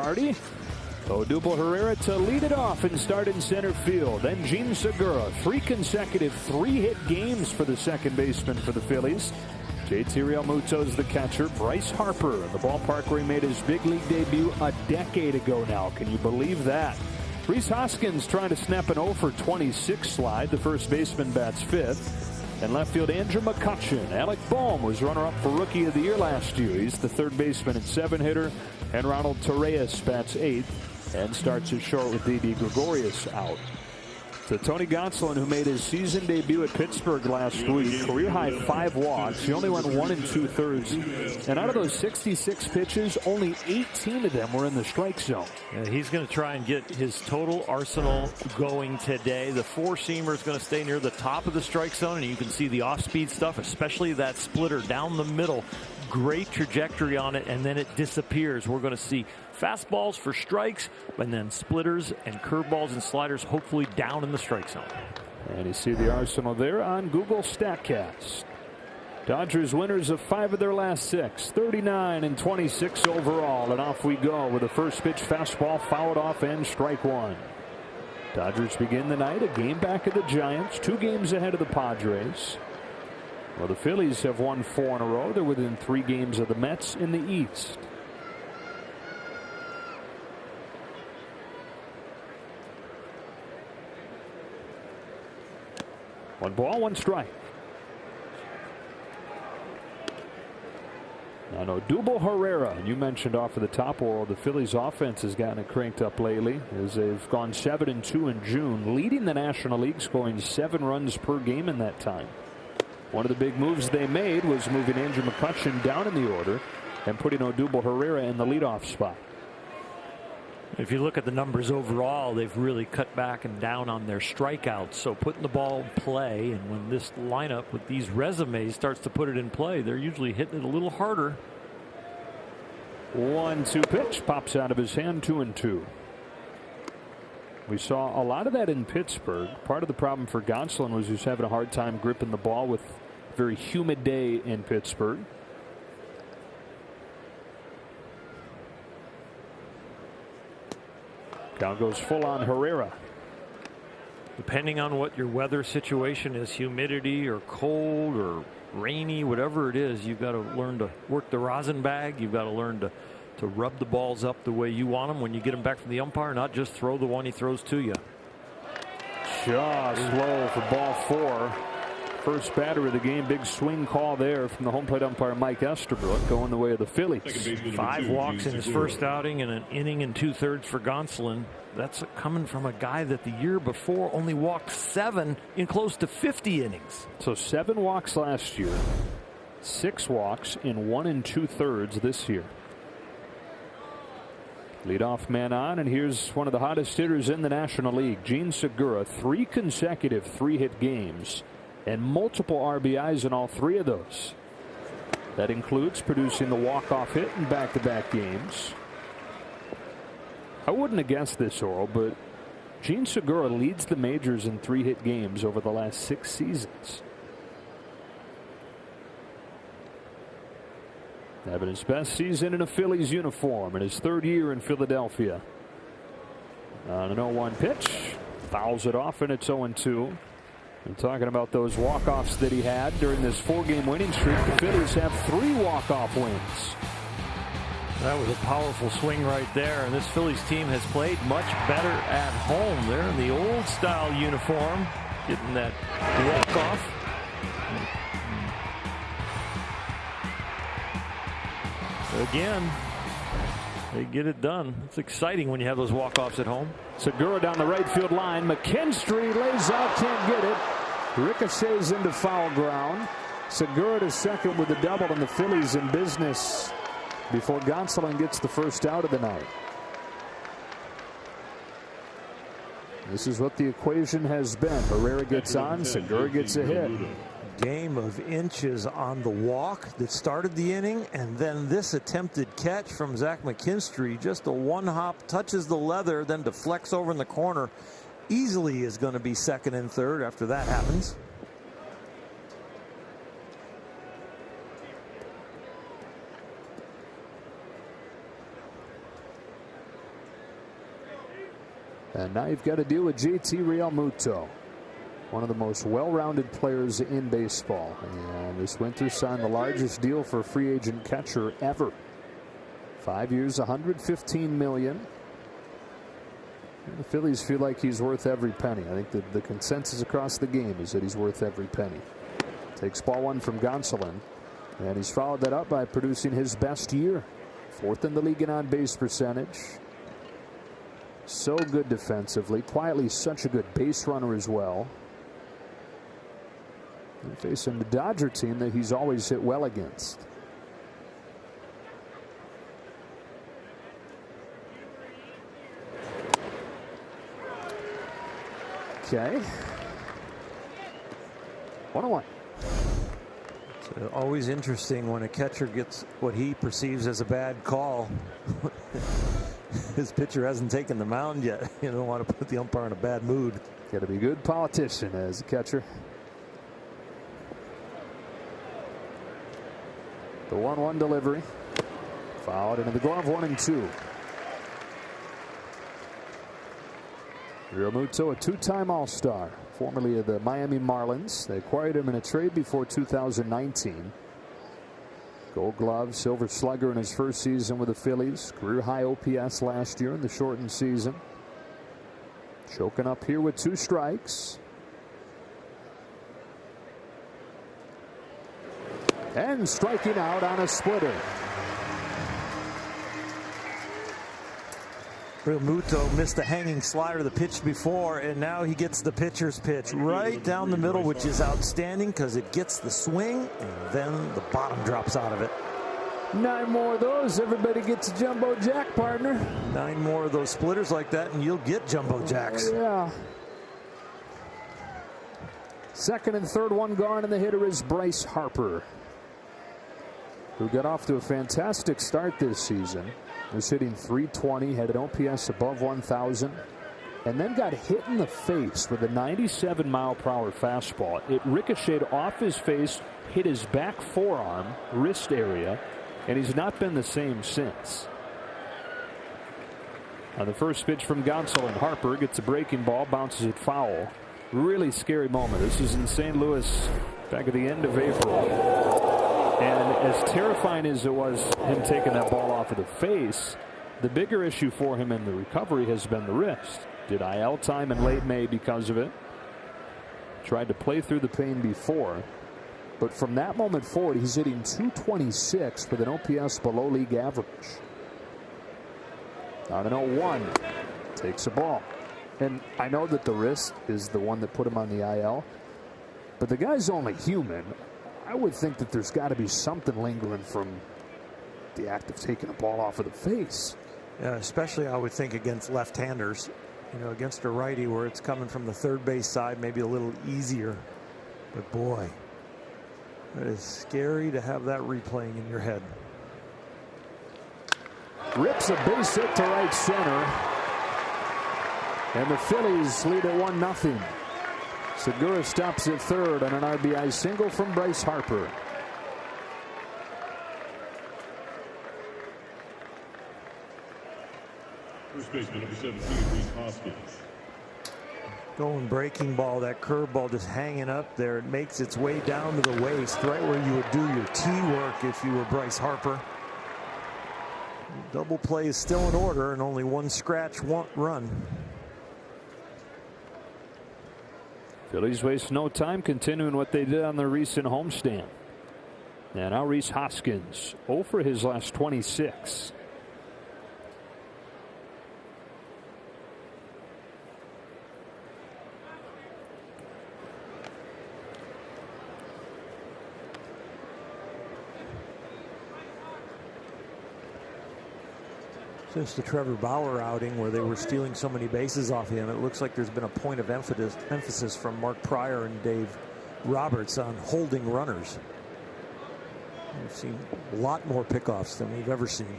party. Odubel Herrera to lead it off and start in center field. Then Gene Segura, 3 consecutive 3-hit games for the second baseman for the Phillies. JT Realmuto's the catcher. Bryce Harper in the ballpark where he made his big league debut a decade ago now. Can you believe that? Rhys Hoskins trying to snap an 0 for 26 slide. The first baseman bats 5th. And left field, Andrew McCutchen. Alec Bohm was runner-up for Rookie of the Year last year. He's the third baseman and 7-hitter. And Ronald Torreyes bats 8th and starts his short with Didi Gregorius out. So Tony Gonsolin, who made his season debut at Pittsburgh last week, career-high 5 walks. He only went 1 2/3. And out of those 66 pitches, only 18 of them were in the strike zone. Yeah, he's going to try and get his total arsenal going today. The 4-seamer is going to stay near the top of the strike zone, and you can see the off-speed stuff, especially that splitter down the middle. Great trajectory on it, and then it disappears. We're going to see fastballs for strikes, and then splitters and curveballs and sliders hopefully down in the strike zone. And you see the arsenal there on Google StatCast. Dodgers winners of 5 of their last 6, 39 and 26 overall, and off we go with a first pitch fastball fouled off and strike 1. Dodgers begin the night a game back of the Giants, 2 games ahead of the Padres. Well, the Phillies have won 4 in a row. They're within 3 games of the Mets in the East. One ball, 1 strike. Now, Odubel Herrera, and you mentioned off of the top world, the Phillies offense has gotten it cranked up lately as they've gone 7-2 in June, leading the National League, scoring 7 runs per game in that time. One of the big moves they made was moving Andrew McCutchen down in the order and putting Odubel Herrera in the leadoff spot. If you look at the numbers overall, they've really cut back and down on their strikeouts. So putting the ball in play, and when this lineup with these resumes starts to put it in play, they're usually hitting it a little harder. 1-2 pitch pops out of his hand, 2-2. We saw a lot of that in Pittsburgh. Part of the problem for Gonsolin was he was having a hard time gripping the ball with a very humid day in Pittsburgh. Count goes full on Herrera. Depending on what your weather situation is, humidity or cold or rainy, whatever it is, you've got to learn to work the rosin bag. You've got to learn to rub the balls up the way you want them when you get them back from the umpire, not just throw the one he throws to you. Just low for ball 4. First batter of the game. Big swing call there from the home plate umpire Mike Estabrook, going the way of the Phillies. 5 walks in his first outing and an inning and 2/3 for Gonsolin. That's coming from a guy that the year before only walked 7 in close to 50 innings. So 7 walks last year, 6 walks in 1 2/3 this year. Leadoff man on, and here's one of the hottest hitters in the National League, Gene Segura. 3 consecutive 3-hit games and multiple RBIs in all 3 of those. That includes producing the walk-off hit in back-to-back games. I wouldn't have guessed this, Oral, but Gene Segura leads the majors in 3-hit games over the last 6 seasons. Having his best season in a Phillies uniform in his 3rd year in Philadelphia. On an 0-1 pitch, fouls it off, and it's 0-2. And talking about those walk-offs that he had during this 4-game winning streak, the Phillies have 3 walk-off wins. That was a powerful swing right there, and this Phillies team has played much better at home. They're in the old-style uniform, getting that walk-off. Again, they get it done. It's exciting when you have those walk-offs at home. Segura down the right field line. McKinstry lays out, can't get it. Ricochets into foul ground. Segura to second with a double, and the Phillies in business before Gonsolin gets the first out of the night. This is what the equation has been. Herrera gets on, Segura gets a hit. Game of inches on the walk that started the inning, and then this attempted catch from Zach McKinstry. Just a one-hop, touches the leather, then deflects over in the corner. Easily is going to be second and third after that happens. And now you've got to deal with JT Realmuto, one of the most well-rounded players in baseball. And this winter signed the largest deal for a free agent catcher ever. 5 years, $115 million. And the Phillies feel like he's worth every penny. I think the consensus across the game is that he's worth every penny. Takes ball one from Gonsolin, and he's followed that up by producing his best year. 4th in the league in on-base percentage. So good defensively. Quietly such a good base runner as well. And facing the Dodger team that he's always hit well against. Okay. 1-1. It's always interesting when a catcher gets what he perceives as a bad call. His pitcher hasn't taken the mound yet. You don't want to put the umpire in a bad mood. Got to be a good politician as a catcher. The 1-1 delivery. Fouled into the glove, 1-2. Realmuto, a 2-time All-Star, formerly of the Miami Marlins. They acquired him in a trade before 2019. Gold Glove, Silver Slugger in his first season with the Phillies. Career high OPS last year in the shortened season. Choking up here with 2 strikes. And striking out on a splitter. Realmuto missed a hanging slider the pitch before, and now he gets the pitcher's pitch right down the middle, which is outstanding because it gets the swing and then the bottom drops out of it. 9 more of those. Everybody gets a jumbo jack, partner. 9 more of those splitters like that, and you'll get jumbo jacks. Yeah. Second and third one gone, and the hitter is Bryce Harper, who got off to a fantastic start this season. Was hitting .320, had an OPS above 1,000, and then got hit in the face with a 97-mile-per-hour fastball. It ricocheted off his face, hit his back forearm, wrist area, and he's not been the same since. On the first pitch from Gonsolin, Harper gets a breaking ball, bounces it foul. Really scary moment. This is in St. Louis back at the end of April. And as terrifying as it was him taking that ball off of the face, the bigger issue for him in the recovery has been the wrist. Did IL time in late May because of it. Tried to play through the pain before. But from that moment forward, he's hitting .226 with an OPS below league average. On an 0-1, takes a ball. And I know that the wrist is the one that put him on the IL, but the guy's only human. I would think that there's got to be something lingering from the act of taking a ball off of the face. Yeah, especially I would think against left-handers. You know, against a righty where it's coming from the third base side, maybe a little easier. But boy, it is scary to have that replaying in your head. Rips a base hit to right center. And the Phillies lead at 1-0. Segura stops at third on an RBI single from Bryce Harper. First baseman, number 17, Reese Hoskins. Going breaking ball, that curveball just hanging up there. It makes its way down to the waist, right where you would do your tee work if you were Bryce Harper. Double play is still in order, and only 1 scratch, 1 run. Phillies waste no time continuing what they did on their recent homestand. And now Reese Hoskins, 0 for his last 26. Since the Trevor Bauer outing where they were stealing so many bases off him, it looks like there's been a point of emphasis from Mark Pryor and Dave Roberts on holding runners. We've seen a lot more pickoffs than we've ever seen.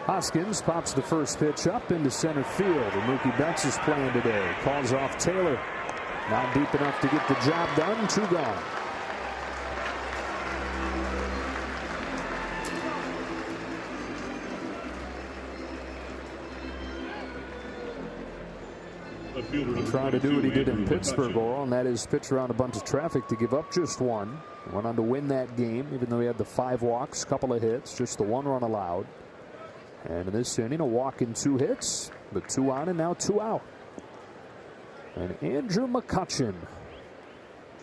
Hoskins pops the first pitch up into center field, and Mookie Betts is playing today. Calls off Taylor. Not deep enough to get the job done. 2 gone. A fielder number Trying to do what he did in Andrew Pittsburgh, McCutcheon. Oral, and that is pitch around a bunch of traffic to give up just one. Went on to win that game, even though he had the 5 walks, couple of hits, just the 1 run allowed. And in this inning, a walk and 2 hits, but 2 on and now 2 out. And Andrew McCutcheon,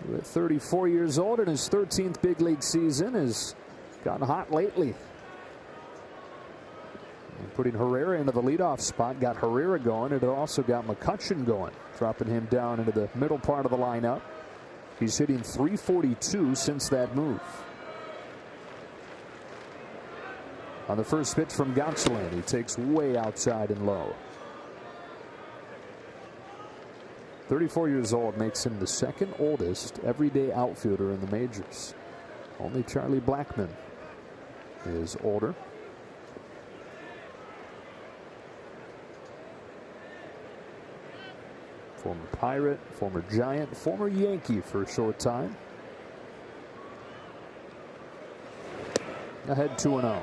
who at 34 years old in his 13th big league season, has gotten hot lately. And putting Herrera into the leadoff spot got Herrera going. It also got McCutcheon going, dropping him down into the middle part of the lineup. He's hitting .342 since that move. On the first pitch from Gonsolin, he takes way outside and low. 34 years old makes him the second oldest everyday outfielder in the majors. Only Charlie Blackmon is older. Former Pirate, former Giant, former Yankee for a short time. Ahead 2-0.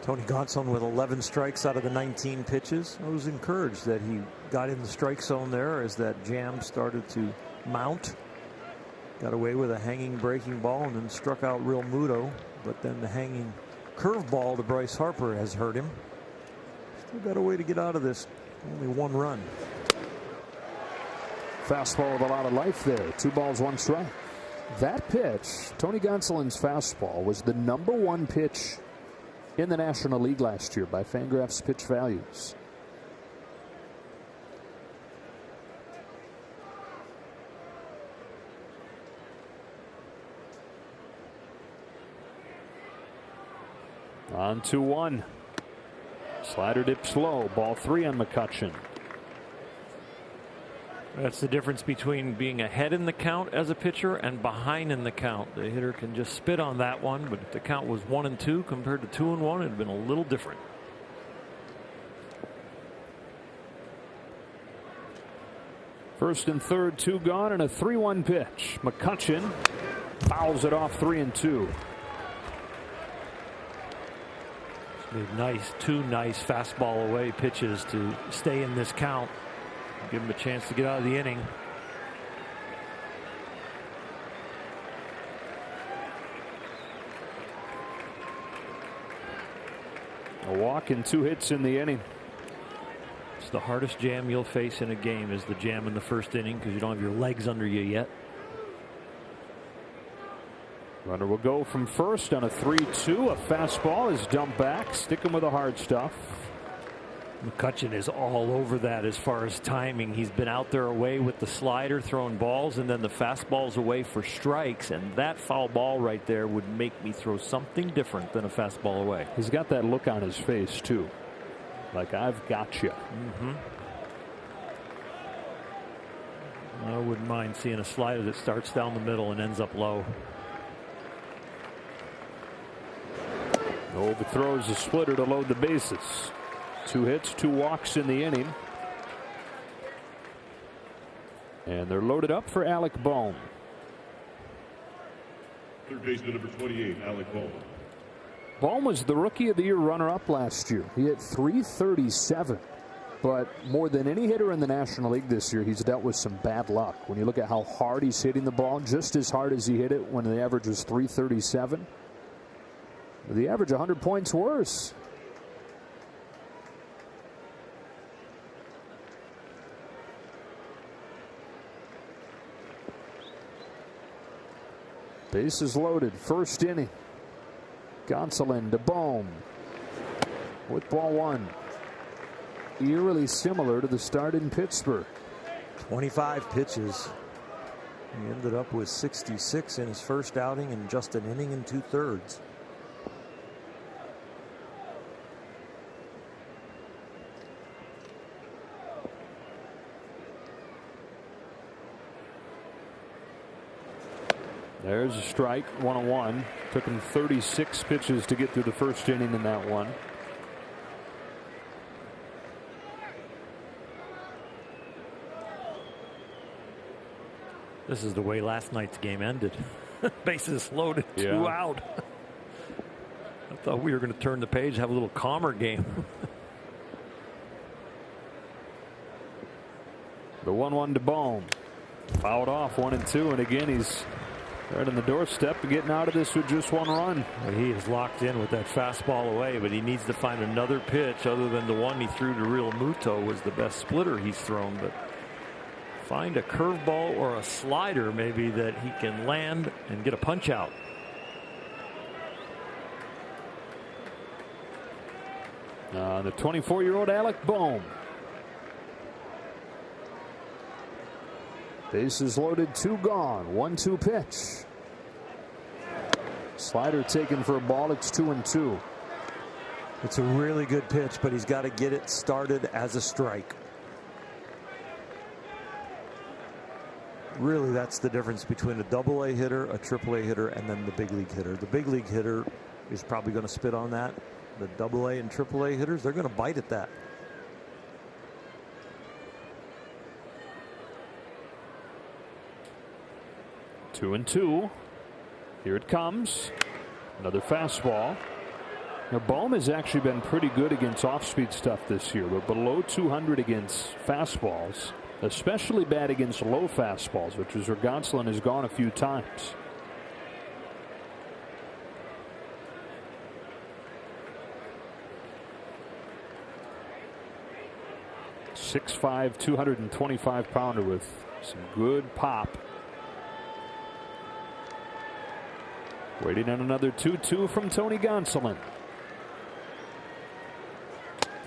Tony Gonsolin with 11 strikes out of the 19 pitches. I was encouraged that he got in the strike zone there as that jam started to mount. Got away with a hanging breaking ball and then struck out Real Muto. But then the hanging curveball to Bryce Harper has hurt him. Still got a way to get out of this. Only 1 run. Fastball with a lot of life there. 2 balls, 1 strike. That pitch, Tony Gonsolin's fastball, was the #1 pitch in the National League last year by Fangraphs pitch values. On 2-1. Slider dips low. Ball 3 on McCutcheon. That's the difference between being ahead in the count as a pitcher and behind in the count. The hitter can just spit on that one, but if the count was 1-2 compared to 2-1, it'd have been a little different. First and third, 2 gone, and a 3-1 pitch. McCutcheon fouls it off 3-2. Made two nice fastball away pitches to stay in this count. Give him a chance to get out of the inning. A walk and 2 hits in the inning. It's the hardest jam you'll face in a game is the jam in the first inning because you don't have your legs under you yet. Runner will go from first on a 3-2. A fastball is dumped back. Sticking with the hard stuff. McCutcheon is all over that as far as timing. He's been out there away with the slider throwing balls and then the fastballs away for strikes, and that foul ball right there would make me throw something different than a fastball away. He's got that look on his face too, like I've got you. I wouldn't mind seeing a slider that starts down the middle and ends up low. Overthrows the splitter to load the bases. 2 hits, 2 walks in the inning. And they're loaded up for Alec Bohm. Third baseman number 28, Alec Bohm. Bohm was the Rookie of the Year runner-up last year. He hit .337. But more than any hitter in the National League this year, he's dealt with some bad luck. When you look at how hard he's hitting the ball, just as hard as he hit it when the average was .337. The average 100 points worse. Bases loaded, first inning. Gonsolin to Bohm with ball 1. Eerily similar to the start in Pittsburgh. 25 pitches. He ended up with 66 in his first outing in just an inning and 2/3. There's a strike, 1-1. Took him 36 pitches to get through the first inning in that one. This is the way last night's game ended. Bases loaded, 2 out. I thought we were going to turn the page, have a little calmer game. The 1-1 to Bohm. Fouled off 1-2, and again he's right on the doorstep of getting out of this with just one run. He is locked in with that fastball away, but he needs to find another pitch other than the one he threw to Real Muto was the best splitter he's thrown. But find a curveball or a slider maybe that he can land and get a punch out. The 24-year-old Alec Bohm. Bases loaded, 2 gone. 1-2 pitch. Slider taken for a ball. It's 2-2. It's a really good pitch, but he's got to get it started as a strike. Really, that's the difference between a double-A hitter, a triple-A hitter, and then the big league hitter. The big league hitter is probably going to spit on that. The double-A and triple-A hitters, they're going to bite at that. Two and two. Here it comes. Another fastball. Now, Bohm has actually been pretty good against off-speed stuff this year, but below 200 against fastballs, especially bad against low fastballs, which is where Gonsolin has gone a few times. .65", 225-pounder with some good pop. Waiting on another 2-2 from Tony Gonsolin.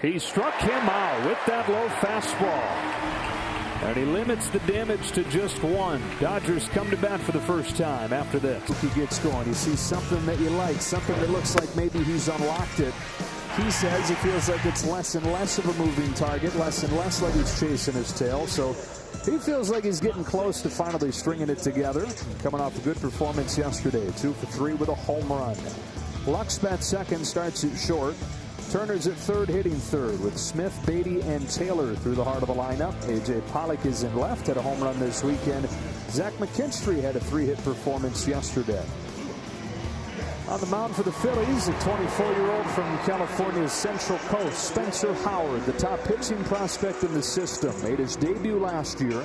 He struck him out with that low fastball. And he limits the damage to just 1. Dodgers come to bat for the first time after this. He gets going. He sees something that you like, something that looks like maybe he's unlocked it. He says he feels like it's less and less of a moving target, less and less like he's chasing his tail. So he feels like he's getting close to finally stringing it together. Coming off a good performance yesterday, 2 for 3 with a home run. Lux bats second, starts at short. Turner's at third, hitting third with Smith, Beatty, and Taylor through the heart of the lineup. A.J. Pollock is in left, had a home run this weekend. Zach McKinstry had a 3-hit performance yesterday. On the mound for the Phillies, a 24-year-old from California's Central Coast, Spencer Howard, the top pitching prospect in the system, made his debut last year.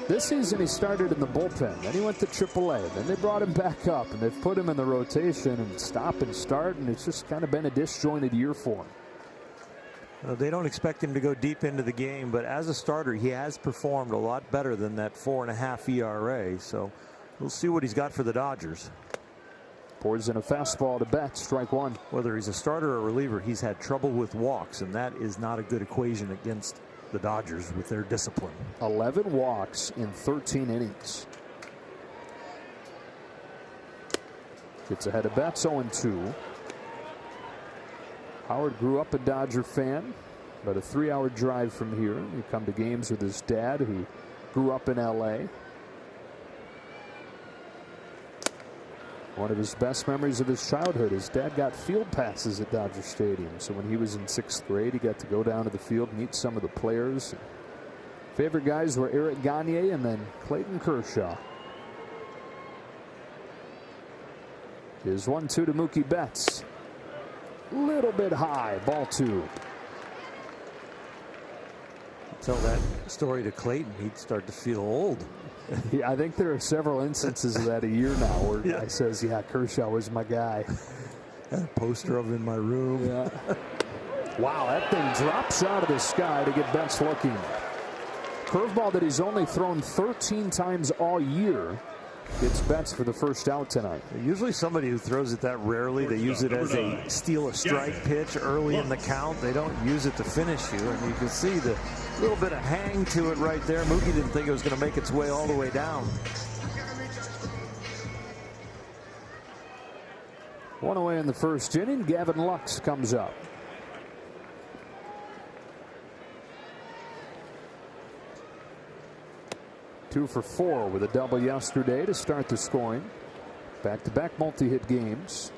This season he started in the bullpen, then he went to AAA, then they brought him back up, and they've put him in the rotation and stop and start, and it's just kind of been a disjointed year for him. They don't expect him to go deep into the game, but as a starter, he has performed a lot better than that 4.5 ERA, so we'll see what he's got for the Dodgers. Pours in a fastball to Betts, strike 1. Whether he's a starter or a reliever, he's had trouble with walks, and that is not a good equation against the Dodgers with their discipline. 11 walks in 13 innings. Gets ahead of Betts, 0-2. Howard grew up a Dodger fan, about a 3-hour drive from here. He come to games with his dad, who grew up in L.A. One of his best memories of his childhood, his dad got field passes at Dodger Stadium. So when he was in 6th grade, he got to go down to the field, meet some of the players. Favorite guys were Eric Gagne and then Clayton Kershaw. Here's 1-2 to Mookie Betts. Little bit high, ball 2. Tell that story to Clayton, he'd start to feel old. Yeah, I think there are several instances of that a year now where I says, yeah, Kershaw was my guy. Got a poster of him in my room. Yeah. Wow, that thing drops out of the sky to get Betts looking. Curveball that he's only thrown 13 times all year gets Betts for the first out tonight. Usually somebody who throws it that rarely, they use it as a steal a strike pitch early in the count. They don't use it to finish you, and you can see the little bit of hang to it right there. Mookie didn't think it was going to make its way all the way down. 1 away in the first inning. Gavin Lux comes up. Two for 4 with a double yesterday to start the scoring. Back-to-back multi-hit games.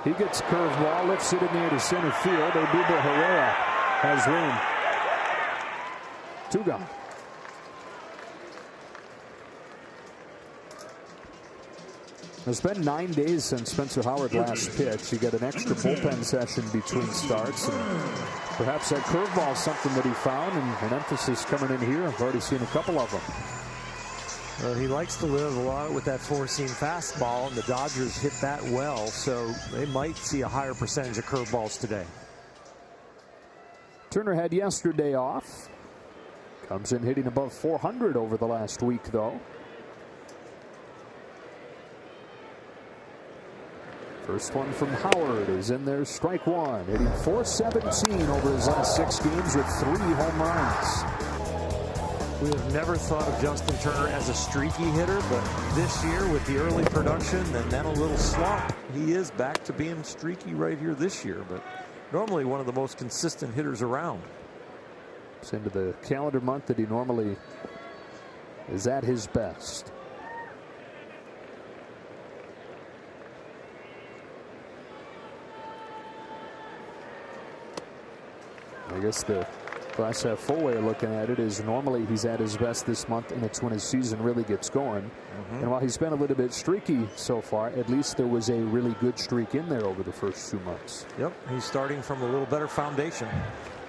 He gets curveball, lifts it in the air to center field. Odubel Herrera has room. 2 gone. It's been 9 days since Spencer Howard last pitched. He got an extra bullpen session between starts. And perhaps that curveball is something that he found, and an emphasis coming in here. I've already seen a couple of them. Well, he likes to live a lot with that four-seam fastball, and the Dodgers hit that well, so they might see a higher percentage of curveballs today. Turner had yesterday off. Comes in hitting above 400 over the last week, though. First one from Howard is in there, strike one. Hitting .417 over his last 6 games with 3 home runs. We have never thought of Justin Turner as a streaky hitter, but this year with the early production and then a little slump, he is back to being streaky right here this year, but normally one of the most consistent hitters around. It's into the calendar month that he normally is at his best. I guess the glass half full way of looking at it is normally he's at his best this month, and it's when his season really gets going. And while he's been a little bit streaky so far, at least there was a really good streak in there over the first 2 months. Yep, he's starting from a little better foundation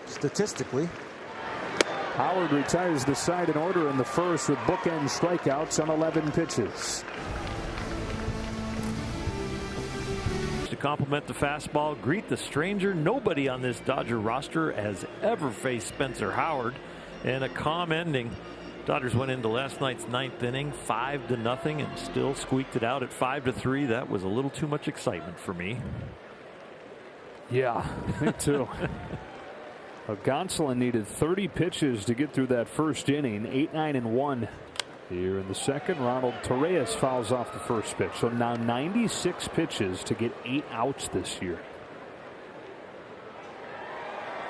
statistically. Howard retires the side in order in the first with bookend strikeouts on 11 pitches. To compliment the fastball, greet the stranger. Nobody on this Dodger roster has ever faced Spencer Howard. And a calm ending. Dodgers went into last night's 9th inning 5-0 and still squeaked it out at 5-3. That was a little too much excitement for me. Yeah, me too. Gonsolin needed 30 pitches to get through that first inning. 8-9-1 here in the second. Ronald Torreyes fouls off the first pitch. So now 96 pitches to get 8 outs this year.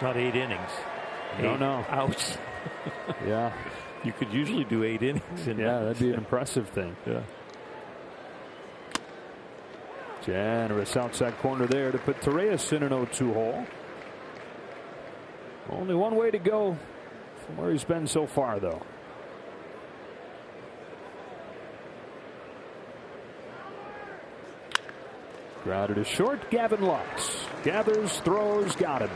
Not 8 innings. No. Outs. Yeah. You could usually do 8 innings. Yeah, that'd be an impressive thing. Yeah. Generous outside corner there to put Torreyes in an 0-2 hole. Only one way to go from where he's been so far, though. Grounded to short. Gavin Lux gathers, throws, got him.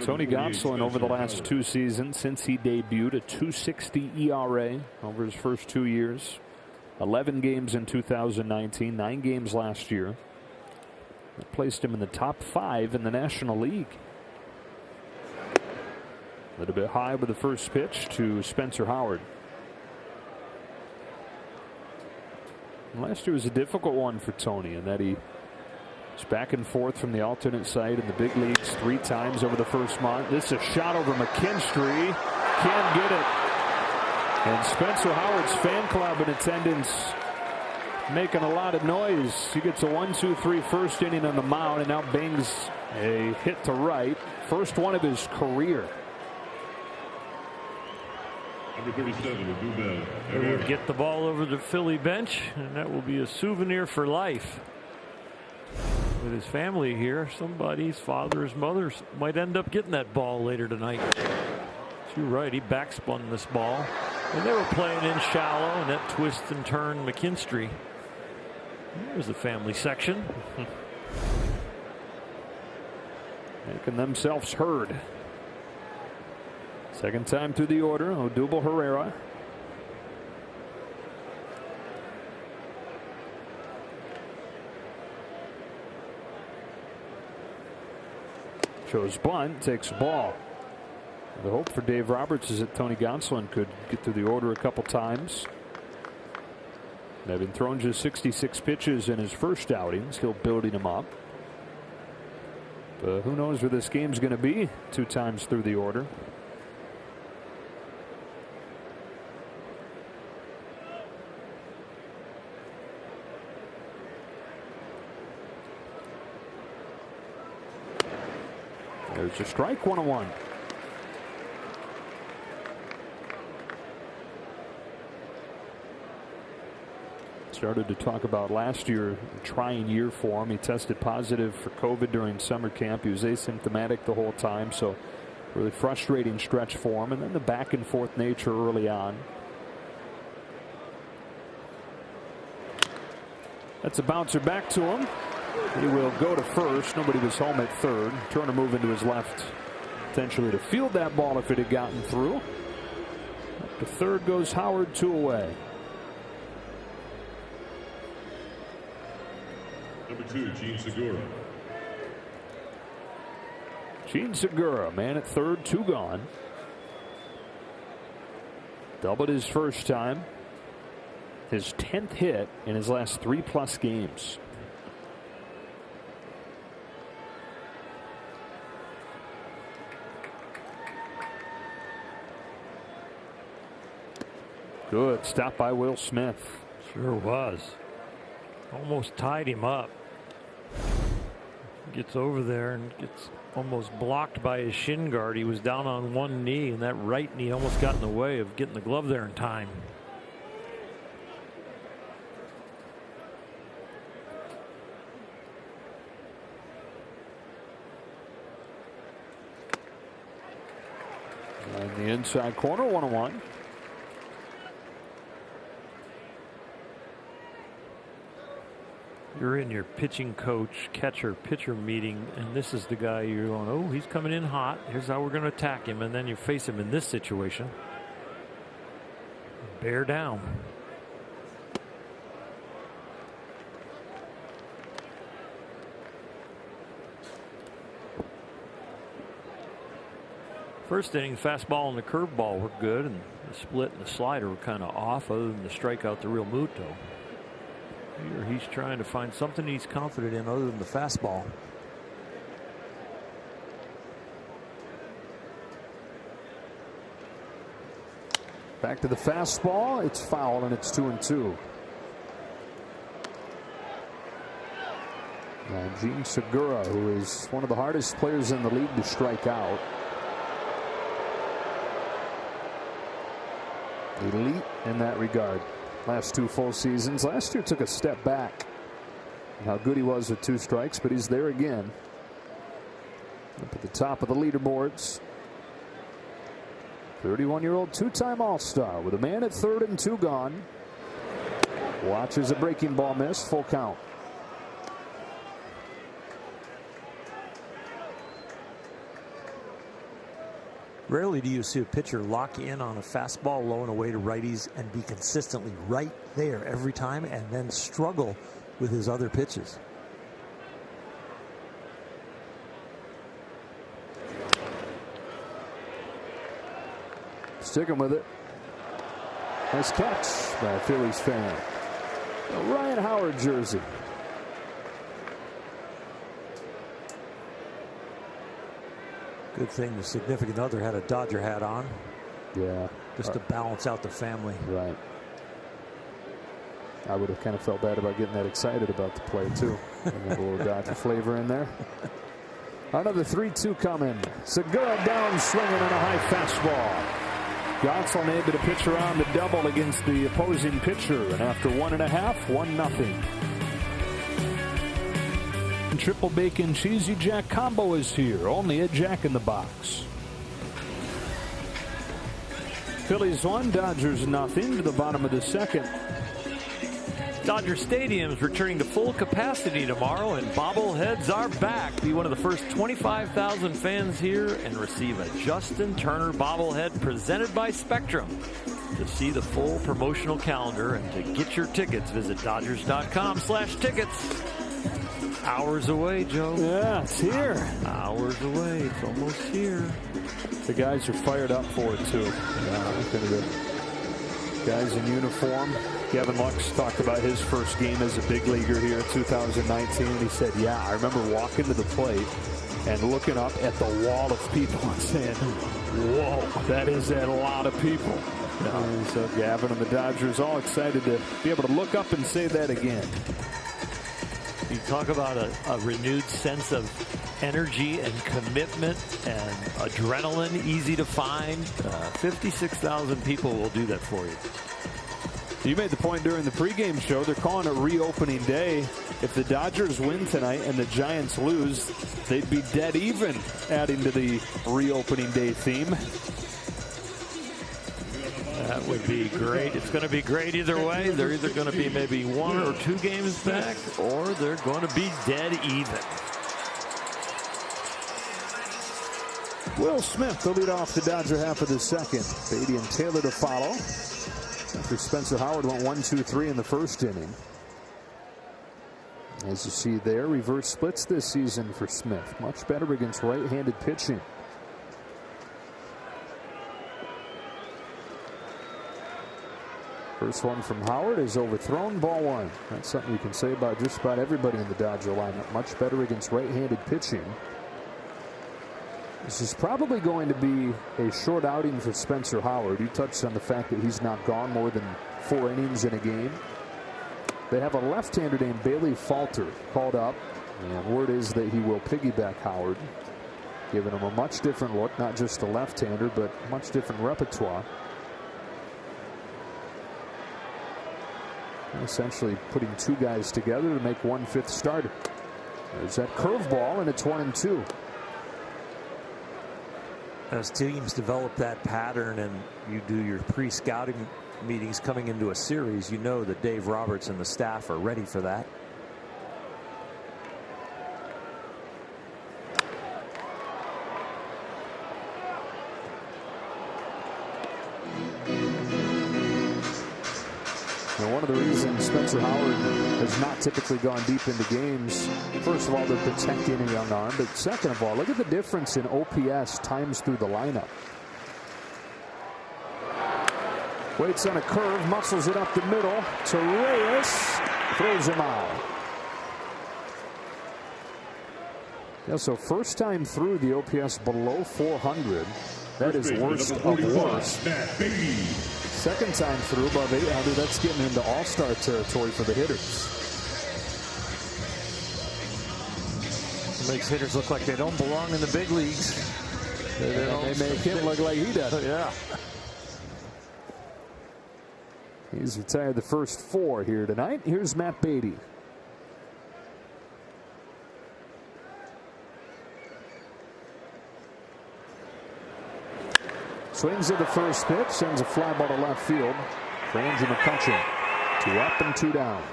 Tony Gonsolin over the last 2 seasons since he debuted, a .260 ERA over his first 2 years. 11 games in 2019, 9 games last year. That placed him in the top 5 in the National League. A little bit high with the first pitch to Spencer Howard. Last year was a difficult one for Tony in that he was back and forth from the alternate site in the big leagues 3 times over the first month. This is a shot over McKinstry. Can't get it. And Spencer Howard's fan club in attendance making a lot of noise. He gets a 1-2-3 first inning on the mound and now bangs a hit to right. First one of his career. Number 37, He will get the ball over the Philly bench, and that will be a souvenir for life. With his family here, somebody's father, his mother might end up getting that ball later tonight. You're right, he backspun this ball. And they were playing in shallow, and that twist and turn McKinstry. There's the family section. Making themselves heard. Second time through the order, Odubel Herrera. Shows bunt, takes ball. The hope for Dave Roberts is that Tony Gonsolin could get through the order a couple times. Having thrown just 66 pitches in his first outing, still building him up. But who knows where this game's going to be 2 times through the order. There's a strike, 1-1. Started to talk about last year, a trying year for him. He tested positive for COVID during summer camp. He was asymptomatic the whole time, so really frustrating stretch for him. And then the back and forth nature early on. That's a bouncer back to him. He will go to first. Nobody was home at third. Turner moving to his left, potentially to field that ball if it had gotten through. Up to third goes Howard, 2 away. Number 2, Gene Segura. Gene Segura, man at third, 2 gone. Doubled his first time. His 10th hit in his last 3+ games. Good stop by Will Smith. Sure was. Almost tied him up. Gets over there and gets almost blocked by his shin guard. He was down on one knee, and that right knee almost got in the way of getting the glove there in time. In the inside corner, 1-1. You're in your pitching coach, catcher, pitcher meeting, and this is the guy you're going, oh, he's coming in hot. Here's how we're going to attack him. And then you face him in this situation. Bear down. First inning, fastball and the curveball were good, and the split and the slider were kind of off, other than the strikeout to Real Muto. Here he's trying to find something he's confident in other than the fastball. Back to the fastball. It's foul, and it's 2-2. Now Gene Segura, who is one of the hardest players in the league to strike out. Elite in that regard. Last 2 full seasons. Last year took a step back. How good he was with 2 strikes, but he's there again. Up at the top of the leaderboards. 31-year-old 2-time All-Star with a man at third and 2 gone. Watches a breaking ball miss. Full count. Rarely do you see a pitcher lock in on a fastball low and away to righties and be consistently right there every time and then struggle with his other pitches. Sticking with it. Nice catch by a Phillies fan. A Ryan Howard jersey. Good thing the significant other had a Dodger hat on. Yeah. Just to balance out the family. Right. I would have kind of felt bad about getting that excited about the play, too. And a little Dodger flavor in there. Another 3-2 coming. Segura down swinging on a high fastball. Gotzel able to pitch around the double against the opposing pitcher. And after 1.5, 1-0. Triple bacon cheesy jack combo is here. Only at Jack in the Box. Phillies 1, Dodgers 0 to the bottom of the second. Dodger Stadium's returning to full capacity tomorrow, and bobbleheads are back. Be one of the first 25,000 fans here and receive a Justin Turner bobblehead presented by Spectrum. To see the full promotional calendar and to get your tickets, visit Dodgers.com/tickets. Hours away, Joe. Yeah, it's here. Hours away. It's almost here. The guys are fired up for it, too. The guys in uniform. Gavin Lux talked about his first game as a big leaguer here in 2019. He said, yeah, I remember walking to the plate and looking up at the wall of people and saying, whoa, that is a lot of people. So Gavin and the Dodgers all excited to be able to look up and say that again. You talk about a renewed sense of energy and commitment and adrenaline, easy to find. 56,000 people will do that for you. You made the point during the pregame show. They're calling it reopening day. If the Dodgers win tonight and the Giants lose, they'd be dead even, adding to the reopening day theme. That would be great. It's going to be great either way. They're either going to be maybe 1 or 2 games back, or they're going to be dead even. Will Smith to lead off the Dodger half of the second. Beatty and Taylor to follow. After Spencer Howard went 1-2-3 in the first inning. As you see there, reverse splits this season for Smith. Much better against right-handed pitching. First one from Howard is overthrown, ball 1. That's something you can say about just about everybody in the Dodger lineup. Much better against right-handed pitching. This is probably going to be a short outing for Spencer Howard. You touched on the fact that he's not gone more than 4 innings in a game. They have a left-hander named Bailey Falter called up, and word is that he will piggyback Howard, giving him a much different look, not just a left-hander, but much different repertoire. Essentially putting 2 guys together to make 1 fifth starter. There's that curveball, and it's 1-2. As teams develop that pattern and you do your pre-scouting meetings coming into a series, you know that Dave Roberts and the staff are ready for that. And one of the reasons Spencer Howard has not typically gone deep into games, first of all, they're protecting a young arm, but second of all, look at the difference in OPS times through the lineup. Waits on a curve, muscles it up the middle to Reyes, throws him out. Yeah, so first time through, the OPS below 400. That is worst of worst. Second time through above 800, that's getting into all-star territory for the hitters. It makes hitters look like they don't belong in the big leagues. They make him look like he does. Yeah. He's retired the first 4 here tonight. Here's Matt Beatty. Swings at the first pitch, sends a fly ball to left field. For Andrew McCutchen. 2 up and 2 down.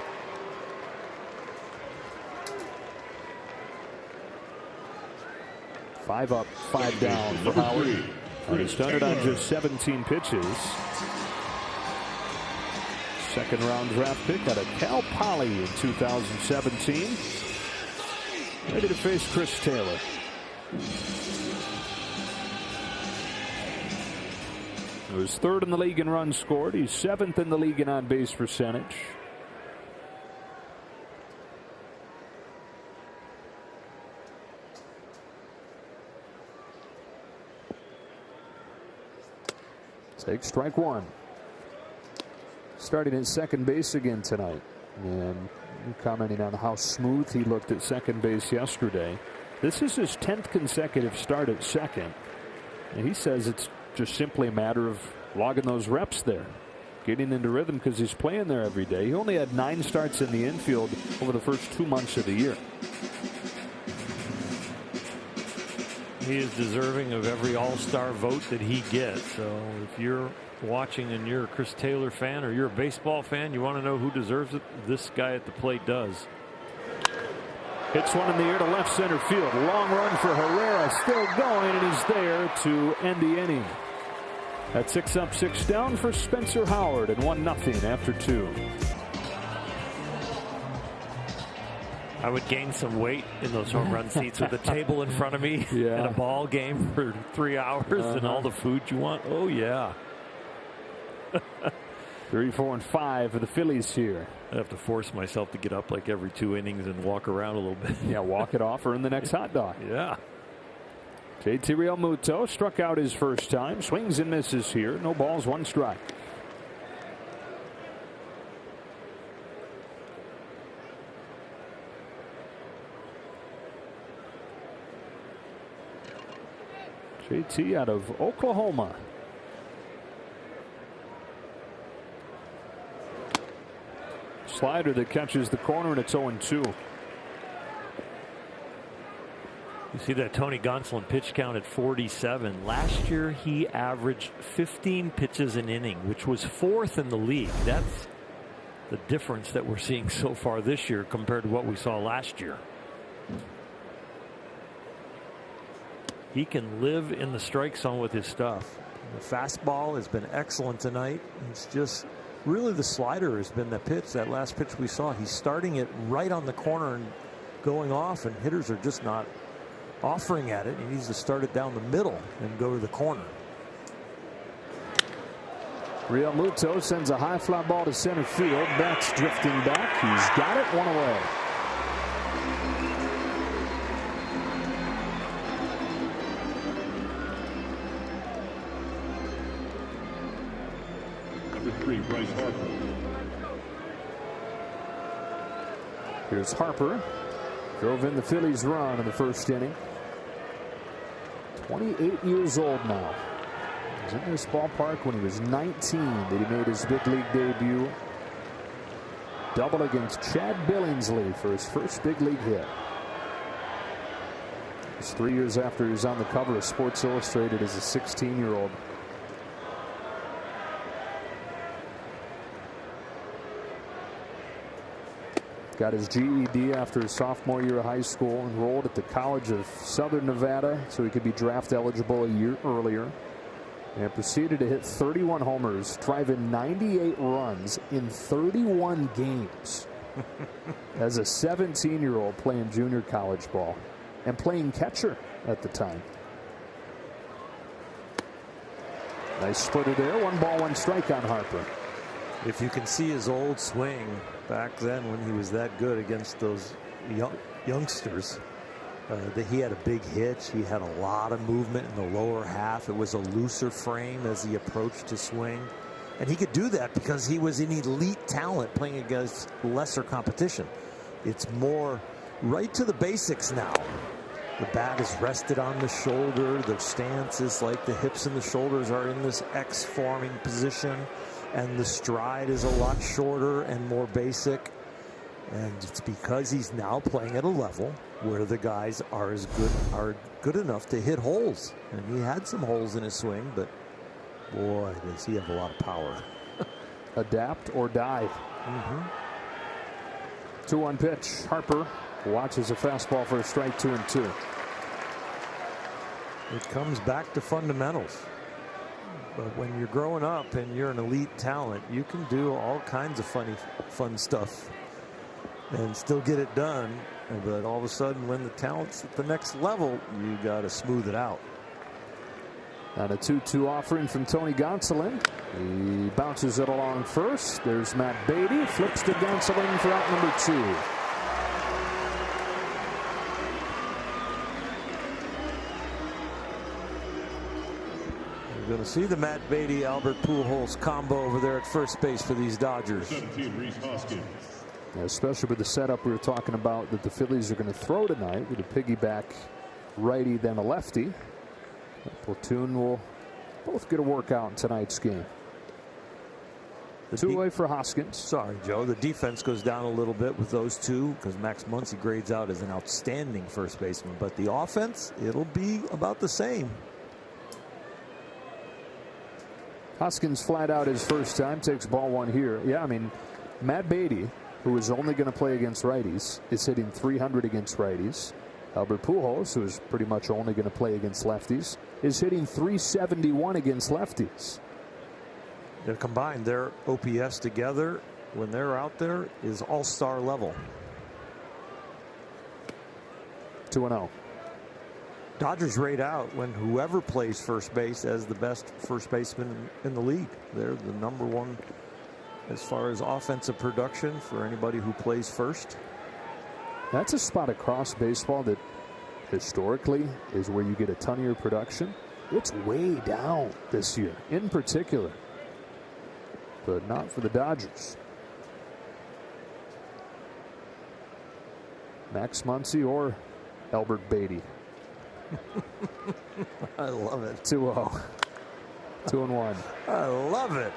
Five up, 5 down for Howard. He started on just 17 pitches. Second round draft pick out of Cal Poly in 2017. Ready to face Chris Taylor. He was 3rd in the league in runs scored. He's 7th in the league in on-base percentage. Take strike 1. Starting at second base again tonight. And commenting on how smooth he looked at second base yesterday. This is his 10th consecutive start at second. And he says it's just simply a matter of logging those reps there, getting into rhythm because he's playing there every day. He only had 9 starts in the infield over the first 2 months of the year. He is deserving of every all-star vote that he gets. So if you're watching and you're a Chris Taylor fan or you're a baseball fan, you want to know who deserves it, this guy at the plate does. Hits one in the air to left center field. Long run for Herrera, still going, and he's there to end the inning. That's 6 up, 6 down for Spencer Howard, and 1-0 after 2. I would gain some weight in those home run seats with a table in front of me and a ball game for 3 hours and all the food you want. Oh, yeah. 3, 4, and 5 for the Phillies here. I have to force myself to get up like every 2 innings and walk around a little bit. Yeah, walk it off or in the next hot dog. Yeah. JT Realmuto struck out his first time. Swings and misses here. No balls, 1 strike. JT out of Oklahoma. Slider that catches the corner, and it's 0-2. You see that Tony Gonsolin pitch count at 47. Last year he averaged 15 pitches an inning, which was 4th in the league. That's the difference that we're seeing so far this year compared to what we saw last year. He can live in the strike zone with his stuff. The fastball has been excellent tonight. It's just really the slider has been the pitch. That last pitch we saw, he's starting it right on the corner and going off, and hitters are just not offering at it. He needs to start it down the middle and go to the corner. Realmuto sends a high fly ball to center field. Betts drifting back. He's got it, 1 away. Number 3, Bryce Harper. Here's Harper. Drove in the Phillies' run in the first inning. 28 years old now. He was in this ballpark when he was 19 that he made his big league debut. Double against Chad Billingsley for his first big league hit. It's 3 years after he was on the cover of Sports Illustrated as a 16-year-old. Got his GED after his sophomore year of high school, enrolled at the College of Southern Nevada so he could be draft eligible a year earlier, and proceeded to hit 31 homers, driving 98 runs in 31 games as a 17-year-old playing junior college ball and playing catcher at the time. Nice splitter there. 1 ball, 1 strike on Harper. If you can see his old swing back then when he was that good against those youngsters, that he had a big hitch. He had a lot of movement in the lower half. It was a looser frame as he approached to swing. And he could do that because he was an elite talent playing against lesser competition. It's more right to the basics now. The bat is rested on the shoulder. The stance is like the hips and the shoulders are in this X forming position. And the stride is a lot shorter and more basic. And it's because he's now playing at a level where the guys are good enough to hit holes. And he had some holes in his swing, but boy, does he have a lot of power. Adapt or die. 2-1 pitch. Harper watches a fastball for a strike, 2-2. It comes back to fundamentals. But when you're growing up and you're an elite talent, you can do all kinds of fun stuff and still get it done. But all of a sudden, when the talent's at the next level, you got to smooth it out. And a 2-2 offering from Tony Gonsolin. He bounces it along first. There's Matt Beatty. Flips to Gonsolin for out number 2. You're going to see the Matt Beatty, Albert Pujols combo over there at first base for these Dodgers. 17, Rhys Hoskins. Yeah, especially with the setup we were talking about that the Phillies are going to throw tonight with a piggyback righty then a lefty. The platoon will both get a workout in tonight's game. The 2-away for Hoskins. Sorry, Joe. The defense goes down a little bit with those two because Max Muncy grades out as an outstanding first baseman. But the offense, it'll be about the same. Hoskins flat out his first time, takes ball 1 here. Yeah, I mean, Matt Beatty, who is only going to play against righties, is hitting .300 against righties. Albert Pujols, who is pretty much only going to play against lefties, is hitting .371 against lefties. They're combined. Their OPS together, when they're out there, is all-star level. 2-0. Dodgers rate out when whoever plays first base as the best first baseman in the league. They're the #1 as far as offensive production for anybody who plays first. That's a spot across baseball that historically is where you get a ton of your production. It's way down this year in particular, but not for the Dodgers. Max Muncy or Albert Beatty. I love it. 2-0. 2-1. I love it.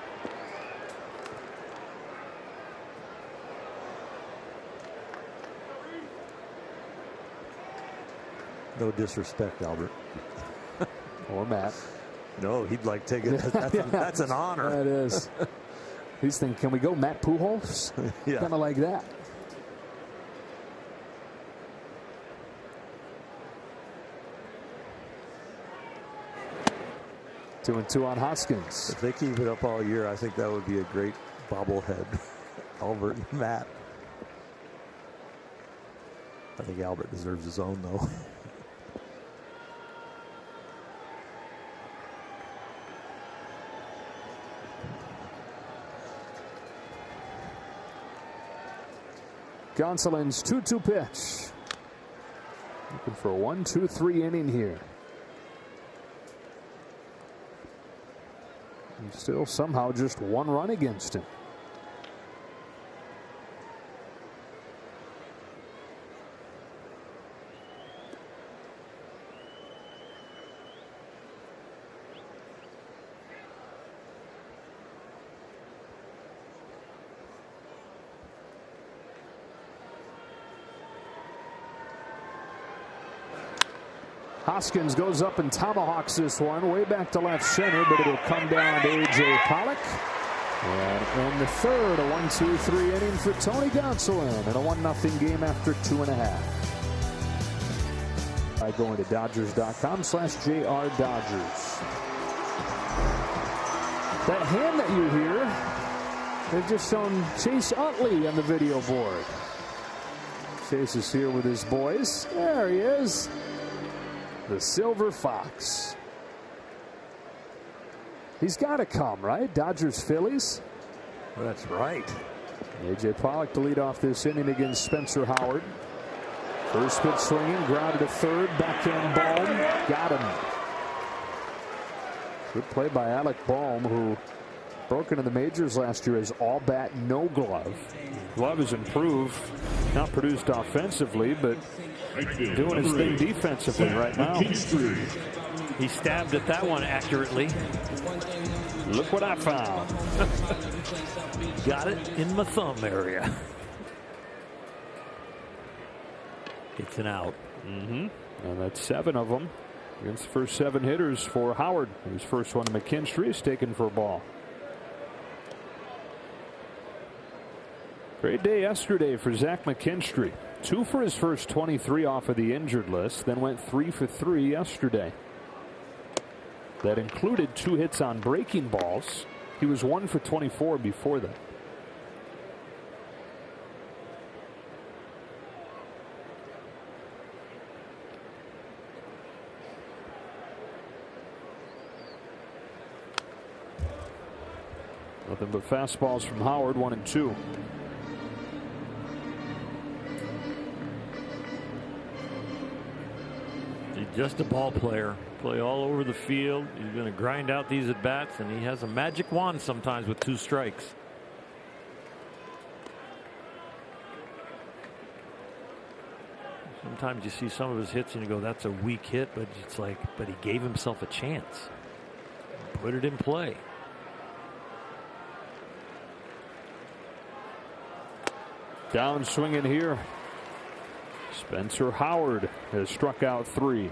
No disrespect, Albert. Or Matt. No, he'd like taking it. That's an honor. That is. He's thinking, can we go Matt Pujols? Yeah. Kind of like that. Two and two on Hoskins. If they keep it up all year, I think that would be a great bobblehead. Albert and Matt. I think Albert deserves his own, though. Gonsolin's 2-2 pitch. Looking for a 1-2-3 inning here. And still somehow just one run against him. Hoskins goes up and tomahawks this one way back to left center, but it'll come down to A.J. Pollock. And in the third, a 1-2-3 inning for Tony Gonsolin and a 1-0 game after 2.5. By going to Dodgers.com/JRDodgers. That hand that you hear, they've just shown Chase Utley on the video board. Chase is here with his boys. There he is. The Silver Fox. He's got to come, right? Dodgers Phillies. That's right. A.J. Pollock to lead off this inning against Spencer Howard. First pitch swinging, grounded to third, backhand Bohm, got him. Good play by Alec Bohm, who broke into the majors last year as all bat, no glove. Glove has improved, not produced offensively, but doing his thing defensively right now. He stabbed at that one accurately. Look what I found. Got it in my thumb area. It's an out. And that's 7 of them against the first 7 hitters for Howard. His first one to McKinstry is taken for a ball. Great day yesterday for Zach McKinstry. 2 for his first 23 off of the injured list, then went 3 for 3 yesterday. That included 2 hits on breaking balls. He was 1 for 24 before that. Nothing but fastballs from Howard, 1 and 2. He's just a ball player. Play all over the field. He's going to grind out these at bats, and he has a magic wand sometimes with 2 strikes. Sometimes you see some of his hits and you go, that's a weak hit, but it's like, but he gave himself a chance. Put it in play. Down swinging here. Spencer Howard has struck out 3.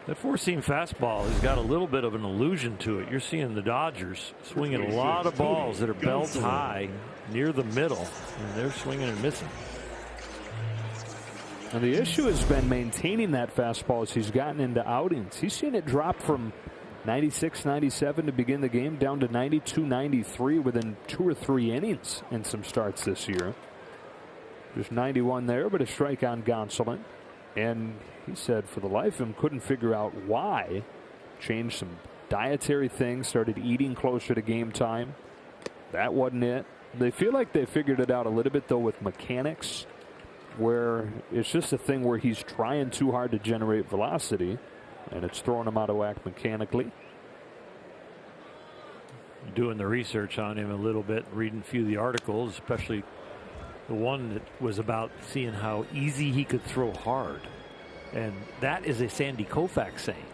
That 4-seam fastball has got a little bit of an illusion to it. You're seeing the Dodgers swinging a lot of balls that are belt high near the middle, and they're swinging and missing. And the issue has been maintaining that fastball as he's gotten into outings. He's seen it drop from 96, 97 to begin the game down to 92, 93 within 2 or 3 innings in some starts this year. Just 91 there, but a strike on Gonsolin. And he said for the life of him couldn't figure out why. Changed some dietary things, started eating closer to game time. That wasn't it. They feel like they figured it out a little bit, though, with mechanics, where it's just a thing where he's trying too hard to generate velocity, and it's throwing him out of whack mechanically. Doing the research on him a little bit, reading a few of the articles, especially the one that was about seeing how easy he could throw hard. And that is a Sandy Koufax saying.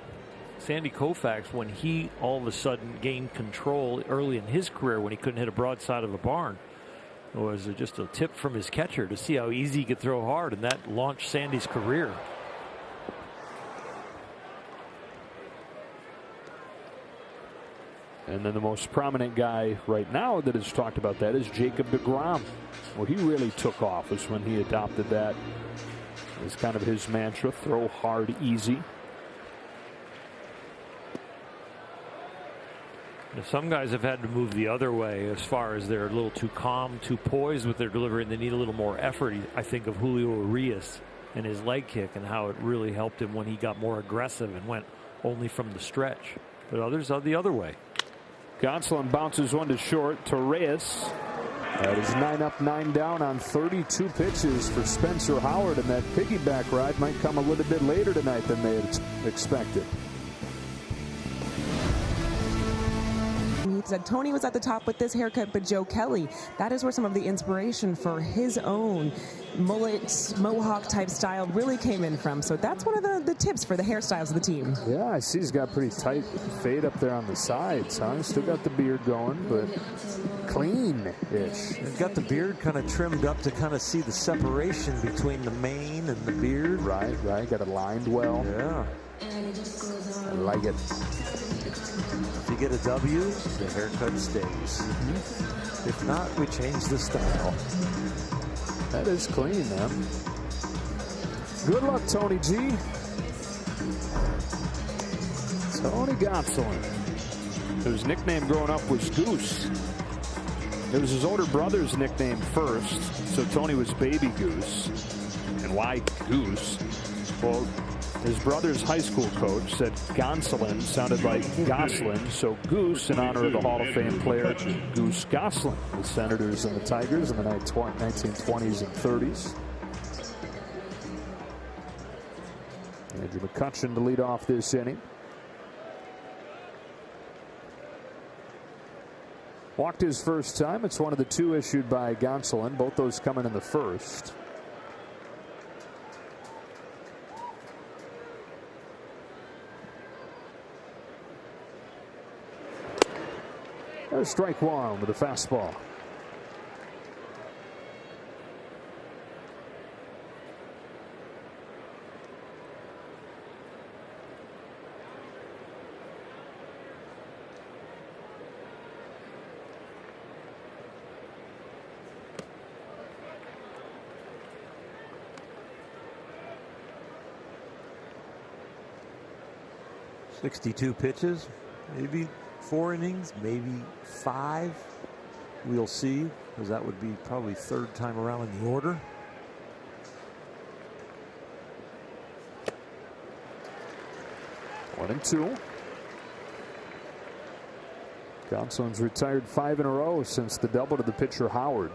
Sandy Koufax, when he all of a sudden gained control early in his career when he couldn't hit a broadside of a barn, was just a tip from his catcher to see how easy he could throw hard, and that launched Sandy's career. And then the most prominent guy right now that has talked about that is Jacob deGrom. Where he really took off was when he adopted that as kind of his mantra: throw hard, easy. Some guys have had to move the other way as far as they're a little too calm, too poised with their delivery, and they need a little more effort. I think of Julio Urias and his leg kick and how it really helped him when he got more aggressive and went only from the stretch. But others are the other way. Gonsolin bounces one to short to Reyes. That is 9 up, 9 down on 32 pitches for Spencer Howard, and that piggyback ride might come a little bit later tonight than they had expected. He said Tony was at the top with this haircut, but Joe Kelly, that is where some of the inspiration for his own mullet, mohawk type style really came in from. So that's one of the tips for the hairstyles of the team. Yeah, I see he's got pretty tight fade up there on the sides, huh? Still got the beard going, but clean-ish. They've got the beard kind of trimmed up to kind of see the separation between the mane and the beard. Right. Got it lined well. Yeah. I like it. If you get a W, the haircut stays. If not, we change the style. That is clean, man. Good luck, Tony G. Tony Gonsolin, whose nickname growing up was Goose. It was his older brother's nickname first, so Tony was Baby Goose. And why Goose? Well, his brother's high school coach said Gonsolin sounded like Gosselin, so Goose in honor of the Hall of Fame player Goose Gosselin, the Senators and the Tigers in the 1920s and 30s. Andrew McCutchen to lead off this inning. Walked his first time. It's one of the two issued by Gonsolin, both those coming in the first. There's strike one with a fastball. .62 pitches, maybe 4 innings, maybe 5. We'll see, because that would be probably third time around in the order. One and two. Gonsolin's retired 5 in a row since the double to the pitcher Howard.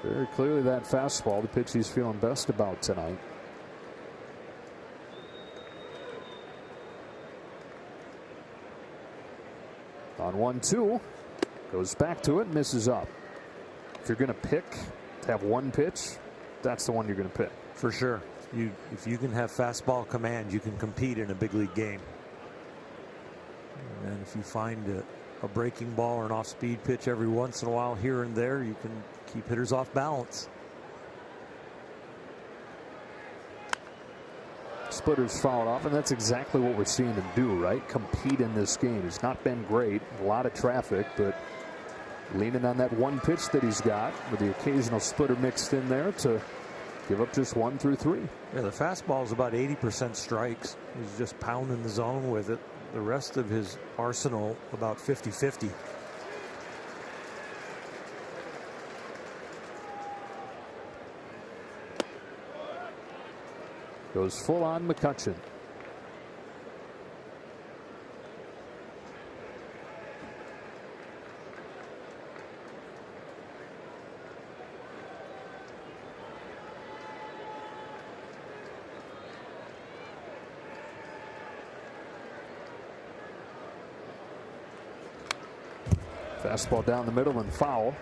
Very clearly that fastball, the pitch he's feeling best about tonight. On 1-2, goes back to it, misses up. If you're going to pick to have one pitch, that's the one you're going to pick. For sure. If you can have fastball command, you can compete in a big league game. And if you find a breaking ball or an off-speed pitch every once in a while here and there, you can keep hitters off balance. Splitter's fouled off, and that's exactly what we're seeing him do, right? Compete in this game. He's not been great, a lot of traffic, but leaning on that one pitch that he's got with the occasional splitter mixed in there to give up just 1 through 3. Yeah, the fastball is about 80% strikes. He's just pounding the zone with it. The rest of his arsenal about 50-50. Goes full on McCutchen. Fastball down the middle and foul.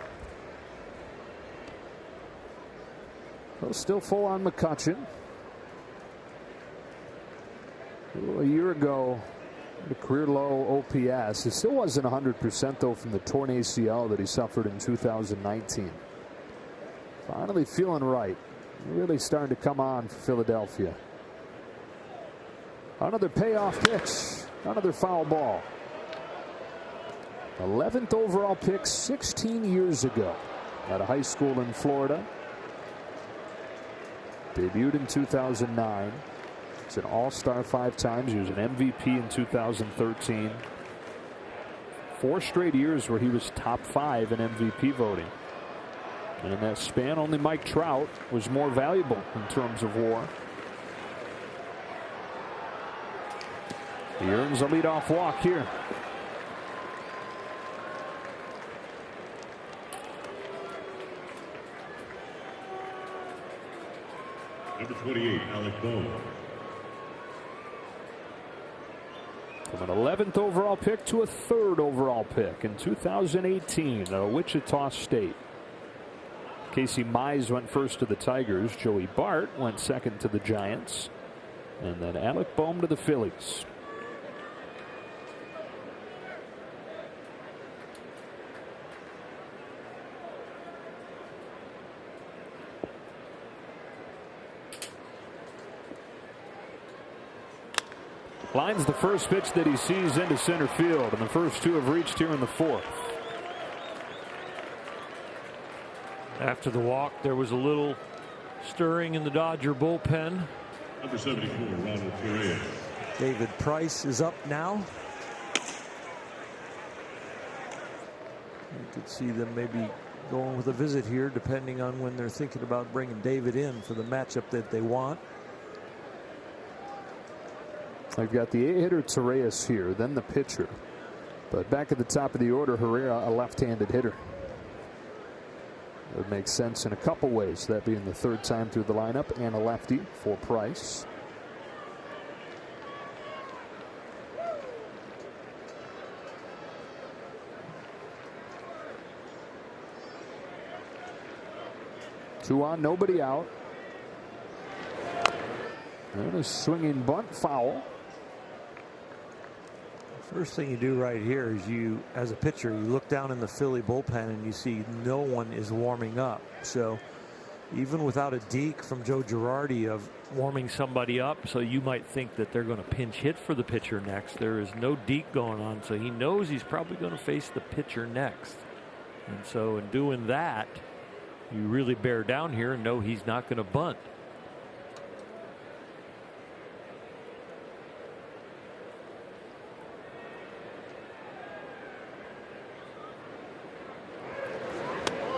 Well, still full on McCutchen. A year ago, the career low OPS. It still wasn't 100% though from the torn ACL that he suffered in 2019. Finally feeling right. Really starting to come on for Philadelphia. Another payoff pitch. Another foul ball. 11th overall pick 16 years ago at a high school in Florida. Debuted in 2009. He's an all-star 5 times. He was an MVP in 2013. 4 straight years where he was top 5 in MVP voting. And in that span, only Mike Trout was more valuable in terms of WAR. He earns a leadoff walk here. Number 28, Alec Bohm. From an 11th overall pick to a 3rd overall pick in 2018 at Wichita State. Casey Mize went first to the Tigers. Joey Bart went second to the Giants. And then Alec Bohm to the Phillies. Lines the first pitch that he sees into center field, and the first 2 have reached here in the 4th. After the walk, there was a little stirring in the Dodger bullpen. Number 74, Ronald Correa. David Price is up now. You could see them maybe going with a visit here, depending on when they're thinking about bringing David in for the matchup that they want. I've got the 8-hitter Torreyes here, then the pitcher. But back at the top of the order, Herrera, a left-handed hitter. It would make sense in a couple ways, that being the 3rd time through the lineup and a lefty for Price. Two on, nobody out. And a swinging bunt foul. First thing you do right here is you, as a pitcher, you look down in the Philly bullpen and you see no one is warming up. So even without a deke from Joe Girardi of Warming somebody up, so you might think that they're going to pinch hit for the pitcher next. There is no deke going on, so he knows he's probably going to face the pitcher next. And so in doing that, you really bear down here and know he's not going to bunt.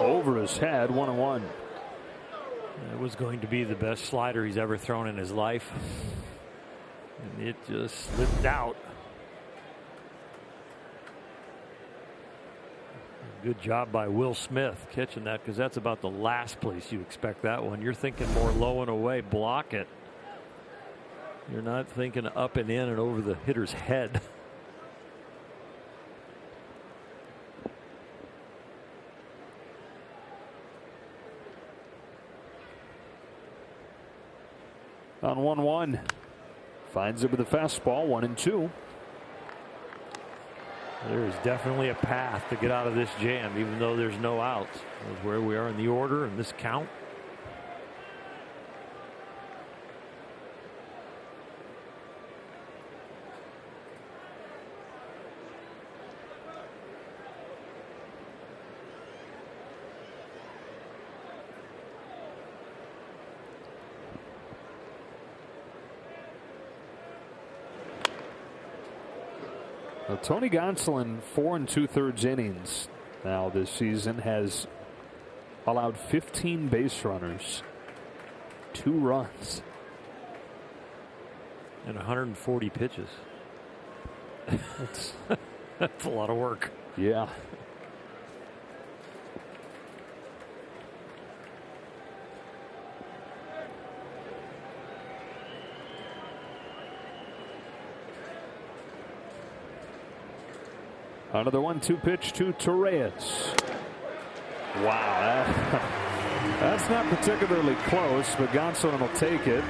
Over his head, 1-1. It was going to be the best slider he's ever thrown in his life. And it just slipped out. Good job by Will Smith catching that, because that's about the last place you expect that one. You're thinking more low and away, block it. You're not thinking up and in and over the hitter's head. On 1-1. Finds it with a fastball, 1-2. There's definitely a path to get out of this jam, even though there's no outs. That's where we are in the order in this count. Well, Tony Gonsolin, 4 2/3 innings now this season, has allowed 15 base runners, 2 runs, and 140 pitches. That's a lot of work. Yeah. Another 1-2 pitch to Torreyes. Wow, that's not particularly close, but Gonsolin will take it.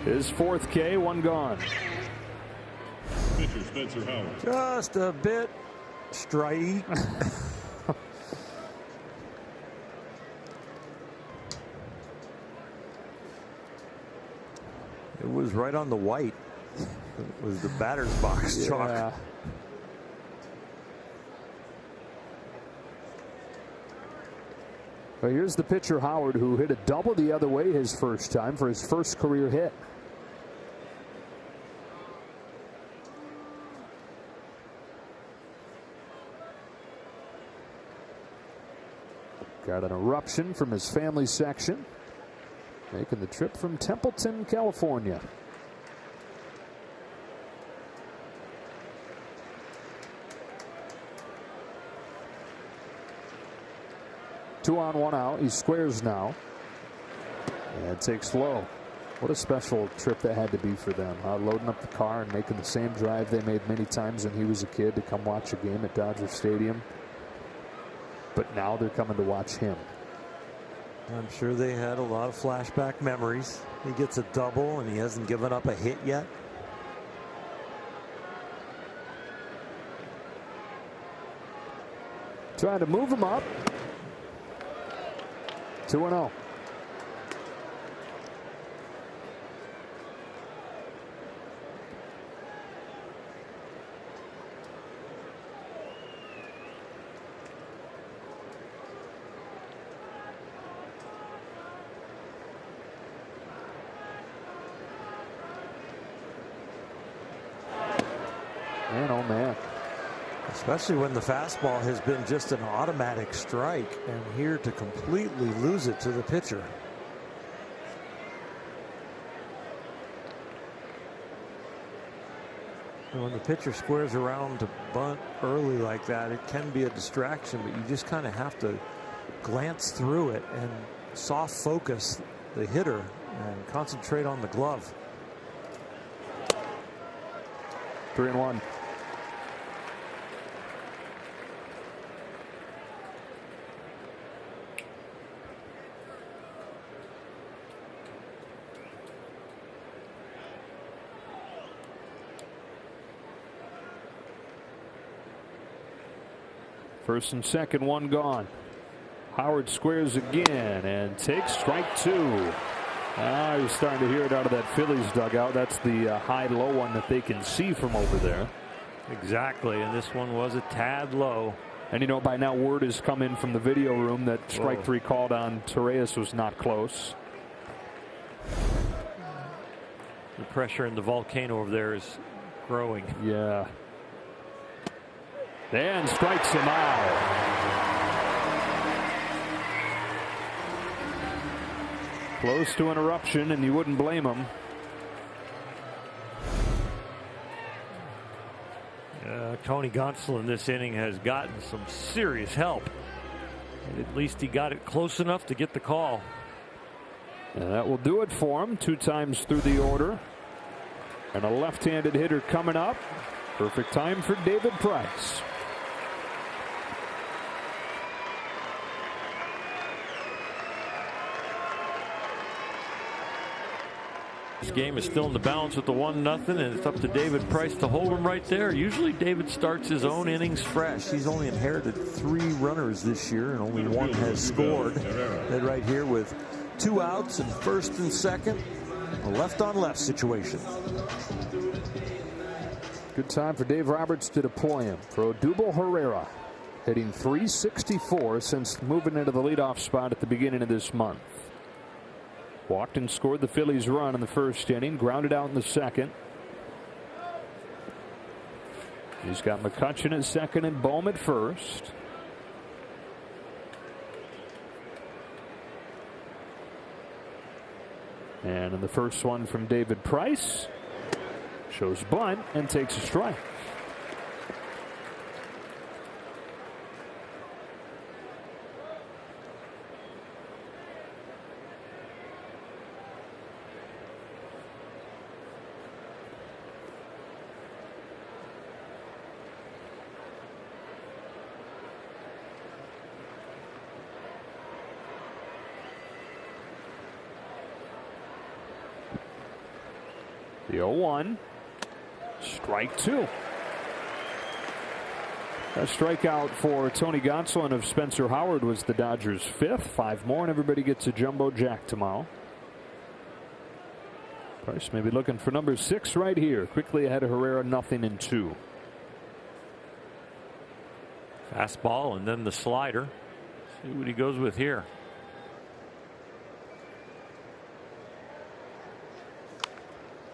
His 4th K, 1 gone. Pitcher Spencer Howard. just a bit straight. It was right on the white. It was the batter's box chalk. Yeah. Well, here's the pitcher Howard, who hit a double the other way his first time for his first career hit. Got an eruption from his family section, making the trip from Templeton, California. Two on, one out. He squares now. And takes low. What a special trip that had to be for them. Loading up the car and making the same drive they made many times when he was a kid to come watch a game at Dodger Stadium. But now they're coming to watch him. I'm sure they had a lot of flashback memories. He gets a double and he hasn't given up a hit yet. Trying to move him up. 2-0. Man, oh man. Especially when the fastball has been just an automatic strike, and here to completely lose it to the pitcher. And when the pitcher squares around to bunt early like that, it can be a distraction, but you just kind of have to glance through it and soft focus the hitter and concentrate on the glove. 3-1. First and second, one gone. Howard squares again and takes strike two. You're starting to hear it out of that Phillies dugout. That's the high-low one that they can see from over there. Exactly, and this one was a tad low. And you know, by now word has come in from the video room that strike three called on Torreyes was not close. The pressure in the volcano over there is growing. Yeah. And strikes him out. Close to an eruption, and you wouldn't blame him. Tony Gonsolin in this inning has gotten some serious help. And at least he got it close enough to get the call. And that will do it for him. 2 times through the order. And a left-handed hitter coming up. Perfect time for David Price. This game is still in the balance with the 1-0, and it's up to David Price to hold him right there. Usually David starts his own innings fresh. He's only inherited 3 runners this year, and only 1 has scored. And right here with 2 outs and first and second, a left-on-left situation. Good time for Dave Roberts to deploy him for Odubel Herrera, hitting .364 since moving into the leadoff spot at the beginning of this month. Walked and scored the Phillies run in the first inning, grounded out in the second. He's got McCutchen at second and Bohm at first. And in the first one from David Price, shows bunt and takes a strike. The 0-1. Strike 2. A strikeout for Tony Gonsolin of Spencer Howard was the Dodgers' 5th. 5 more, and everybody gets a jumbo jack tomorrow. Price may be looking for number 6 right here. Quickly ahead of Herrera, 0-2. Fastball and then the slider. See what he goes with here.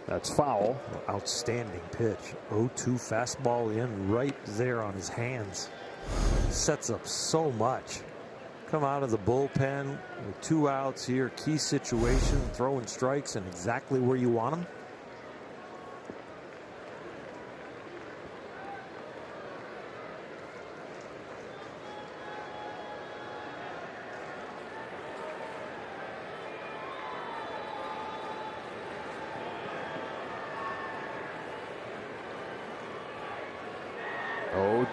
That's foul. Outstanding pitch. 0-2 fastball in right there on his hands. Sets up so much. Come out of the bullpen with 2 outs here. Key situation. Throwing strikes and exactly where you want them.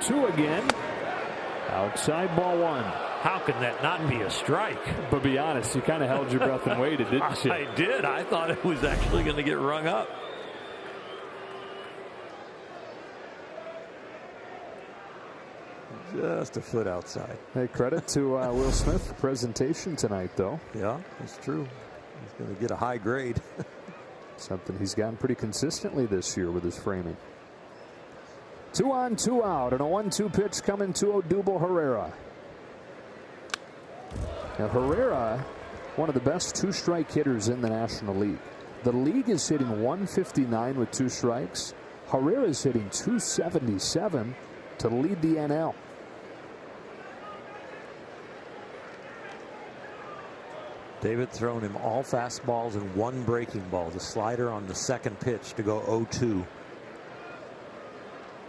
Two again. Outside ball 1. How can that not be a strike? But be honest, you kind of held your breath and waited, didn't you? I did. I thought it was actually going to get rung up. Just a foot outside. Hey, credit to Will Smith for presentation tonight, though. Yeah, that's true. He's going to get a high grade. Something he's gotten pretty consistently this year with his framing. 2 on, 2 out, and a 1-2 pitch coming to Odubel Herrera. Now Herrera, one of the best 2-strike hitters in the National League. The league is hitting 159 with 2 strikes. Herrera is hitting 277 to lead the NL. David throwing him all fastballs and 1 breaking ball. The slider on the second pitch to go 0-2.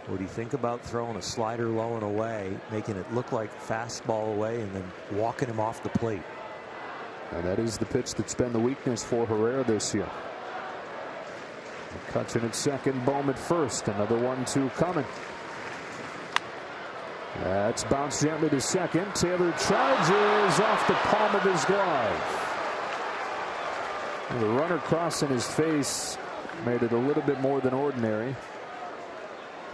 What do you think about throwing a slider low and away, making it look like fastball away, and then walking him off the plate? And that is the pitch that's been the weakness for Herrera this year. McCutchen at second, Bohm at first. Another 1-2 coming. That's bounced gently to second. Taylor charges off the palm of his glove. And the runner crossing his face made it a little bit more than ordinary.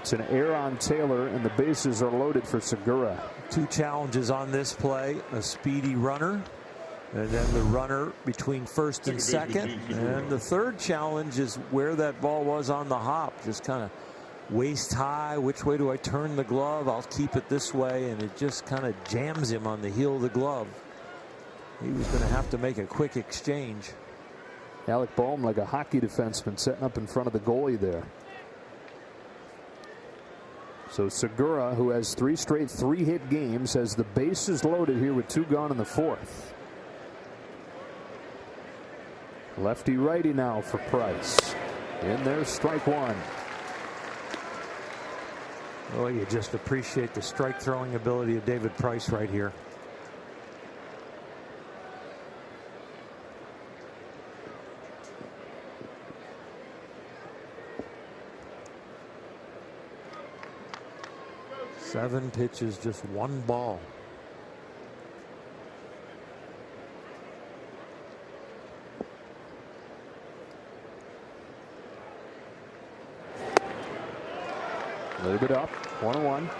It's an error on Taylor, and the bases are loaded for Segura. 2 challenges on this play. A speedy runner, and then the runner between first and second. And the third challenge is where that ball was on the hop. Just kind of waist high. Which way do I turn the glove? I'll keep it this way. And it just kind of jams him on the heel of the glove. He was going to have to make a quick exchange. Alec Bohm, like a hockey defenseman, setting up in front of the goalie there. So Segura, who has 3 straight 3-hit games, has the bases loaded here with 2 gone in the 4th. Lefty righty now for Price. In there, strike 1. Oh, you just appreciate the strike throwing ability of David Price right here. Seven pitches, just 1 ball. A little bit up, 1-1.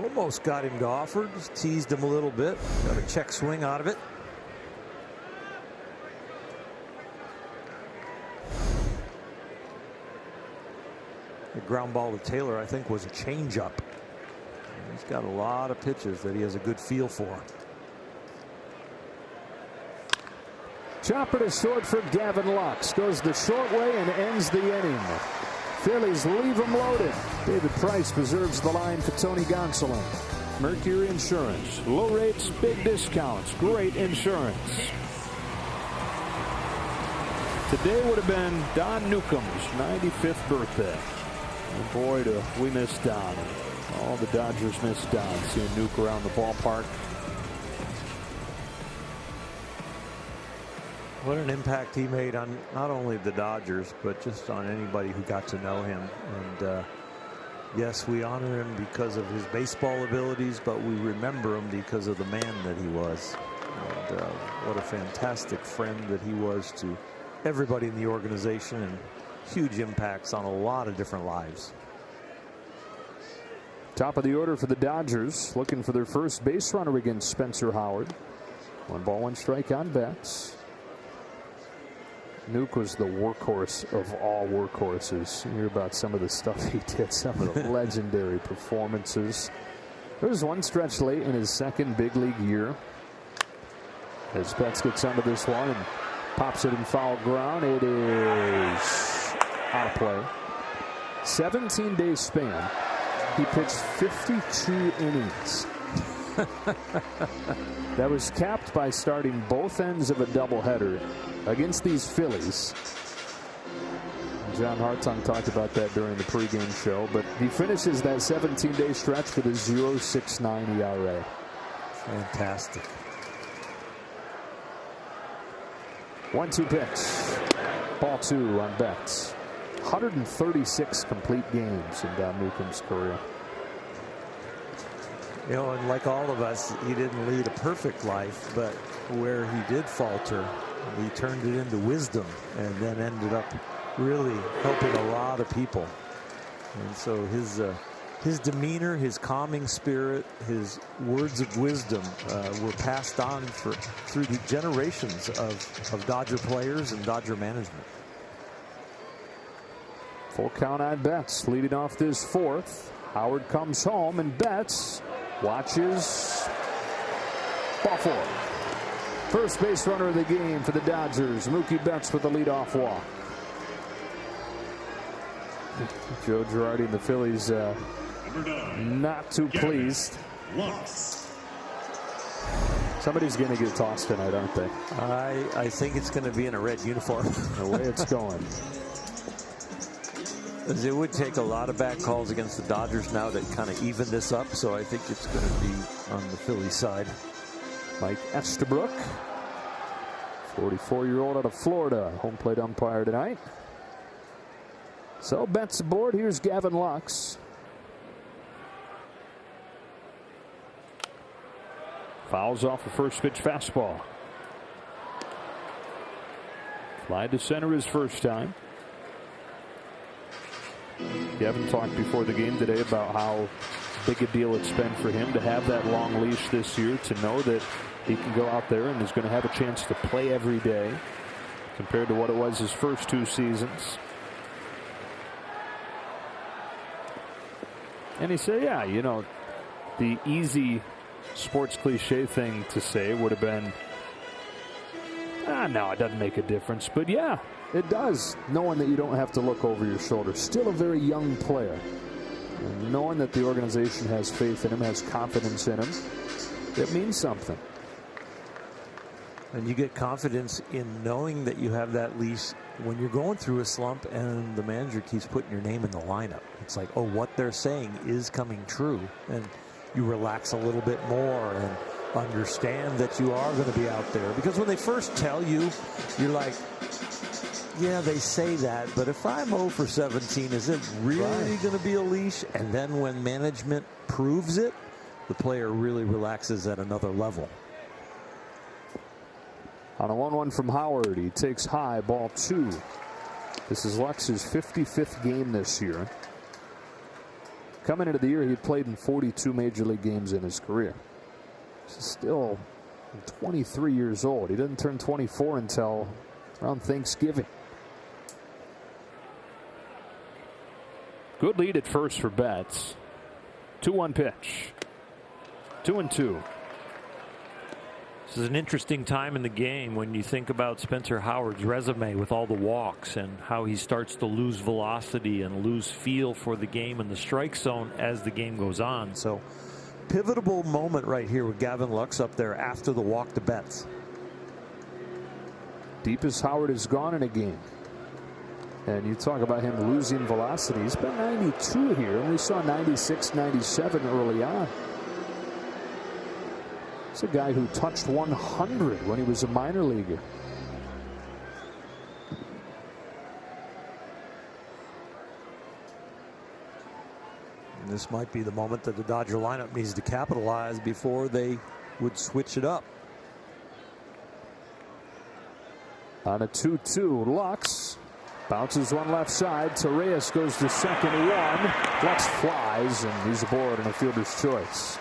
Almost got him to offer, just teased him a little bit. Got a check swing out of it. The ground ball to Taylor, I think, was a changeup. He's got a lot of pitches that he has a good feel for. Chopper to short for Gavin Lux. Goes the short way and ends the inning. Phillies leave him loaded. David Price preserves the line for Tony Gonsolin. Mercury Insurance. Low rates, big discounts. Great insurance. Today would have been Don Newcomb's 95th birthday. And boy, do we miss Don. All the Dodgers miss Don. Seeing Nuke around the ballpark. What an impact he made on not only the Dodgers, but just on anybody who got to know him. And yes, we honor him because of his baseball abilities, but we remember him because of the man that he was. And what a fantastic friend that he was to everybody in the organization, and huge impacts on a lot of different lives. Top of the order for the Dodgers, looking for their first base runner against Spencer Howard. 1 ball, 1 strike on Betts. Nuke was the workhorse of all workhorses. You hear about some of the stuff he did, some of the legendary performances. There was one stretch late in his second big league year as Betts gets under this one and pops it in foul ground. It is out of play. 17-day span. He pitched 52 innings. That was capped by starting both ends of a doubleheader against these Phillies. John Hartung talked about that during the pregame show, but he finishes that 17-day stretch with a 0.69 ERA. Fantastic. 1-2 pitch. Ball 2 on Betts. 136 complete games in Don Newcomb's career. You know, and like all of us, he didn't lead a perfect life, but where he did falter, he turned it into wisdom and then ended up really helping a lot of people. And so his demeanor, his calming spirit, his words of wisdom were passed on through the generations of Dodger players and Dodger management. Full count on Betts, leading off this fourth. Howard comes home, and Betts watches. Ball 4. First base runner of the game for the Dodgers, Mookie Betts with the leadoff walk. Joe Girardi and the Phillies not too pleased. Somebody's going to get tossed tonight, aren't they? I think it's going to be in a red uniform. The way it's going. It would take a lot of bad calls against the Dodgers now to kind of even this up, so I think it's going to be on the Phillies side. Mike Estabrook, 44-year-old out of Florida, home plate umpire tonight. So Betts aboard. Here's Gavin Lux. Fouls off a first pitch fastball. Fly to center his first time. Gavin talked before the game today about how big a deal it's been for him to have that long leash this year, to know that he can go out there and is going to have a chance to play every day compared to what it was his first 2 seasons. And he said, yeah, you know, the easy sports cliche thing to say would have been, no, it doesn't make a difference. But yeah, it does, knowing that you don't have to look over your shoulder. Still a very young player. And knowing that the organization has faith in him, has confidence in him, it means something. And you get confidence in knowing that you have that leash when you're going through a slump and the manager keeps putting your name in the lineup. It's like, oh, what they're saying is coming true. And you relax a little bit more and understand that you are going to be out there. Because when they first tell you, you're like, yeah, they say that, but if I'm 0 for 17, is it really going to be a leash? And then when management proves it, the player really relaxes at another level. On a 1-1 from Howard, he takes high, ball 2. This is Lux's 55th game this year. Coming into the year, he played in 42 major league games in his career. He's still 23 years old. He doesn't turn 24 until around Thanksgiving. Good lead at first for Betts. 2-1 pitch. 2-2. This is an interesting time in the game when you think about Spencer Howard's resume with all the walks and how he starts to lose velocity and lose feel for the game in the strike zone as the game goes on. So pivotal moment right here with Gavin Lux up there after the walk to Betts. Deep as Howard has gone in a game. And you talk about him losing velocity. He's been 92 here, and we saw 96, 97 early on. It's a guy who touched 100 when he was a minor leaguer. And this might be the moment that the Dodger lineup needs to capitalize before they would switch it up. On a 2-2, Lux bounces one left side. Torreyes goes to second, 1. Lux flies, and he's aboard on a fielder's choice.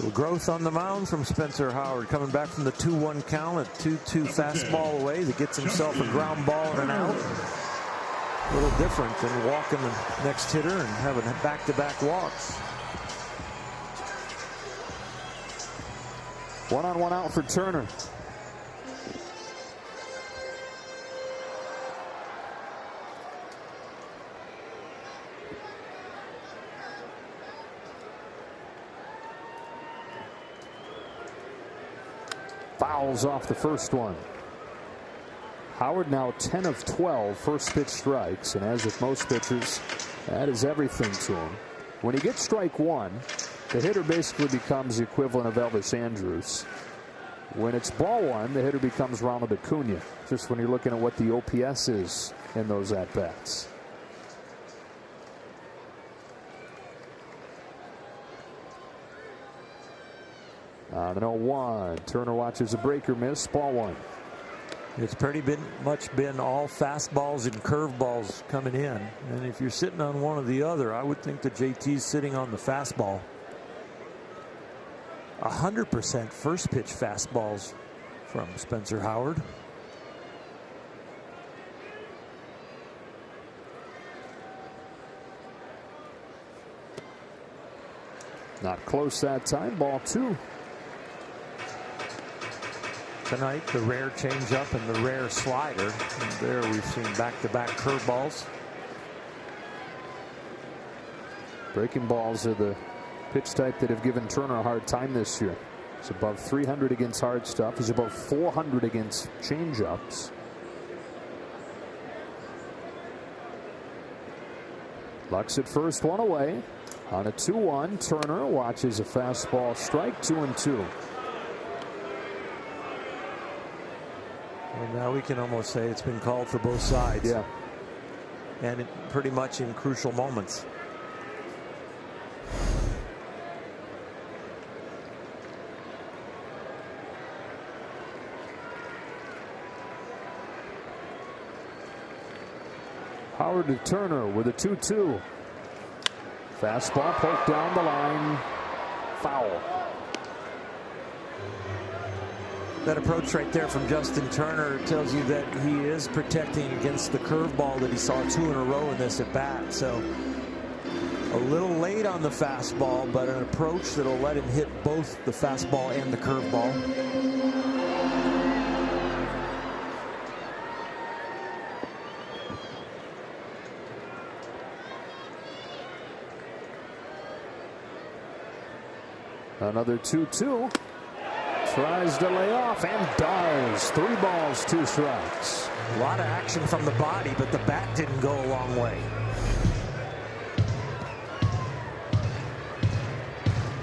Little growth on the mound from Spencer Howard, coming back from the 2-1 count, a 2-2 fastball away that gets himself a ground ball and an out. A little different than walking the next hitter and having back-to-back walks. 1-on-1 out for Turner. Fouls off the first one. Howard now 10 of 12 first pitch strikes, and as with most pitchers, that is everything to him. When he gets strike one, the hitter basically becomes the equivalent of Elvis Andrus. When it's ball one, the hitter becomes Ronald Acuna, just when you're looking at what the OPS is in those at-bats. On an 0-1, Turner watches a breaker miss, ball one. It's pretty much been all fastballs and curveballs coming in. And if you're sitting on one or the other, I would think that JT's sitting on the fastball. 100% first pitch fastballs from Spencer Howard. Not close that time, ball two. Tonight, the rare changeup and the rare slider. And there we've seen back-to-back curveballs. Breaking balls are the pitch type that have given Turner a hard time this year. He's above 300 against hard stuff. He's above 400 against changeups. Lux at first, one away. On a 2-1, Turner watches a fastball strike, 2-2. And now we can almost say it's been called for both sides. Yeah. And pretty much in crucial moments. Howard to Turner with a 2-2. Fastball poked down the line. Foul. That approach right there from Justin Turner tells you that he is protecting against the curveball that he saw 2 in a row in this at bat. So a little late on the fastball, but an approach that'll let him hit both the fastball and the curveball. Another 2-2. Tries to lay off and does. 3 balls, 2 strikes. A lot of action from the body, but the bat didn't go a long way.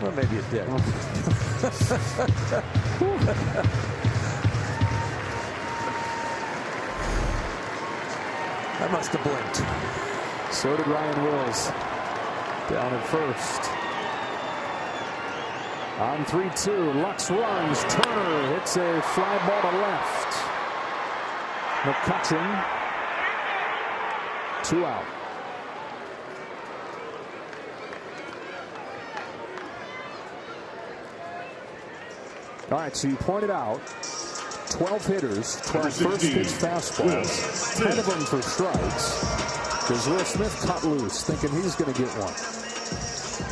Well, maybe it did. I must have blinked. So did Ryan Wills. Down at first. On 3-2, Lux runs. Turner hits a fly ball to left. McCutcheon, 2 out. All right, so you pointed out 12 hitters, 12 first pitch fastballs, 10 of them for strikes. Does Will Smith cut loose, thinking he's going to get one?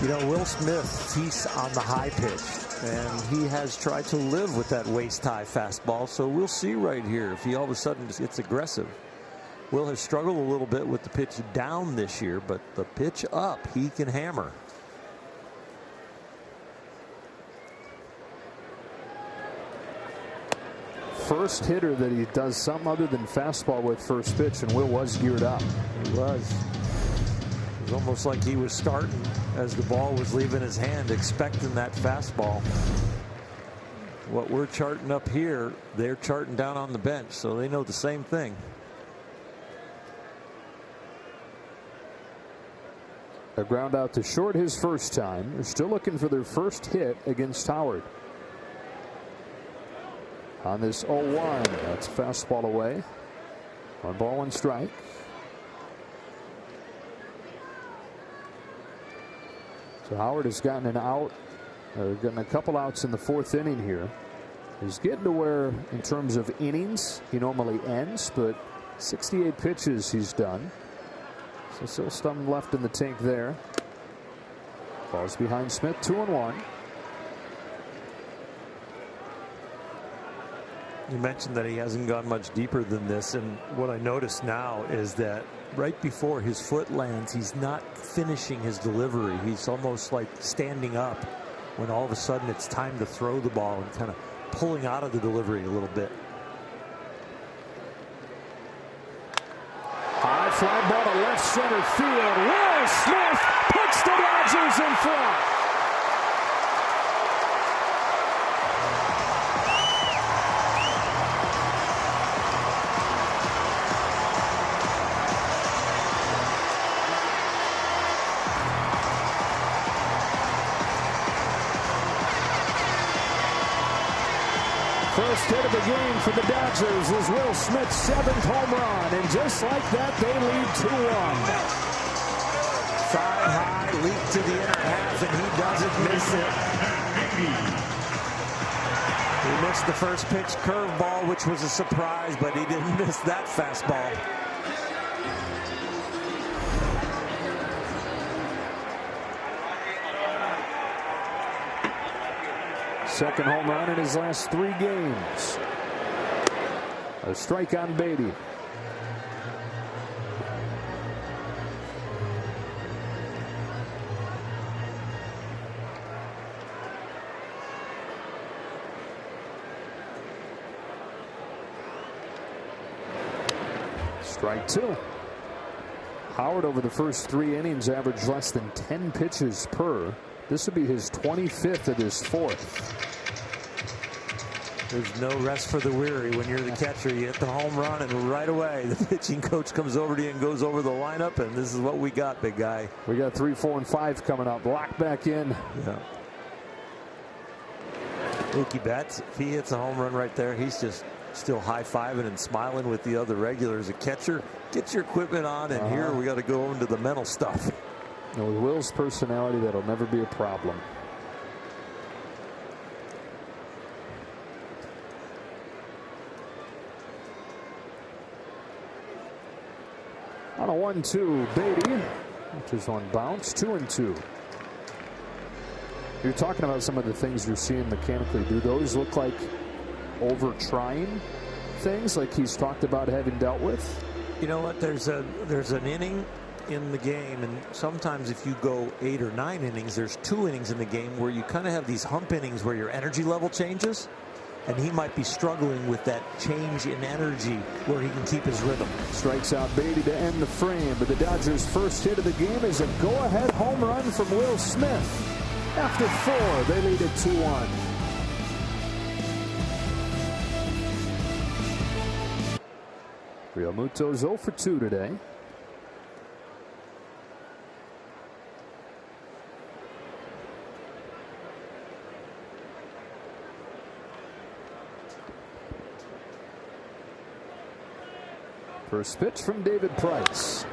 You know, Will Smith feasts on the high pitch, and he has tried to live with that waist-high fastball, so we'll see right here if he all of a sudden gets aggressive. Will has struggled a little bit with the pitch down this year, but the pitch up, he can hammer. First hitter that he does something other than fastball with first pitch, and Will was geared up. He was. It was almost like he was starting as the ball was leaving his hand, expecting that fastball. What we're charting up here, they're charting down on the bench, so they know the same thing. A ground out to short his first time. They're still looking for their first hit against Howard. On this 0-1, that's a fastball away. 1 ball, 1 strike. So Howard has gotten an out Getting a couple outs in the 4th inning here. He's getting to where, in terms of innings, he normally ends, but 68 pitches he's done. So still some left in the tank there. Falls behind Smith, 2-1. You mentioned that he hasn't gone much deeper than this, and what I notice now is that right before his foot lands, he's not finishing his delivery. He's almost like standing up when all of a sudden it's time to throw the ball and kind of pulling out of the delivery a little bit. High fly ball to left center field. Will Smith puts the Dodgers in front. First hit of the game for the Dodgers is Will Smith's 7th home run, and just like that, they lead 2-1. Side high, leap to the inner half, and he doesn't miss it. He missed the first pitch curveball, which was a surprise, but he didn't miss that fastball. Second home run in his last 3 games. A strike on Beatty. Strike 2. Howard over the first 3 innings averaged less than 10 pitches per. This would be his 25th of his 4th. There's no rest for the weary when you're the catcher. You hit the home run, and right away the pitching coach comes over to you and goes over the lineup, and this is what we got, big guy. We got 3, 4, and 5 coming up. Lock back in. Yeah. Mookie Betts, if he hits a home run right there, he's just still high-fiving and smiling with the other regulars. A catcher, get your equipment on, and here we got to go into the mental stuff. And with Will's personality, that'll never be a problem. On a 1-2, Beatty, which is on bounce, 2-2. You're talking about some of the things you're seeing mechanically. Do those look like over-trying things like he's talked about having dealt with? You know what? There's an inning in the game, and sometimes if you go 8 or 9 innings, there's 2 innings in the game where you kind of have these hump innings where your energy level changes, and he might be struggling with that change in energy where he can keep his rhythm. Strikes out Beatty to end the frame, but the Dodgers' first hit of the game is a go-ahead home run from Will Smith. After 4, they lead at 2-1. Realmuto's 0 for 2 today. First pitch from David Price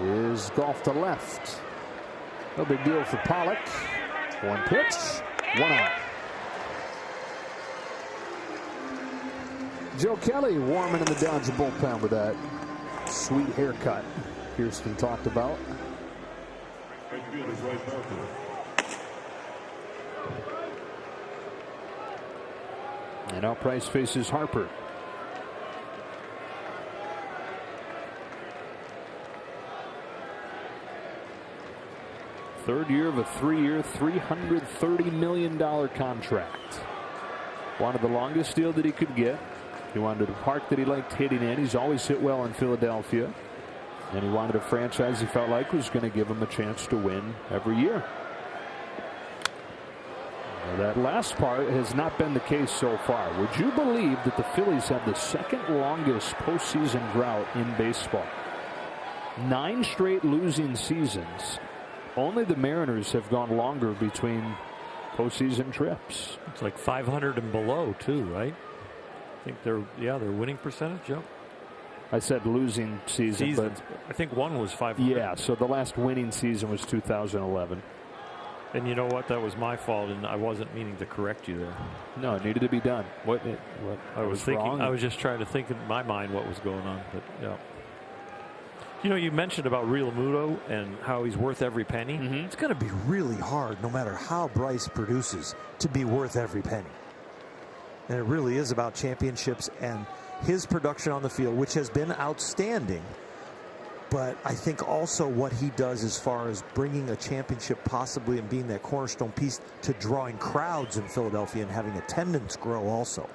is golf to left. No big deal for Pollock. 1 pitch, 1 out. Joe Kelly warming in the Dodger bullpen with that sweet haircut Kirsten talked about. And now Price faces Harper. Third year of a 3-year, $330 million contract. Wanted the longest deal that he could get. He wanted a park that he liked hitting in. He's always hit well in Philadelphia. And he wanted a franchise he felt like was going to give him a chance to win every year. Now, that last part has not been the case so far. Would you believe that the Phillies have the 2nd longest postseason drought in baseball? 9 straight losing seasons. Only the Mariners have gone longer between postseason trips. It's like 500 and below too, right? I think their winning percentage. Yep. I said losing season, but I think one was 500. Yeah, so the last winning season was 2011. And you know what? That was my fault, and I wasn't meaning to correct you there. No, it needed to be done. What I was thinking, wrong? I was just trying to think in my mind what was going on. But yeah. You know, you mentioned about Real Muto and how he's worth every penny. It's going to be really hard, no matter how Bryce produces, to be worth every penny. And it really is about championships and his production on the field, which has been outstanding. But I think also what he does as far as bringing a championship possibly and being that cornerstone piece to drawing crowds in Philadelphia and having attendance grow also.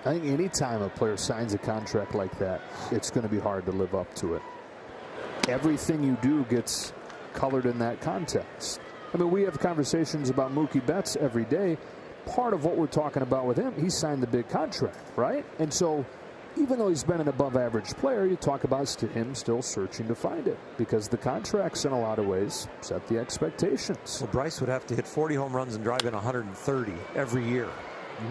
I think anytime a player signs a contract like that, it's going to be hard to live up to it. Everything you do gets colored in that context. I mean, we have conversations about Mookie Betts every day. Part of what we're talking about with him, he signed the big contract, right? And so even though he's been an above average player, you talk about him still searching to find it because the contracts in a lot of ways set the expectations. Well, Bryce would have to hit 40 home runs and drive in 130 every year,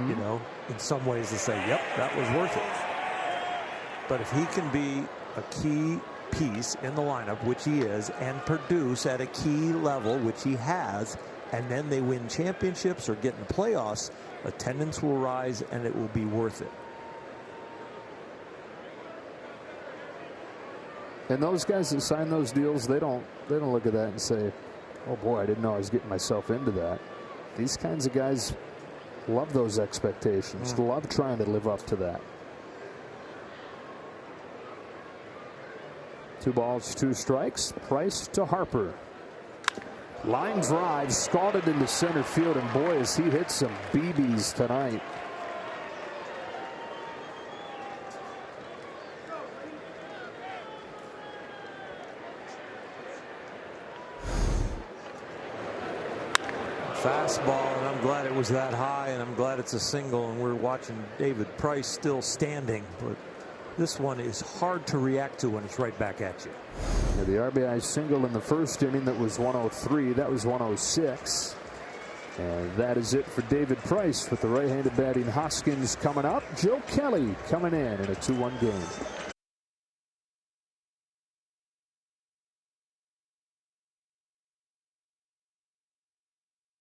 you know, in some ways to say, yep, that was worth it. But if he can be a key piece in the lineup, which he is, and produce at a key level, which he has, and then they win championships or get in the playoffs, attendance will rise and it will be worth it. And those guys that sign those deals, they don't look at that and say, oh boy, I didn't know I was getting myself into that. These kinds of guys love those expectations, love trying to live up to that. 2 balls, 2 strikes. Price to Harper. Line drive, scalded into center field, and boy, has he hit some BBs tonight. Fastball, and I'm glad it was that high, and I'm glad it's a single, and we're watching David Price still standing, but this one is hard to react to when it's right back at you. Yeah, the RBI single in the first inning, that was 103. That was 106. And that is it for David Price with the right-handed batting Hoskins coming up. Joe Kelly coming in a 2-1 game.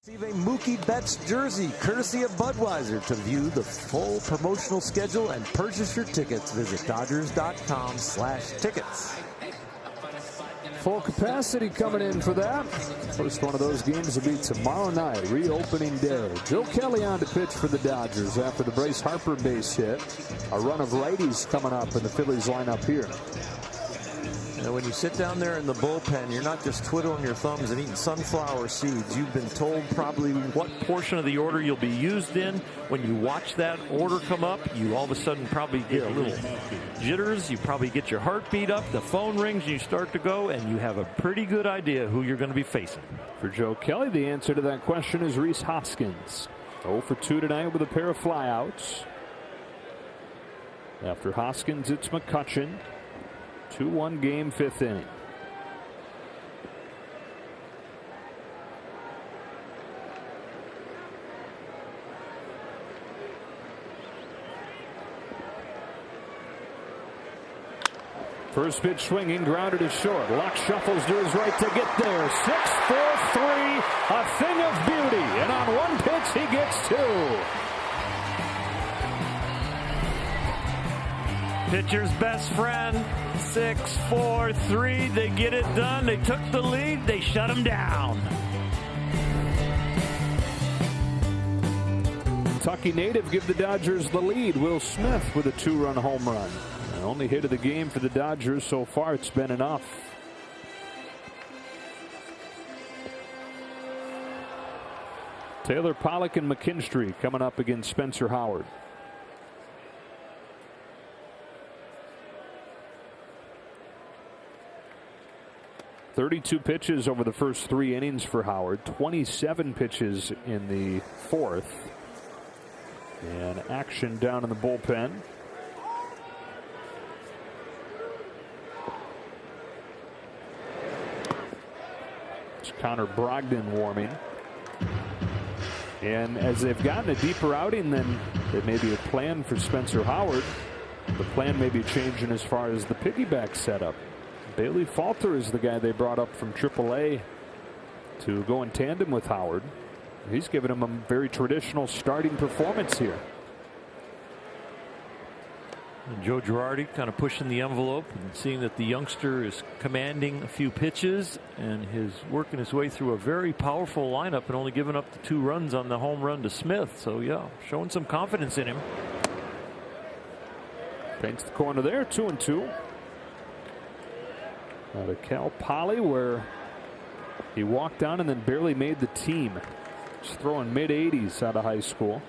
Receive a Mookie Betts jersey courtesy of Budweiser. To view the full promotional schedule and purchase your tickets, visit Dodgers.com/tickets. Full capacity coming in for that. First one of those games will be tomorrow night, reopening day. Joe Kelly on to pitch for the Dodgers after the Bryce Harper base hit. A run of righties coming up in the Phillies lineup here. And when you sit down there in the bullpen, you're not just twiddling your thumbs and eating sunflower seeds. You've been told probably what portion of the order you'll be used in. When you watch that order come up, you all of a sudden probably get a little jitters. You probably get your heartbeat up. The phone rings and you start to go, and you have a pretty good idea who you're going to be facing. For Joe Kelly, the answer to that question is Rhys Hoskins. 0 for 2 tonight with a pair of flyouts. After Hoskins, it's McCutchen. 2-1 game, 5th inning. First pitch swinging, grounded to short. Locke shuffles to his right to get there. 6-4-3, a thing of beauty. And on one pitch, he gets 2. Pitcher's best friend. 6-4-3. They get it done. They took the lead. They shut him down. Kentucky native give the Dodgers the lead. Will Smith with a 2-run home run. The only hit of the game for the Dodgers so far. It's been enough. Taylor Pollock and McKinstry coming up against Spencer Howard. .32 pitches over the first 3 innings for Howard. 27 pitches in the 4th. And action down in the bullpen. It's Connor Brogdon warming. And as they've gotten a deeper outing than it may be a plan for Spencer Howard, the plan may be changing as far as the piggyback setup. Bailey Falter is the guy they brought up from AAA to go in tandem with Howard. He's given him a very traditional starting performance here. And Joe Girardi kind of pushing the envelope and seeing that the youngster is commanding a few pitches and is working his way through a very powerful lineup and only giving up the 2 runs on the home run to Smith. So yeah, showing some confidence in him. Paints the corner there, 2-2. Out of Cal Poly, where he walked on and then barely made the team. Just throwing mid-80s out of high school.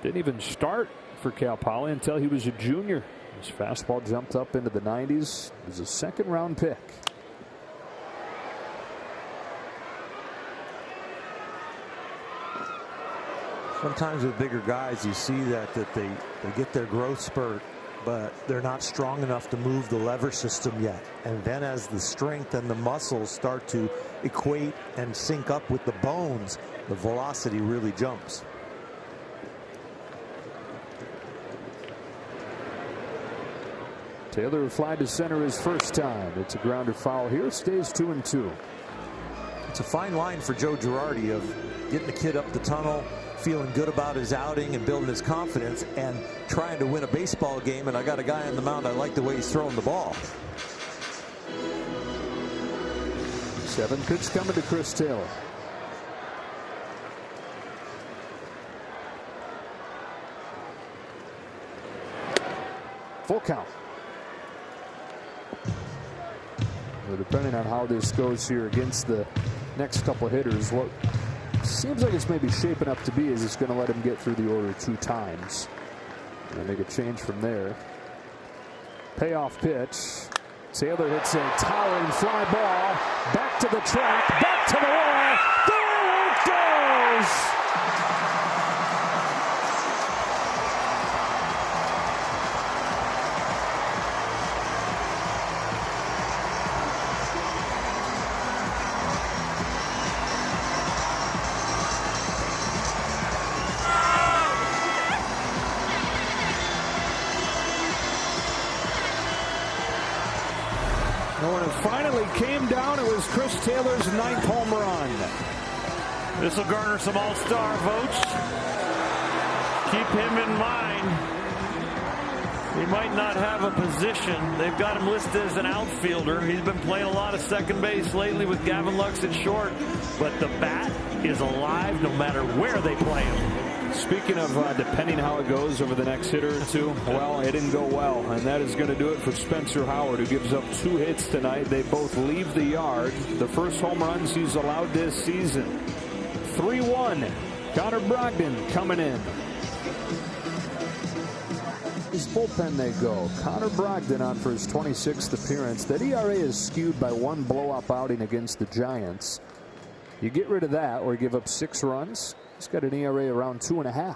Didn't even start for Cal Poly until he was a junior. His fastball jumped up into the 90s. It was a 2nd-round pick. Sometimes with bigger guys, you see that they get their growth spurt, but they're not strong enough to move the lever system yet. And then as the strength and the muscles start to equate and sync up with the bones, the velocity really jumps. Taylor will fly to center his first time. It's a grounder foul here. Stays 2-2. It's a fine line for Joe Girardi of getting the kid up the tunnel, feeling good about his outing and building his confidence, and trying to win a baseball game. And I got a guy on the mound, I like the way he's throwing the ball. 7 pitch coming to Chris Taylor. Full count. Well, depending on how this goes here against the next couple of hitters, what seems like it's maybe shaping up to be is it's going to let him get through the order 2 times. And make a change from there. Payoff pitch. Taylor hits a towering fly ball. Back to the track. Back to the wall. There it goes. When it finally came down, it was Chris Taylor's 9th home run. This will garner some all-star votes. Keep him in mind. He might not have a position. They've got him listed as an outfielder. He's been playing a lot of second base lately with Gavin Lux at short. But the bat is alive no matter where they play him. Speaking of depending how it goes over the next hitter or two, well, it didn't go well, and that is going to do it for Spencer Howard, who gives up 2 hits tonight. They both leave the yard. The first home runs he's allowed this season. 3-1. Connor Brogdon coming in. His bullpen they go. Connor Brogdon on for his 26th appearance. That ERA is skewed by 1 blow-up outing against the Giants. You get rid of that or give up 6 runs. He's got an ERA around 2.5.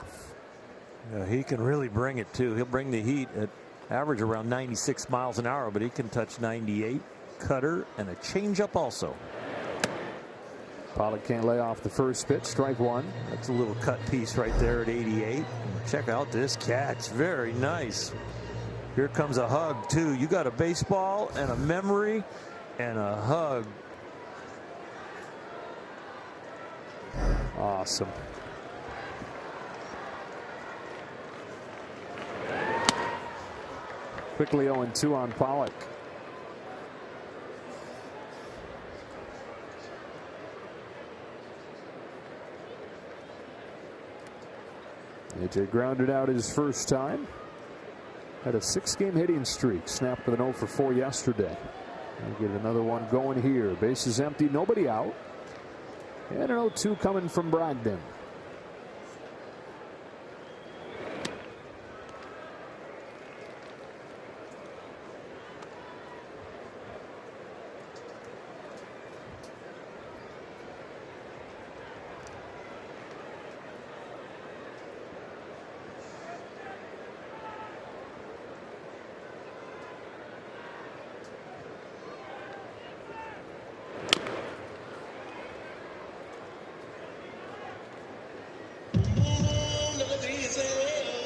Yeah, he can really bring it too. He'll bring the heat at average around 96 miles an hour, but he can touch 98. Cutter and a changeup also. Pollock can't lay off the first pitch. Strike 1. That's a little cut piece right there at 88. Check out this catch. Very nice. Here comes a hug too. You got a baseball and a memory and a hug. Awesome. Quickly 0-2 on Pollock. AJ grounded out his first time. Had a 6-game hitting streak. Snapped with an 0-for-4 yesterday. We'll get another one going here. Bases empty, nobody out. And an 0-2 coming from Brogdon.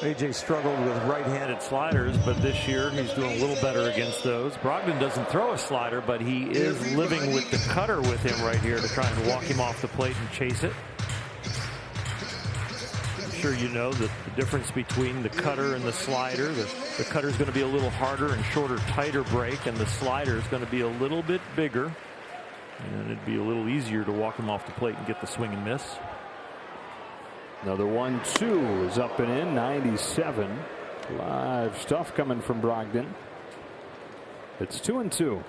AJ struggled with right-handed sliders, but this year he's doing a little better against those. Brogdon doesn't throw a slider, but he is living with the cutter with him right here to try and walk him off the plate and chase it. I'm sure you know that the difference between the cutter and the slider. The cutter is going to be a little harder and shorter, tighter break, and the slider is going to be a little bit bigger. And it'd be a little easier to walk him off the plate and get the swing and miss. Another 1-2 is up and in. 97. Live stuff coming from Brogdon. It's 2-2.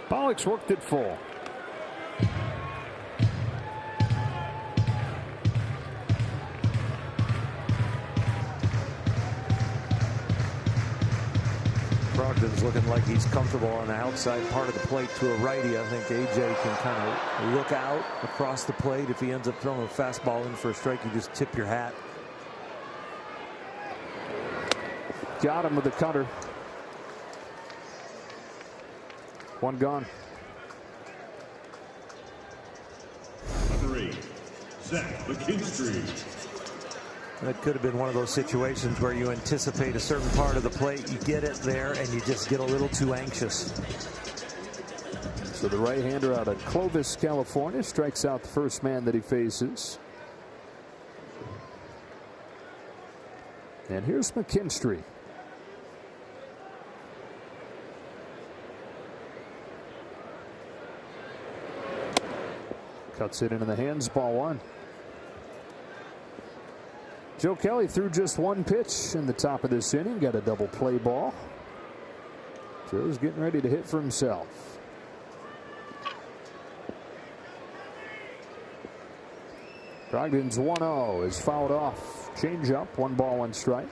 Pollock's worked it full. Brogdon's looking like he's comfortable on the outside part of the plate to a righty. I think AJ can kind of look out across the plate. If he ends up throwing a fastball in for a strike, you just tip your hat. Got him with the cutter. One gone. Number 8, Zach McKinstry. That could have been one of those situations where you anticipate a certain part of the plate, you get it there, and you just get a little too anxious. So the right-hander out of Clovis, California, strikes out the first man that he faces. And here's McKinstry. Cuts it into the hands, ball one. Joe Kelly threw just one pitch in the top of this inning. Got a double play ball. Joe's getting ready to hit for himself. Brogdon's 1-0 is fouled off. Change up, 1 ball, 1 strike.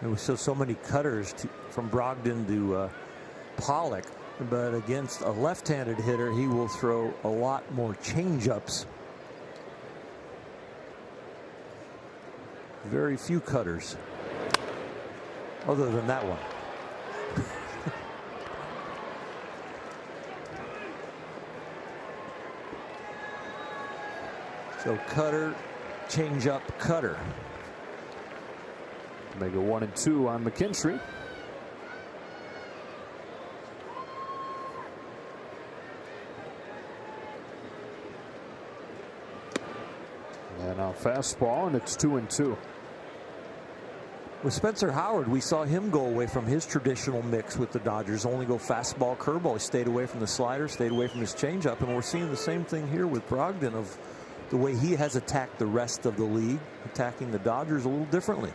There was so many cutters from Brogdon to Pollock. But against a left-handed hitter, he will throw a lot more change-ups. Very few cutters, other than that one. So cutter, change-up, cutter. Make it 1-2 on McKinstry. And now fastball, and it's 2-2. With Spencer Howard, we saw him go away from his traditional mix with the Dodgers. Only go fastball, curveball. He stayed away from the slider, stayed away from his changeup. And we're seeing the same thing here with Brogdon, of the way he has attacked the rest of the league, attacking the Dodgers a little differently.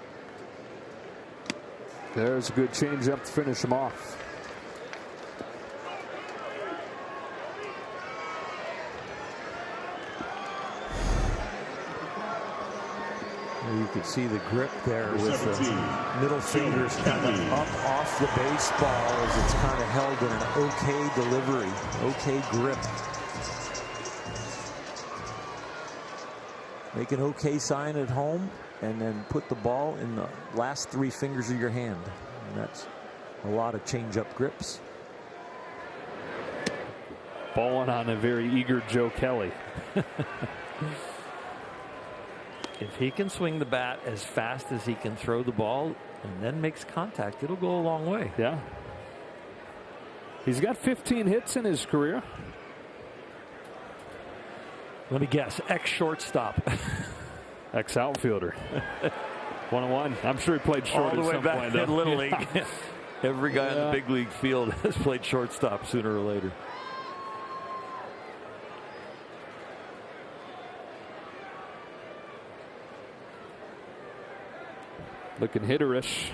There's a good changeup to finish him off. You could see the grip there with the middle fingers kind of up off the baseball as it's kind of held in an okay delivery, okay grip. Make an okay sign at home and then put the ball in the last 3 fingers of your hand. And that's a lot of change-up grips. Balling on a very eager Joe Kelly. If he can swing the bat as fast as he can throw the ball and then makes contact, it'll go a long way. Yeah. He's got 15 hits in his career. Let me guess, ex-shortstop. Ex-outfielder. 1-1. I'm sure he played short all the at way some back point, in Little League. Every guy in the big league field has played shortstop sooner or later. Looking hitterish.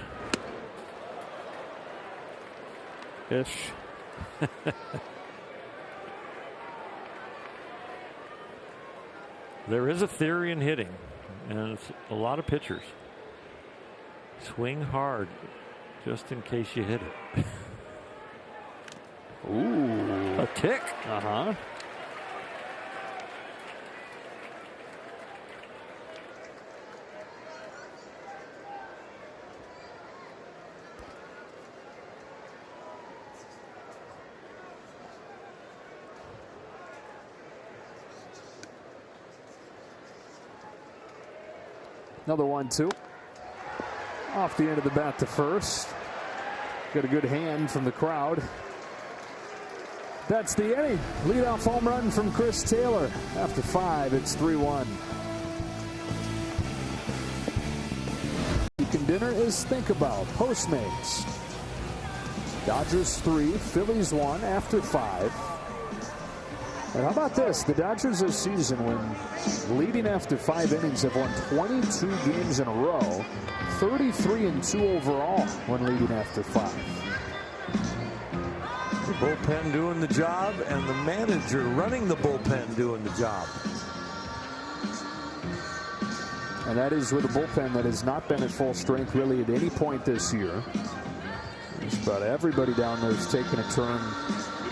Ish. There is a theory in hitting, and it's a lot of pitchers swing hard just in case you hit it. Ooh. A tick. Uh-huh. Another 1-2. Off the end of the bat to first. Got a good hand from the crowd. That's the inning. Leadoff home run from Chris Taylor. After 5, it's 3-1. Weekend dinner is Think About. Postmates. Dodgers 3, Phillies 1 after 5. And how about this? The Dodgers this season, when leading after 5 innings, have won 22 games in a row, 33-2 overall when leading after 5. The bullpen doing the job, and the manager running the bullpen doing the job. And that is with a bullpen that has not been at full strength really at any point this year. Just about everybody down there is taking a turn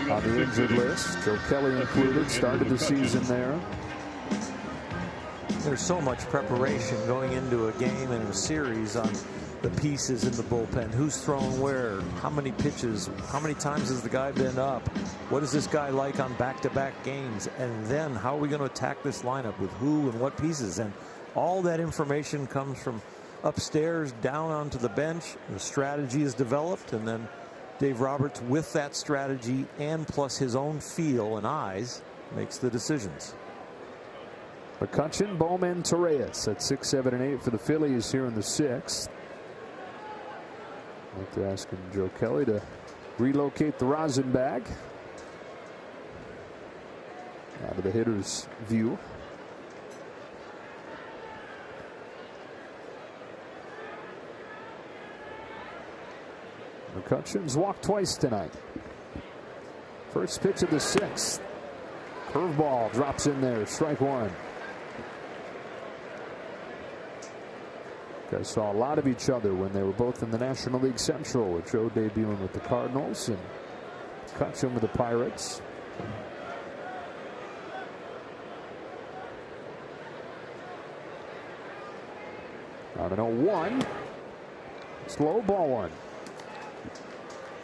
on the injured list. Joe Kelly included, started the season there. There's so much preparation going into a game and a series on the pieces in the bullpen. Who's throwing where? How many pitches? How many times has the guy been up? What is this guy like on back-to-back games? And then how are we going to attack this lineup with who and what pieces? And all that information comes from upstairs down onto the bench. The strategy is developed, and then Dave Roberts, with that strategy and plus his own feel and eyes, makes the decisions. McCutchen, Bowman, Torres at 6, 7, and 8 for the Phillies here in the 6th. They're asking Joe Kelly to relocate the rosin bag out of the hitter's view. McCutchen's walked twice tonight. First pitch of the 6th. Curveball drops in there. Strike 1. Guys saw a lot of each other when they were both in the National League Central, with Joe debuting with the Cardinals and McCutchen with the Pirates. On an 0-1. Slow ball 1.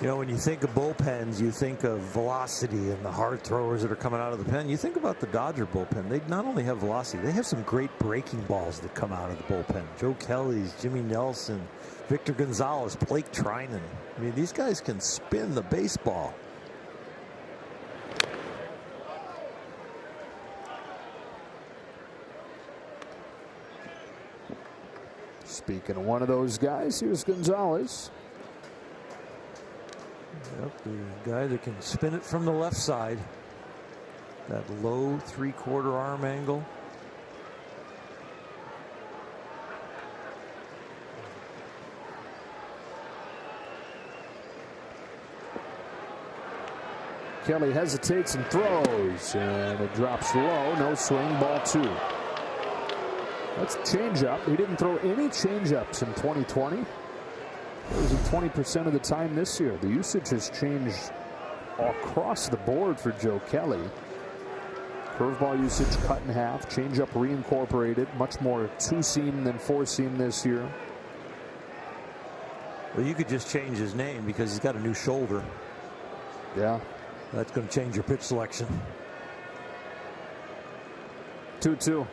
You know, when you think of bullpens, you think of velocity and the hard throwers that are coming out of the pen. You think about the Dodger bullpen. They not only have velocity, they have some great breaking balls that come out of the bullpen. Joe Kelly's, Jimmy Nelson, Victor Gonzalez, Blake Trinan. I mean, these guys can spin the baseball. Speaking of one of those guys, here's Gonzalez. Yep, the guy that can spin it from the left side. That low 3/4 arm angle. Kelly hesitates and throws, and it drops low. No swing, ball 2. That's a changeup. He didn't throw any changeups in 2020. It was at 20% of the time this year. The usage has changed across the board for Joe Kelly. Curveball usage cut in half. Changeup reincorporated. Much more 2-seam than 4-seam this year. Well, you could just change his name because he's got a new shoulder. Yeah. That's going to change your pitch selection. 2-2.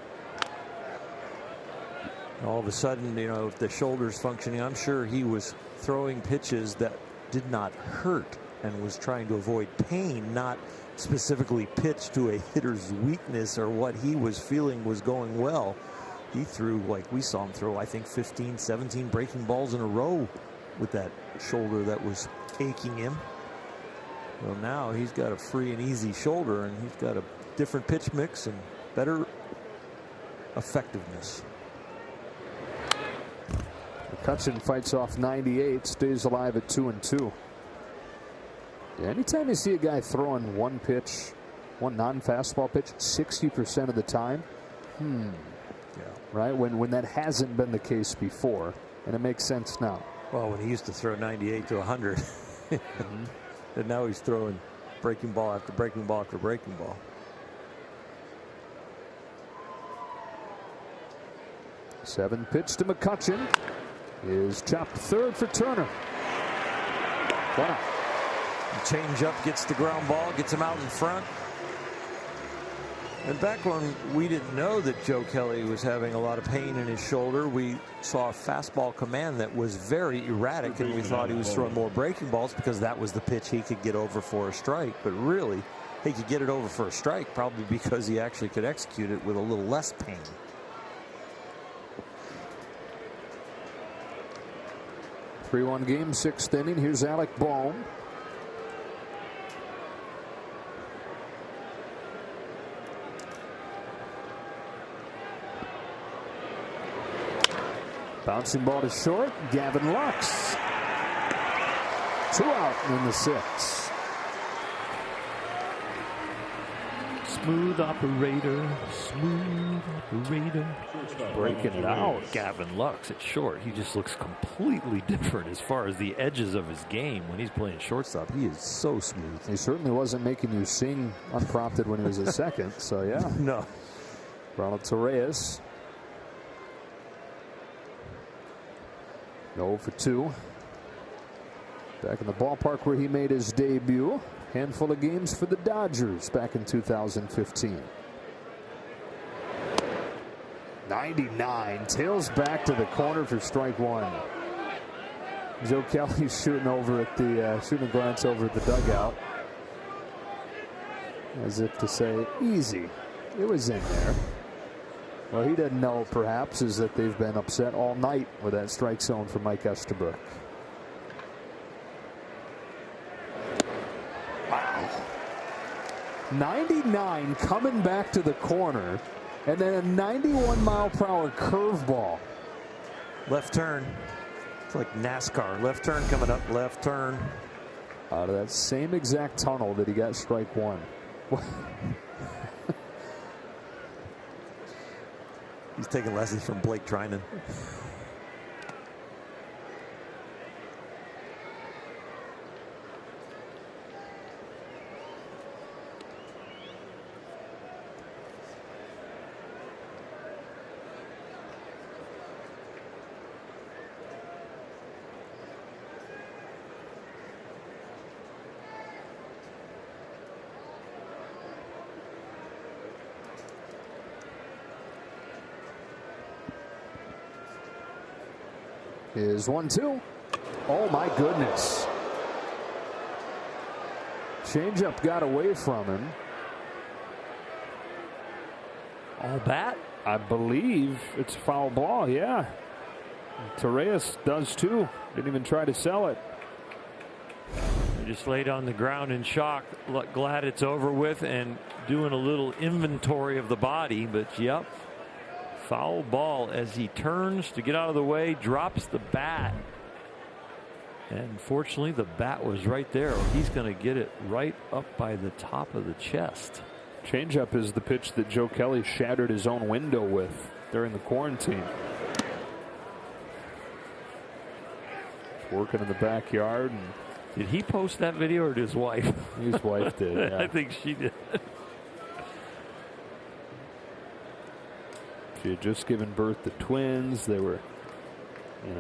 All of a sudden, you know, if the shoulder's functioning, I'm sure he was throwing pitches that did not hurt and was trying to avoid pain, not specifically pitch to a hitter's weakness or what he was feeling was going well. He threw, like we saw him throw, I think 15, 17 breaking balls in a row with that shoulder that was aching him. Well, now he's got a free and easy shoulder, and he's got a different pitch mix and better effectiveness. McCutchen fights off 98, stays alive at 2-2. Yeah, anytime you see a guy throwing one pitch, one non-fastball pitch, 60% of the time, Yeah. right? When that hasn't been the case before, and it makes sense now. Well, when he used to throw 98 to 100, and now he's throwing breaking ball after breaking ball after breaking ball. Seven pitch to McCutchen is chopped third for Turner. Wow. Change up, gets the ground ball, gets him out in front. And back when we didn't know that Joe Kelly was having a lot of pain in his shoulder, we saw a fastball command that was very erratic, and we thought he was throwing more breaking balls because that was the pitch he could get over for a strike. But really, he could get it over for a strike probably because he actually could execute it with a little less pain. Three-one game, sixth inning. Here's Alec Bohm. Bouncing ball to short. Gavin Lux. 2 out in the 6th. Smooth operator. Smooth operator. Breaking it out. Gavin Lux at short. He just looks completely different as far as the edges of his game when he's playing shortstop. He is so smooth. He certainly wasn't making you sing unprompted when he was at second. So, yeah. No. Ronald Torreyes. 0 for 2. Back in the ballpark where he made his debut. Handful of games for the Dodgers back in 2015. 99 tails back to the corner for strike one. Joe Kelly shooting over at the shooting a glance over at the dugout, as if to say, easy. It was in there. Well, he doesn't know, perhaps, is that they've been upset all night with that strike zone for Mike Estabrook. Wow. 99 coming back to the corner, and then a 91-mile-per-hour curveball. Left turn. It's like NASCAR. Left turn coming up, left turn. Out of that same exact tunnel that he got strike one. He's taking lessons from Blake Trinan. Is 1-2. Oh my goodness. Changeup got away from him. All bat? I believe it's a foul ball, yeah. Torreyes does too. Didn't even try to sell it. He just laid on the ground in shock. Glad it's over with and doing a little inventory of the body, but yep. Foul ball as he turns to get out of the way, drops the bat. And fortunately, the bat was right there. He's going to get it right up by the top of the chest. Changeup is the pitch that Joe Kelly shattered his own window with during the quarantine. Working in the backyard. And did he post that video or did his wife? His wife did. Yeah. I think she did. She had just given birth to twins. They were,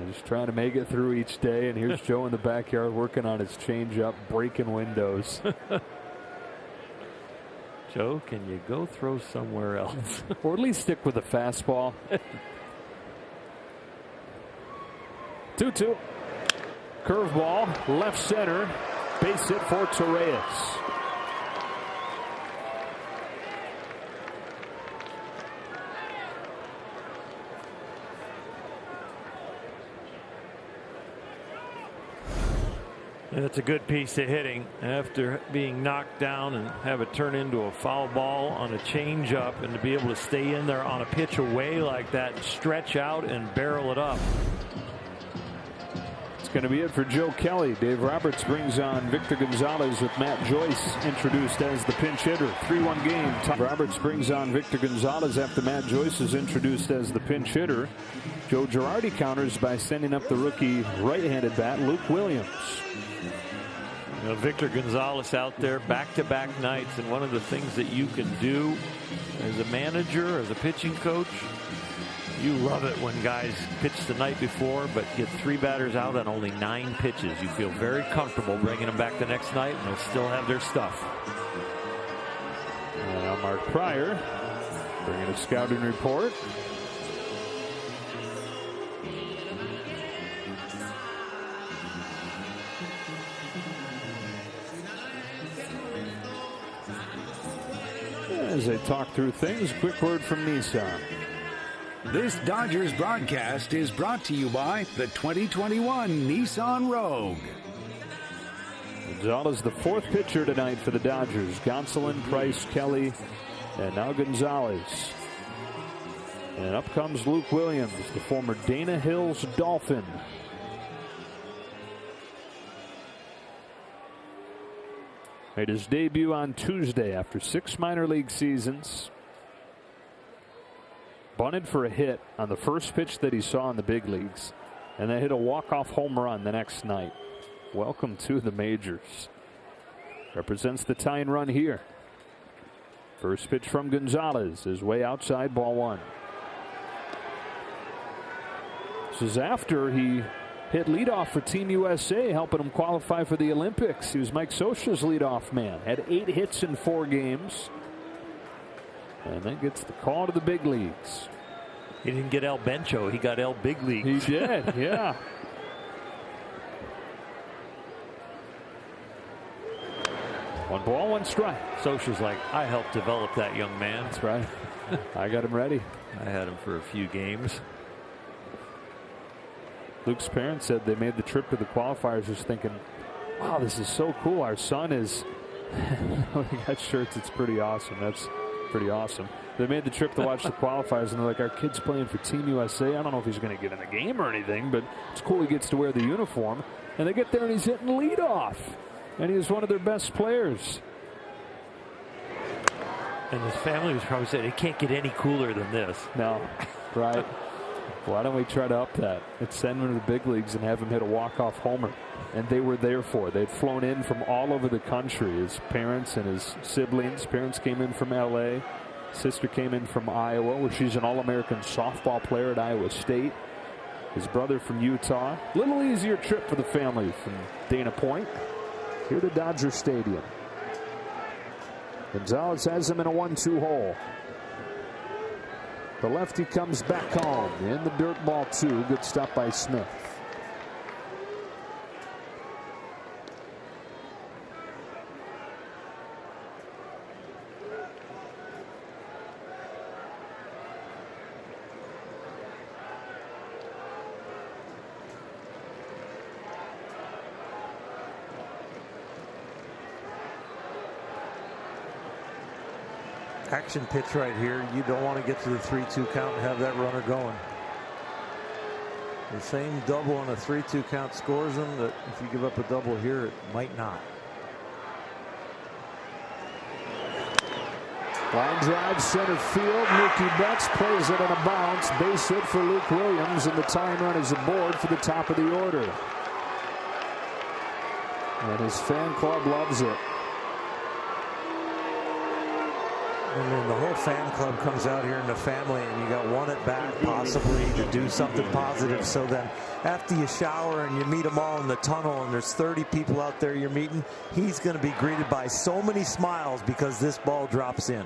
just trying to make it through each day. And here's Joe in the backyard working on his changeup, breaking windows. Joe, can you go throw somewhere else? Or at least stick with the fastball. 2-2. Curveball, left center. Base hit for Torreyes. That's a good piece of hitting after being knocked down and have it turn into a foul ball on a changeup, and to be able to stay in there on a pitch away like that, stretch out and barrel it up. It's going to be it for Joe Kelly. Dave Roberts brings on Victor Gonzalez with Matt Joyce introduced as the pinch hitter. 3-1 game. Roberts brings on Victor Gonzalez after Matt Joyce is introduced as the pinch hitter. Joe Girardi counters by sending up the rookie right-handed bat, Luke Williams. You know, Victor Gonzalez out there back-to-back nights, and one of the things that you can do as a manager, as a pitching coach, you love it when guys pitch the night before but get 3 batters out on only 9 pitches. You feel very comfortable bringing them back the next night, and they'll still have their stuff. And now Mark Pryor bringing a scouting report. As they talk through things, quick word from Nissan. This Dodgers broadcast is brought to you by the 2021 Nissan Rogue. Gonzalez, the 4th pitcher tonight for the Dodgers. Gonsolin, Price, Kelly, and now Gonzalez. And up comes Luke Williams, the former Dana Hills Dolphin. Made his debut on Tuesday after 6 minor league seasons. Bunted for a hit on the first pitch that he saw in the big leagues, and then hit a walk-off home run the next night. Welcome to the majors. Represents the tying run here. First pitch from Gonzalez is way outside, ball 1. This is after he hit leadoff for Team USA, helping him qualify for the Olympics. He was Mike Scioscia's leadoff man. Had 8 hits in 4 games. And then gets the call to the big leagues. He didn't get El Bencho. He got El Big Leagues. He did, yeah. 1 ball, 1 strike. Scioscia's like, I helped develop that young man. That's right. I got him ready. I had him for a few games. Luke's parents said they made the trip to the qualifiers just thinking, wow, this is so cool. Our son is, we got shirts. It's pretty awesome. That's pretty awesome. They made the trip to watch the qualifiers, and they're like, our kid's playing for Team USA. I don't know if he's going to get in the game or anything, but it's cool he gets to wear the uniform. And they get there, and he's hitting leadoff. And he was one of their best players. And his family was probably saying, it can't get any cooler than this. No, right. Why don't we try to up that? Let's send him to the big leagues and have him hit a walk-off homer. And they were there for it. They'd flown in from all over the country. His parents and his siblings. Parents came in from L.A. Sister came in from Iowa, where she's an All-American softball player at Iowa State. His brother from Utah. Little easier trip for the family from Dana Point. Here to Dodger Stadium. Gonzalez has him in a 1-2 hole. The lefty comes back home in the dirt, ball 2. Good stop by Smith. Action pitch right here. You don't want to get to the 3-2 count and have that runner going. The same double on a 3-2 count scores them. That if you give up a double here, it might not. Line drive, center field. Mookie Betts plays it on a bounce. Base hit for Luke Williams, and the tying run is aboard for the top of the order. And his fan club loves it. And then the whole fan club comes out here in the family, and you got one at bat possibly to do something positive. So then after you shower and you meet them all in the tunnel, and there's 30 people out there you're meeting, he's going to be greeted by so many smiles because this ball drops in.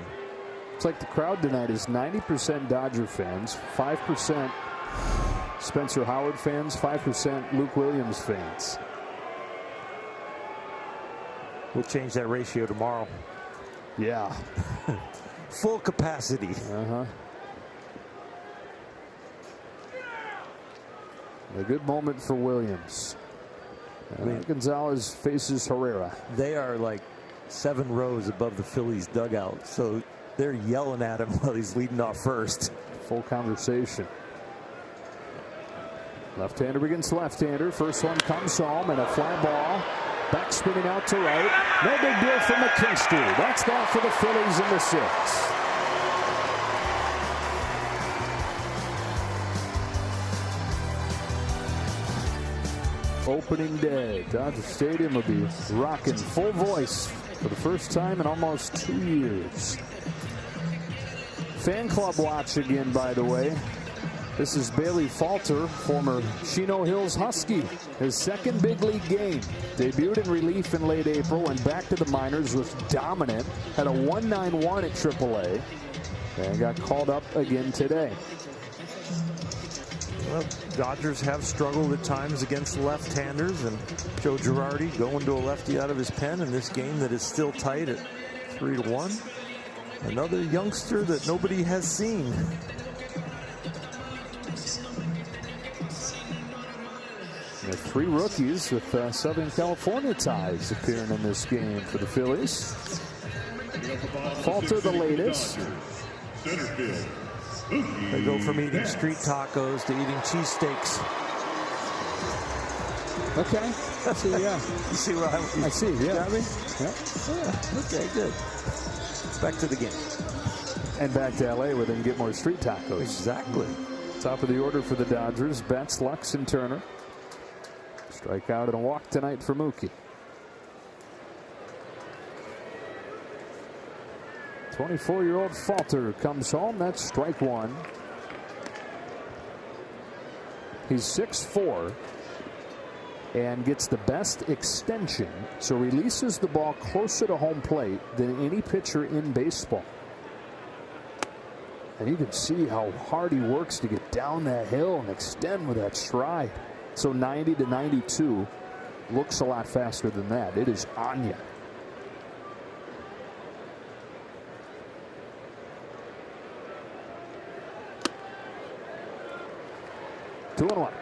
It's like the crowd tonight is 90% Dodger fans, 5% Spencer Howard fans, 5% Luke Williams fans. We'll change that ratio tomorrow. Yeah. Full capacity. A good moment for Williams. Gonzalez faces Herrera. They are like 7 rows above the Phillies dugout, so they're yelling at him while he's leading off first. Full conversation. Left-hander against left-hander. First one comes home, and a fly ball. Back spinning out to right. No big deal for McKinstry. That's that for the Phillies in the 6th. opening day. Dodger Stadium will be rocking full voice for the first time in almost 2 years. Fan club watch again, by the way. This is Bailey Falter, former Chino Hills Husky. His second big league game. Debuted in relief in late April, went back to the minors, was dominant, had a 1.91 at AAA, and got called up again today. Well, Dodgers have struggled at times against left-handers, and Joe Girardi going to a lefty out of his pen in this game that is still tight at 3-1. Another youngster that nobody has seen. There are 3 rookies with Southern California ties appearing in this game for the Phillies. Falter the latest. They go from eating street tacos to eating cheesesteaks. Okay. See, yeah. You see what I see, yeah. Got me? Yeah. Okay, good. Back to the game. And back to L.A. where they can get more street tacos. Exactly. Top of the order for the Dodgers. Betts, Lux, and Turner. Strikeout and a walk tonight for Mookie. 24-year-old Falter comes home. That's strike 1. He's 6'4" and gets the best extension, so releases the ball closer to home plate than any pitcher in baseball. And you can see how hard he works to get down that hill and extend with that stride. So 90 to 92 looks a lot faster than that. It is on you. Two and 1.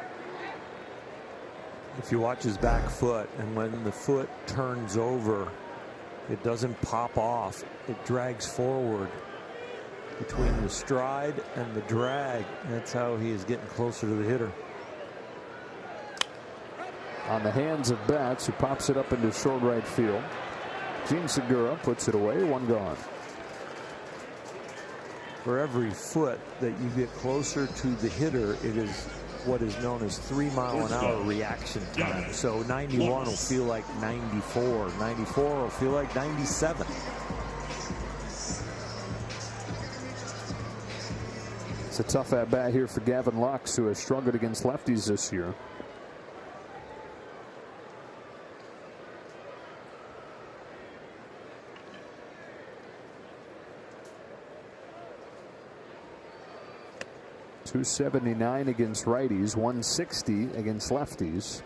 If you watch his back foot, and when the foot turns over, it doesn't pop off. It drags forward between the stride and the drag. That's how he is getting closer to the hitter. On the hands of Betts, who pops it up into short right field. Gene Segura puts it away. 1 gone. For every foot that you get closer to the hitter, it is what is known as 3-mile-an-hour reaction time. So 91 will feel like 94. 94 will feel like 97. It's a tough at-bat here for Gavin Lux, who has struggled against lefties this year. .279 against righties, 160 against lefties.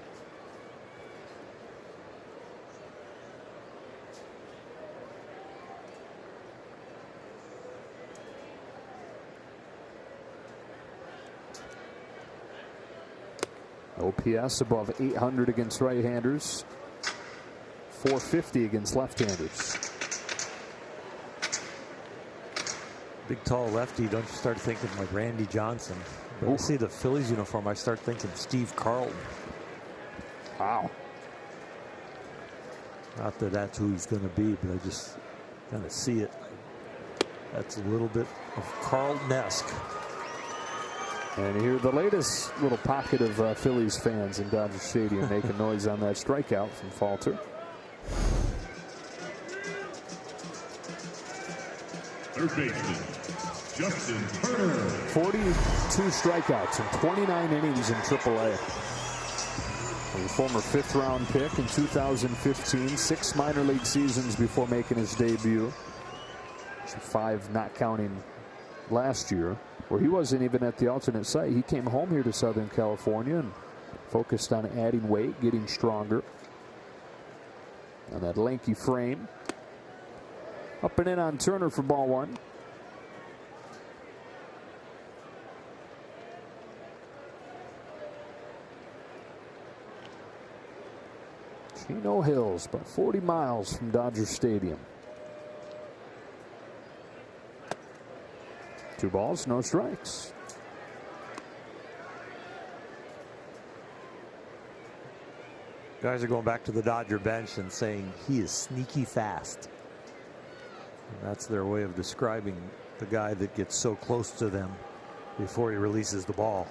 OPS above 800 against right-handers, 450 against left-handers. Big tall lefty, don't you start thinking like Randy Johnson. But I see the Phillies uniform, I start thinking Steve Carlton. Wow. Not that that's who he's going to be, but I just kind of see it. That's a little bit of Carlton-esque. And you hear the latest little pocket of Phillies fans in Dodger Stadium making noise on that strikeout from Falter. Third baseman, Justin Turner. 42 strikeouts in 29 innings in AAA. A former 5th-round pick in 2015, 6 minor league seasons before making his debut. 5 not counting last year, where he wasn't even at the alternate site. He came home here to Southern California and focused on adding weight, getting stronger. On that lanky frame. Up and in on Turner for ball 1. Chino Hills, about 40 miles from Dodger Stadium. 2 balls, no strikes. Guys are going back to the Dodger bench and saying he is sneaky fast. And that's their way of describing the guy that gets so close to them before he releases the ball.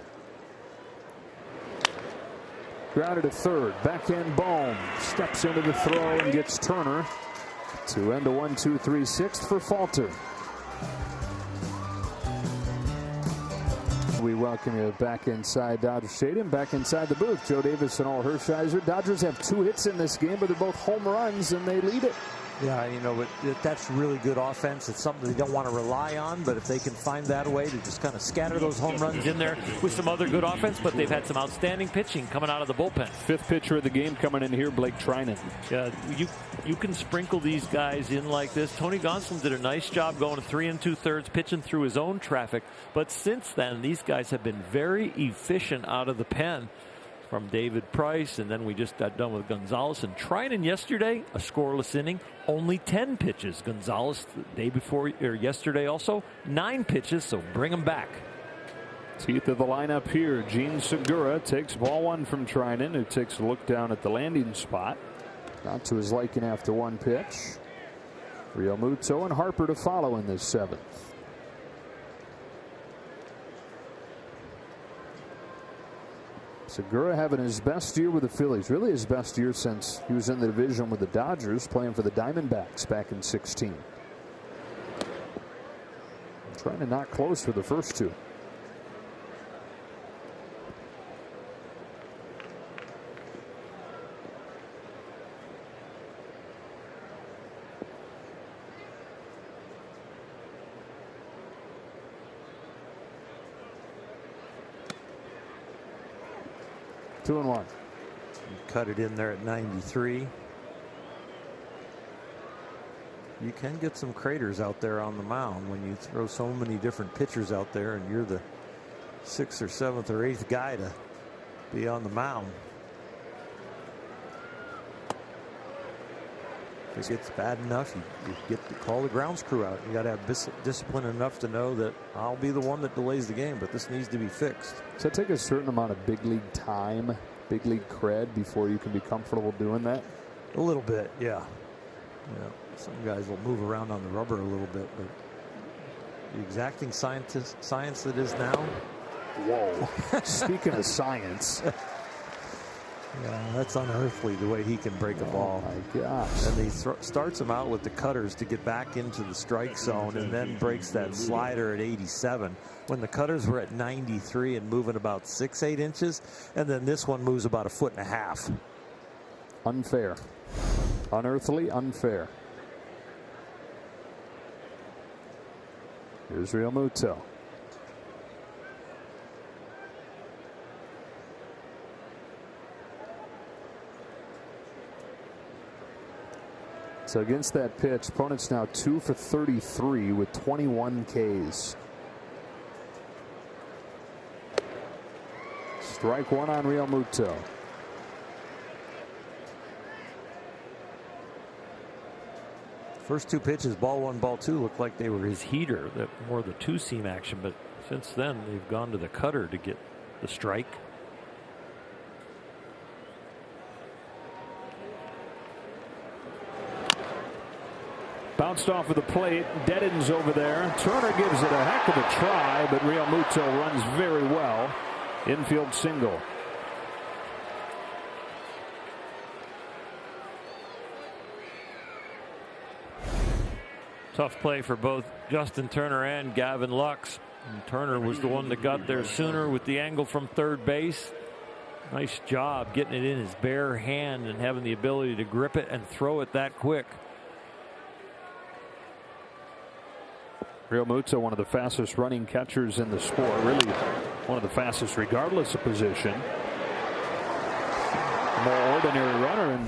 Grounded to third. Backhand Bohm steps into the throw and gets Turner to end a 1-2-3 sixth for Falter. We welcome you back inside Dodger Stadium, back inside the booth. Joe Davis and Al Hershiser. Dodgers have 2 hits in this game, but they're both home runs, and they lead it. Yeah, you know, but that's really good offense. It's something they don't want to rely on, but if they can find that way to just kind of scatter those home runs in there with some other good offense, but they've had some outstanding pitching coming out of the bullpen. 5th pitcher of the game coming in here, Blake Trinan. Yeah, you can sprinkle these guys in like this. Tony Gonsolin did a nice job going 3 2/3, pitching through his own traffic. But since then, these guys have been very efficient out of the pen. From David Price, and then we just got done with Gonzalez and Trinan yesterday, a scoreless inning, only 10 pitches. Gonzalez the day before, or yesterday also, 9 pitches, so bring them back. Teeth of the lineup here. Gene Segura takes ball 1 from Trinan, who takes a look down at the landing spot. Not to his liking after 1 pitch. Real Muto and Harper to follow in this 7th. Segura having his best year with the Phillies, really his best year since he was in the division with the Dodgers, playing for the Diamondbacks back in 16. Trying to not close for the first 2. Two and 1. Cut it in there at 93. You can get some craters out there on the mound when you throw so many different pitchers out there and you're the 6th or 7th or 8th guy to be on the mound. If it gets bad enough, you get to call the grounds crew out. You got to have discipline enough to know that I'll be the one that delays the game, but this needs to be fixed. Does that take a certain amount of big league time, big league cred before you can be comfortable doing that? A little bit, yeah. Yeah. Some guys will move around on the rubber a little bit, but the exacting science that is now. Whoa. Speaking of science. Yeah, that's unearthly the way he can break a ball. Oh my gosh. And he starts him out with the cutters to get back into the strike zone and then breaks that slider at 87 when the cutters were at 93 and moving about 6-8 inches. And then this one moves about 1.5 feet. Unfair. Unearthly unfair. Here's Real Muto. So against that pitch, opponent's now 2 for 33 with 21 Ks. Strike 1 on Real Muto. First 2 pitches, ball 1, ball 2, looked like they were his heater, that more the 2-seam action, but since then they've gone to the cutter to get the strike. Bounced off of the plate, deadens over there. Turner gives it a heck of a try, but Real Muto runs very well. Infield single. Tough play for both Justin Turner and Gavin Lux. And Turner was the one that got there sooner with the angle from third base. Nice job getting it in his bare hand and having the ability to grip it and throw it that quick. Real Muto, one of the fastest running catchers in the sport. Really one of the fastest regardless of position. More ordinary runner, and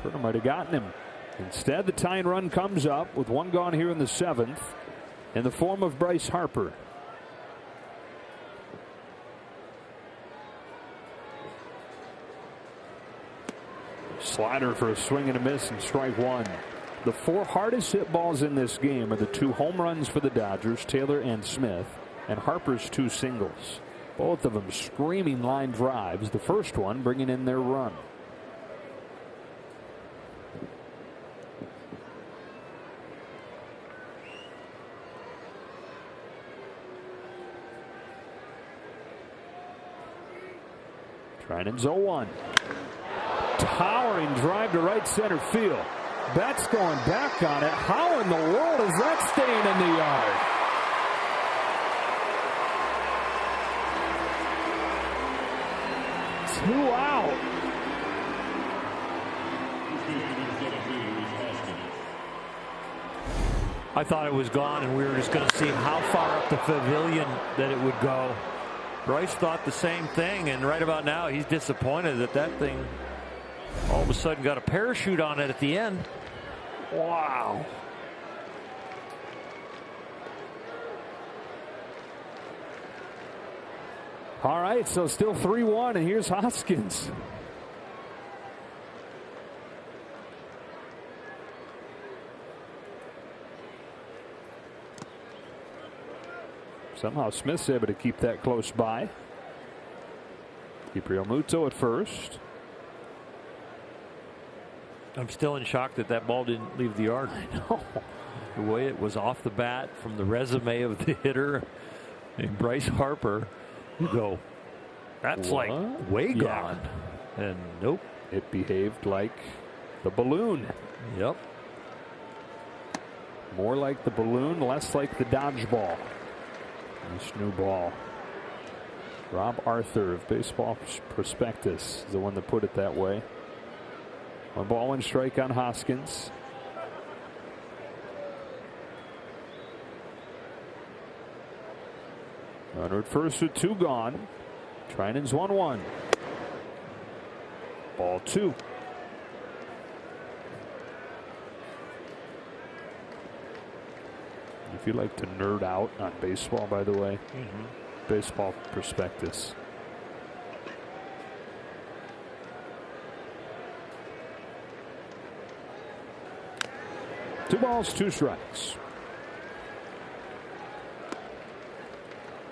Turner might have gotten him. Instead, the tying run comes up with 1 gone here in the 7th in the form of Bryce Harper. Slider for a swing and a miss and strike 1. The 4 hardest hit balls in this game are the 2 home runs for the Dodgers, Taylor and Smith, and Harper's 2 singles. Both of them screaming line drives. The first one bringing in their run. Treinen's 0-1. Towering drive to right center field. Betts going back on it. How in the world is that staying in the yard? Two out. I thought it was gone, and we were just going to see how far up the pavilion that it would go. Bryce thought the same thing, and right about now he's disappointed that that thing all of a sudden got a parachute on it at the end. Wow. All right, so still 3-1, and here's Hoskins. Somehow Smith's able to keep that close by. Realmuto at first. I'm still in shock that that ball didn't leave the yard. I know. The way it was off the bat from the resume of the hitter named Bryce Harper. You go, that's what? Like way gone. And nope. It behaved like the balloon. Yep. More like the balloon, less like the dodgeball. This new ball. Rob Arthur of Baseball Prospectus is the one that put it that way. 1-1 strike on Hoskins. Runner at first with 2 gone. Treinen's 1-1. Ball 2. If you like to nerd out on baseball, by the way, Baseball Prospectus. Two balls, 2 strikes.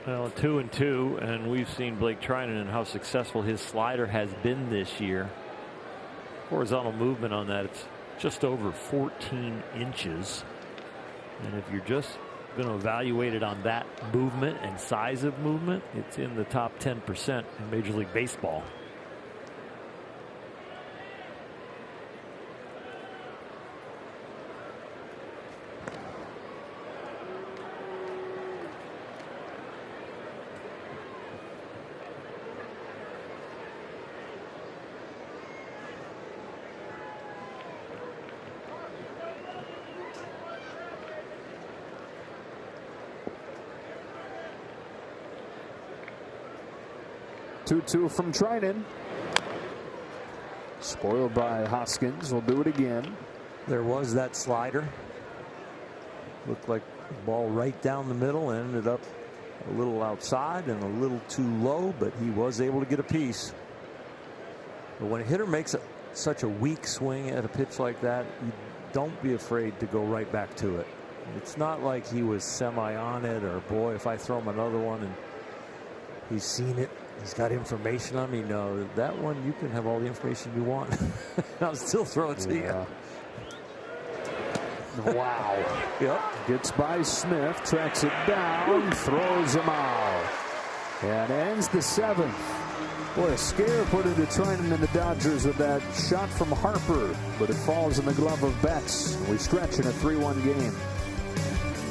Well, 2-2, and we've seen Blake Treinen and how successful his slider has been this year. Horizontal movement on that, it's just over 14 inches. And if you're just going to evaluate it on that movement and size of movement, it's in the top 10% in Major League Baseball. Two from Treinen. Spoiled by Hoskins. We'll do it again. There was that slider. Looked like the ball right down the middle. Ended up a little outside and a little too low, but he was able to get a piece. But when a hitter makes such a weak swing at a pitch like that, you don't be afraid to go right back to it. It's not like he was semi on it, or boy, if I throw him another one and he's seen it, he's got information on me. No, that one you can have all the information you want. I'll still throw it to you. Wow. Yep. Gets by Smith, tracks it down, throws him out, and ends the 7th. Boy, a scare put into Treinen and the Dodgers with that shot from Harper, but it falls in the glove of Betts. We stretch in a 3-1 game.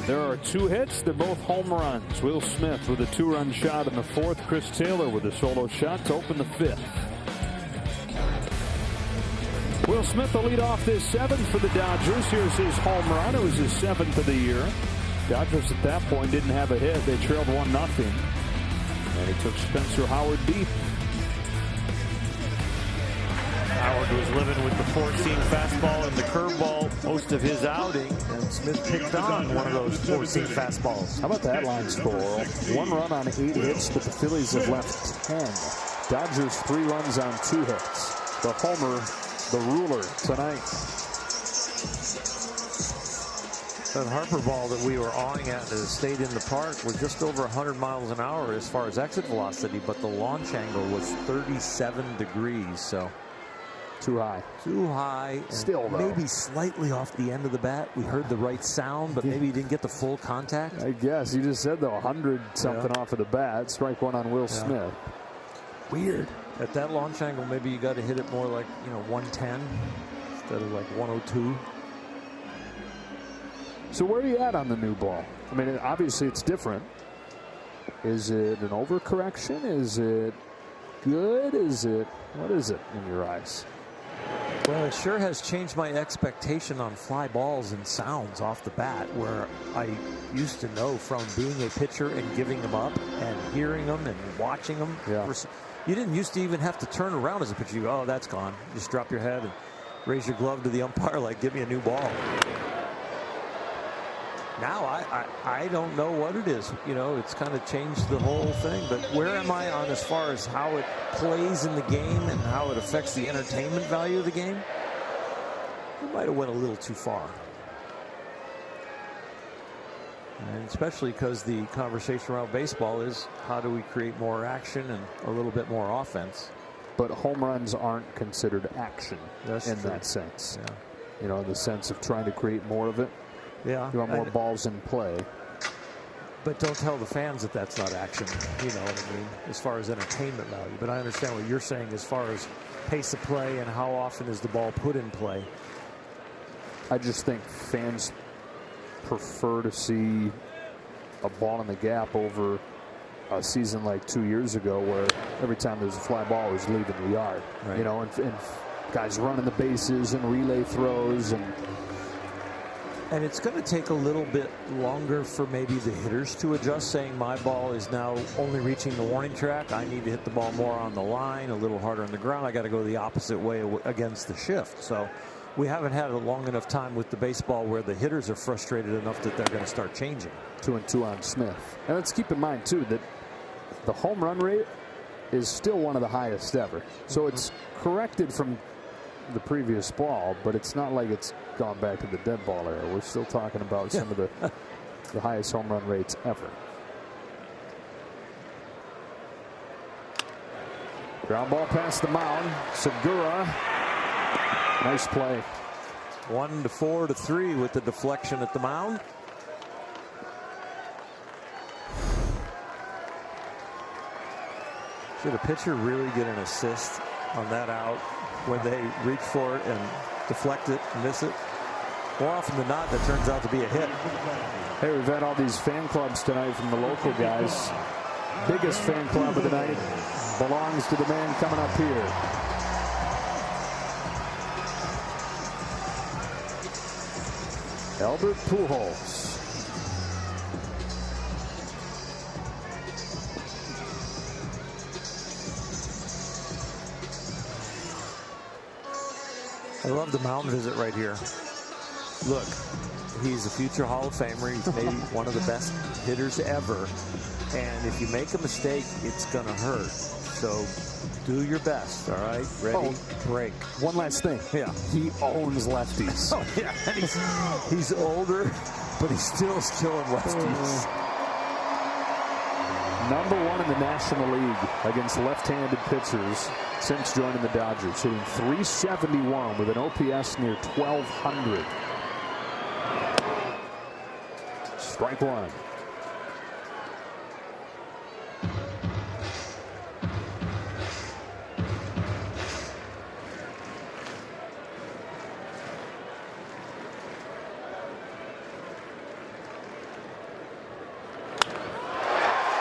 There are 2 hits. They're both home runs. Will Smith with a 2-run shot in the 4th. Chris Taylor with a solo shot to open the 5th. Will Smith will lead off this 7th for the Dodgers. Here's his home run. It was his 7th of the year. Dodgers at that point didn't have a hit. They trailed 1-0. And he took Spencer Howard deep. Howard was living with the 4-seam fastball and the curveball most of his outing. And Smith picked on one of those 4-seam fastballs. How about that line score? 1 run on 8 hits, but the Phillies have left 10. Dodgers 3 runs on 2 hits. The homer, the ruler tonight. That Harper ball that we were awing at that stayed in the park was just over 100 miles an hour as far as exit velocity, but the launch angle was 37 degrees. So too high. Too high. Still, though. Maybe slightly off the end of the bat. We heard the right sound, but maybe he didn't get the full contact. I guess. You just said, though, 100-something off of the bat. Strike 1 on Will Smith. Weird. At that launch angle, maybe you got to hit it more like, 110 instead of like 102. So where are you at on the new ball? I mean, obviously it's different. Is it an overcorrection? Is it good? What is it in your eyes? Well, it sure has changed my expectation on fly balls and sounds off the bat, where I used to know from being a pitcher and giving them up and hearing them and watching them. Yeah. You didn't used to even have to turn around as a pitcher. You go, oh, that's gone. Just drop your head and raise your glove to the umpire like, give me a new ball. Now I don't know what it is. It's kind of changed the whole thing. But where am I on as far as how it plays in the game and how it affects the entertainment value of the game? We might have went a little too far. And especially because the conversation around baseball is how do we create more action and a little bit more offense. But home runs aren't considered action in that sense. Yeah. In the sense of trying to create more of it. Yeah. You want more balls in play. But don't tell the fans that that's not action, you know what I mean, as far as entertainment value. But I understand what you're saying as far as pace of play and how often is the ball put in play. I just think fans prefer to see a ball in the gap over a season like 2 years ago where every time there's a fly ball, it was leaving the yard. Right. And guys running the bases and relay throws. And it's going to take a little bit longer for maybe the hitters to adjust, saying my ball is now only reaching the warning track. I need to hit the ball more on the line, a little harder on the ground. I got to go the opposite way against the shift. So we haven't had a long enough time with the baseball where the hitters are frustrated enough that they're going to start changing. 2-2 on Smith. And let's keep in mind, too, that the home run rate is still one of the highest ever. So it's corrected from the previous ball, but it's not like it's gone back to the dead ball era. We're still talking about some of the highest home run rates ever. Ground ball past the mound. Segura. Nice play. 1-4-3 with the deflection at the mound. Should a pitcher really get an assist on that out when they reach for it and deflect it and miss it? More often than not, that turns out to be a hit. Hey, we've had all these fan clubs tonight from the local guys. Biggest fan club of the night belongs to the man coming up here. Albert Pujols. I love the mound visit right here. Look, he's a future Hall of Famer. He's maybe one of the best hitters ever. And if you make a mistake, it's going to hurt. So do your best, all right? Ready, break. One last thing. Yeah. He owns lefties. Oh, yeah. He's older, but he's still killing lefties. #1 in the National League against left-handed pitchers since joining the Dodgers, hitting .371 with an OPS near 1,200. Strike one.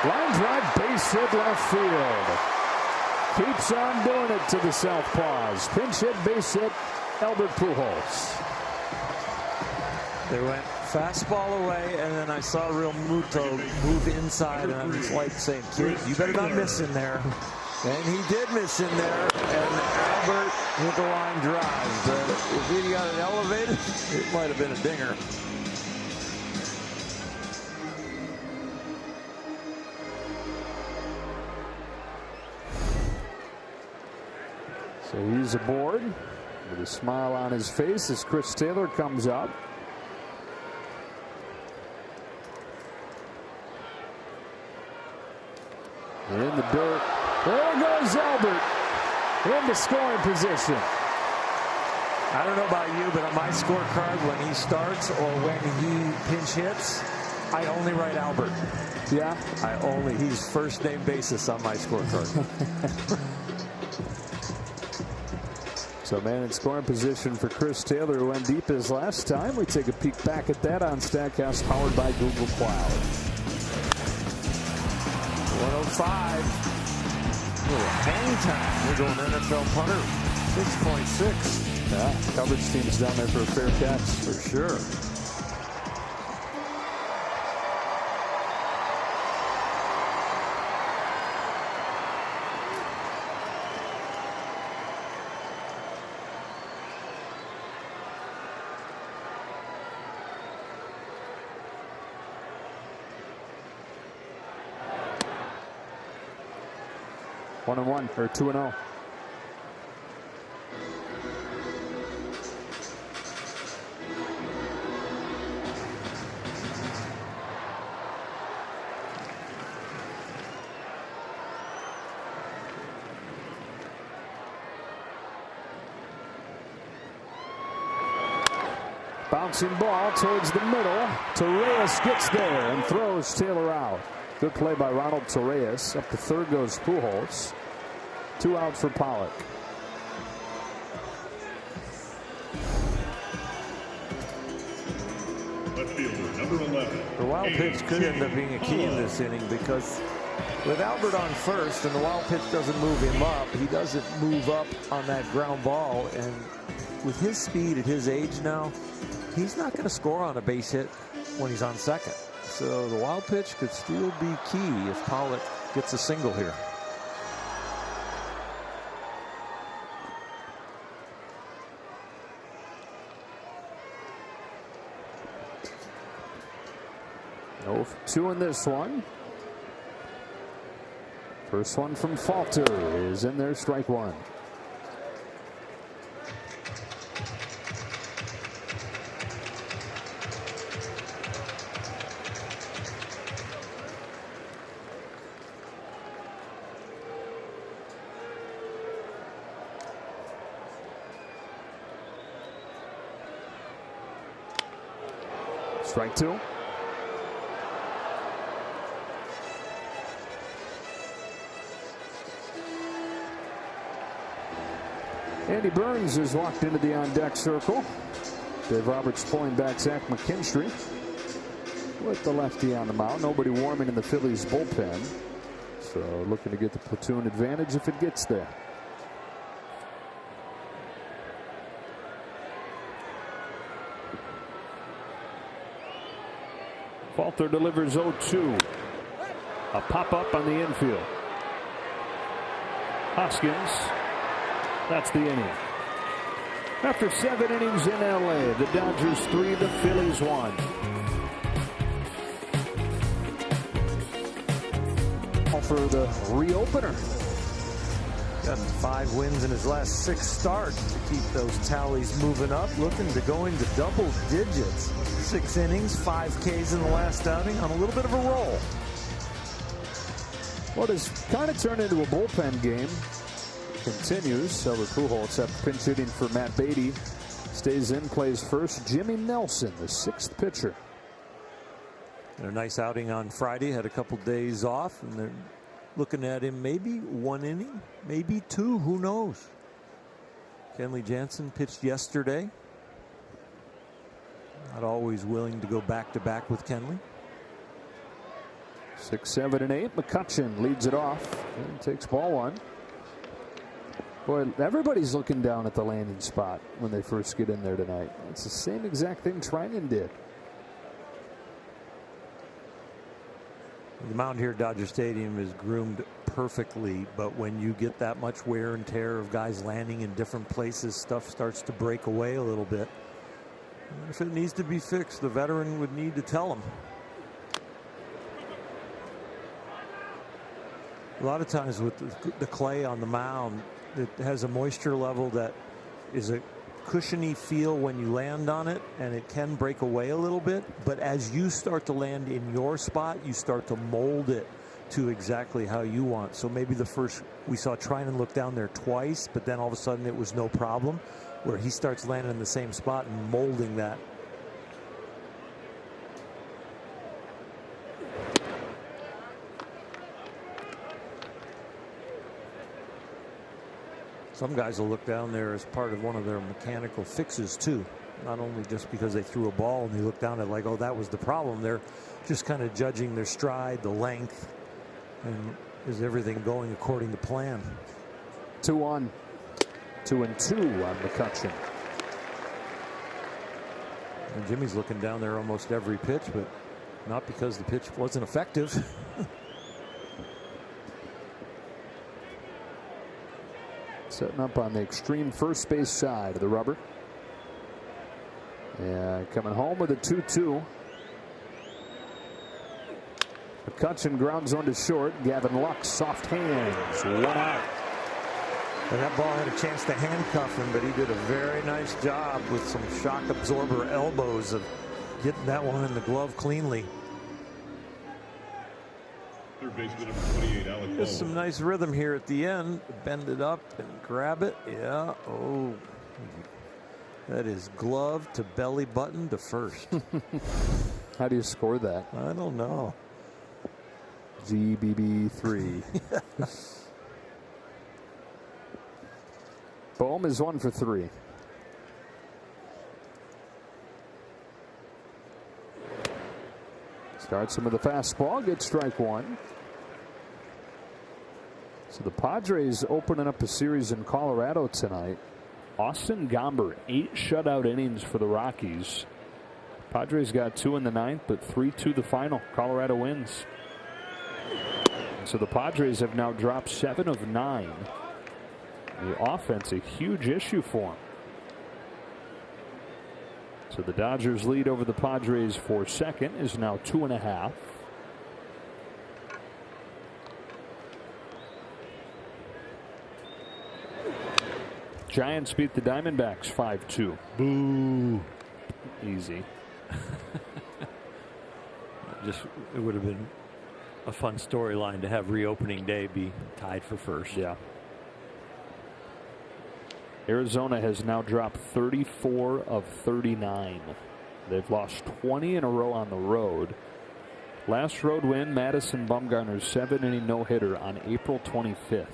Line drive, base hit left field. Keeps on doing it to the southpaws. Pinch hit, base hit, Albert Pujols. They went fastball away, and then I saw Real Muto move inside, and I'm just like saying, kid, you better not miss in there. And he did miss in there, and Albert hit the line drive. But if he got it elevated, it might have been a dinger. So he's aboard with a smile on his face as Chris Taylor comes up. In the dirt. There goes Albert into scoring position. I don't know about you, but on my scorecard, when he starts or when he pinch hits, I only write Albert. Yeah? He's first name basis on my scorecard. So man in scoring position for Chris Taylor, who went deep his last time. We take a peek back at that on StatCast, powered by Google Cloud. 105. Little hang time. We're going NFL punter. 6.6. Yeah, coverage team's down there for a fair catch. For sure. One and one, or 2-0. Bouncing ball towards the middle. Torreyes gets there and throws Taylor out. Good play by Ronald Torreyes. Up to third goes Pujols. 2 out for Pollock. Left fielder, number 11. The wild pitch could end up being a key in this inning, because with Albert on first and the wild pitch doesn't move him up, he doesn't move up on that ground ball. And with his speed at his age now, he's not going to score on a base hit when he's on second. So the wild pitch could still be key if Pollock gets a single here. No, 2 in this one. First one from Falter is in there, strike 1. Strike 2. Andy Burns has walked into the on-deck circle. Dave Roberts pulling back Zach McKinstry with the lefty on the mound. Nobody warming in the Phillies bullpen. So looking to get the platoon advantage if it gets there. Falter delivers 0-2. A pop-up on the infield. Hoskins. That's the inning. After 7 innings in LA, the Dodgers 3, the Phillies 1. For the reopener. Got 5 wins in his last 6 starts to keep those tallies moving up, looking to go into double digits. 6 innings, 5 Ks in the last outing, on a little bit of a roll. What has kind of turned into a bullpen game continues. Albert Pujols after pinch hitting for Matt Beatty stays in, plays first. Jimmy Nelson, the 6th pitcher. A nice outing on Friday, had a couple days off, and they're looking at him maybe 1 inning, maybe 2, who knows. Kenley Jansen pitched yesterday. Not always willing to go back-to-back with Kenley. 6, 7, and 8. McCutchen leads it off and takes ball 1. Boy, everybody's looking down at the landing spot when they first get in there tonight. It's the same exact thing Trinan did. The mound here at Dodger Stadium is groomed perfectly, but when you get that much wear and tear of guys landing in different places, stuff starts to break away a little bit. And if it needs to be fixed, the veteran would need to tell them. A lot of times with the clay on the mound, it has a moisture level that is a cushiony feel when you land on it, and it can break away a little bit, but as you start to land in your spot, you start to mold it to exactly how you want. So maybe the first we saw Trinan look down there twice, but then all of a sudden it was no problem, where he starts landing in the same spot and molding that. Some guys will look down there as part of one of their mechanical fixes too. Not only just because they threw a ball and they look down at like, oh, that was the problem. They're just kind of judging their stride, the length, and is everything going according to plan. 2-1. 2-2 on McCutcheon. And Jimmy's looking down there almost every pitch, but not because the pitch wasn't effective. Setting up on the extreme first base side of the rubber. Yeah, coming home with a 2-2. McCutcheon grounds one to short. Gavin Lux, soft hands, 1 out. And that ball had a chance to handcuff him, but he did a very nice job with some shock absorber elbows of getting that one in the glove cleanly. Third baseman number 28, Alec Baldwin. Just some nice rhythm here at the end. Bend it up and grab it. Yeah. Oh, that is glove to belly button to first. How do you score that? I don't know. GBB3. Bohm is 1 for 3. Starts him with a fastball. Good strike 1. So the Padres opening up a series in Colorado tonight. Austin Gomber, 8 shutout innings for the Rockies. Padres got 2 in the 9th, but 3-2 the final. Colorado wins. So the Padres have now dropped 7 of 9. The offense, a huge issue for them. So the Dodgers lead over the Padres for second is now 2.5. Giants beat the Diamondbacks 5-2. Boo. Easy. It would have been a fun storyline to have reopening day be tied for first. Yeah. Arizona has now dropped 34 of 39. They've lost 20 in a row on the road. Last road win, Madison Bumgarner's 7-inning no-hitter on April 25th.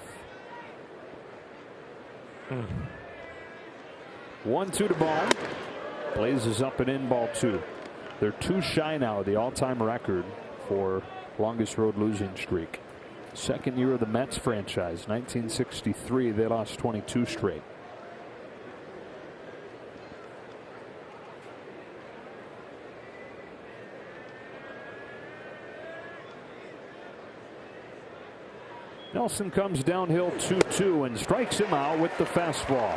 1-2 to Ball. Blazes up and in, ball 2. They're 2 shy now of the all-time record for longest road losing streak. Second year of the Mets franchise, 1963. They lost 22 straight. Nelson comes downhill 2-2 and strikes him out with the fastball.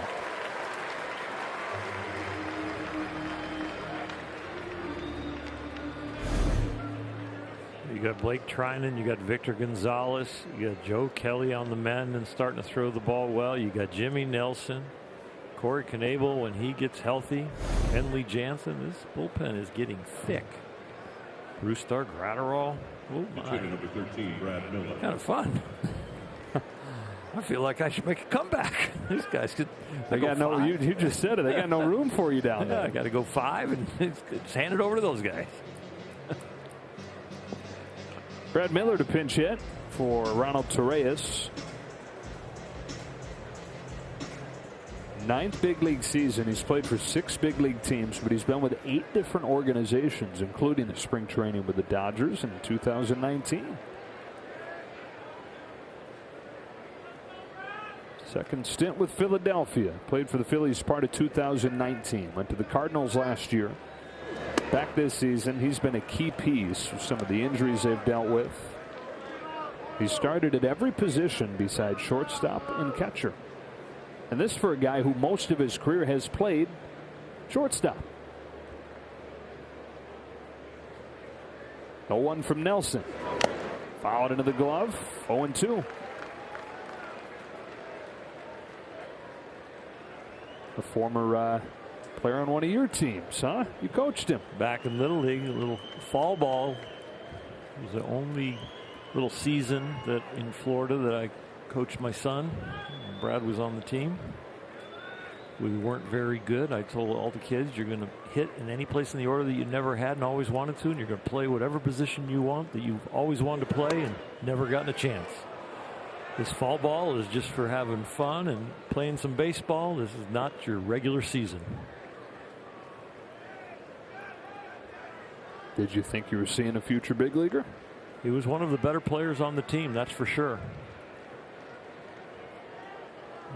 You got Blake Trinan, you got Victor Gonzalez, you got Joe Kelly on the mend and starting to throw the ball well. You got Jimmy Nelson, Corey Knebel when he gets healthy, Henley Jansen. This bullpen is getting thick. Brusdar Gratterall. Oh my. Number 13, Brad Miller. Kind of fun. I feel like I should make a comeback. These guys could. They got no. You just said it. They got no room for you down there. I got to go 5 and just hand it over to those guys. Brad Miller to pinch hit for Ronald Torreyes. 9th big league season. He's played for 6 big league teams, but he's been with 8 different organizations, including the spring training with the Dodgers in 2019. Second stint with Philadelphia. Played for the Phillies part of 2019. Went to the Cardinals last year. Back this season, he's been a key piece of some of the injuries they've dealt with. He started at every position besides shortstop and catcher. And this for a guy who most of his career has played shortstop. 0-1 from Nelson. Fouled into the glove. 0-2. A former player on one of your teams, huh? You coached him. Back in Little League, a little fall ball. It was the only little season that in Florida that I coached my son. Brad was on the team. We weren't very good. I told all the kids, you're going to hit in any place in the order that you never had and always wanted to, and you're going to play whatever position you want that you've always wanted to play and never gotten a chance. This fall ball is just for having fun and playing some baseball. This is not your regular season. Did you think you were seeing a future big leaguer? He was one of the better players on the team, that's for sure.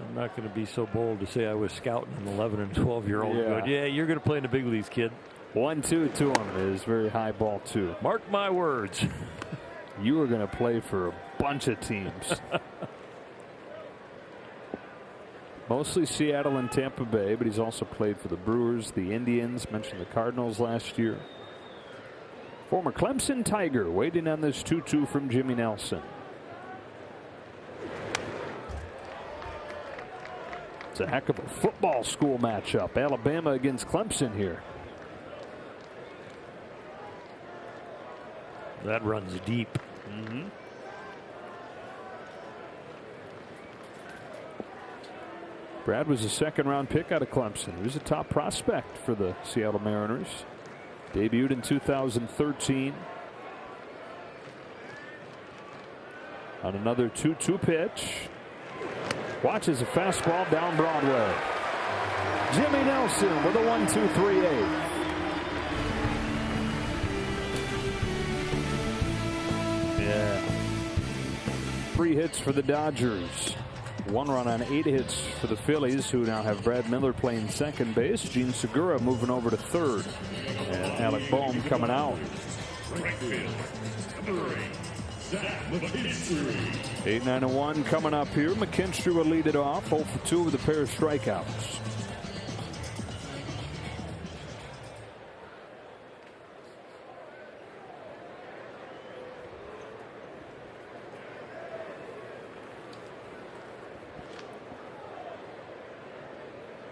I'm not going to be so bold to say I was scouting an 11 and 12-year-old. Yeah, you're going to play in the big leagues, kid. 1-2 to him is very high ball, too. Mark my words. You are going to play for a bunch of teams. Mostly Seattle and Tampa Bay, but he's also played for the Brewers, the Indians, mentioned the Cardinals last year. Former Clemson Tiger waiting on this 2-2 from Jimmy Nelson. It's a heck of a football school matchup. Alabama against Clemson here. That runs deep. Brad was a second-round pick out of Clemson. He was a top prospect for the Seattle Mariners. Debuted in 2013. On another 2-2 pitch. Watches a fastball down Broadway. Jimmy Nelson with a 1-2-3-8. Yeah. 3 hits for the Dodgers. 1 run on 8 hits for the Phillies, who now have Brad Miller playing second base. Gene Segura moving over to third. And Alec Bohm coming out. 8-9-1 coming up here. McKinstry will lead it off. 0 for 2 with a pair of strikeouts.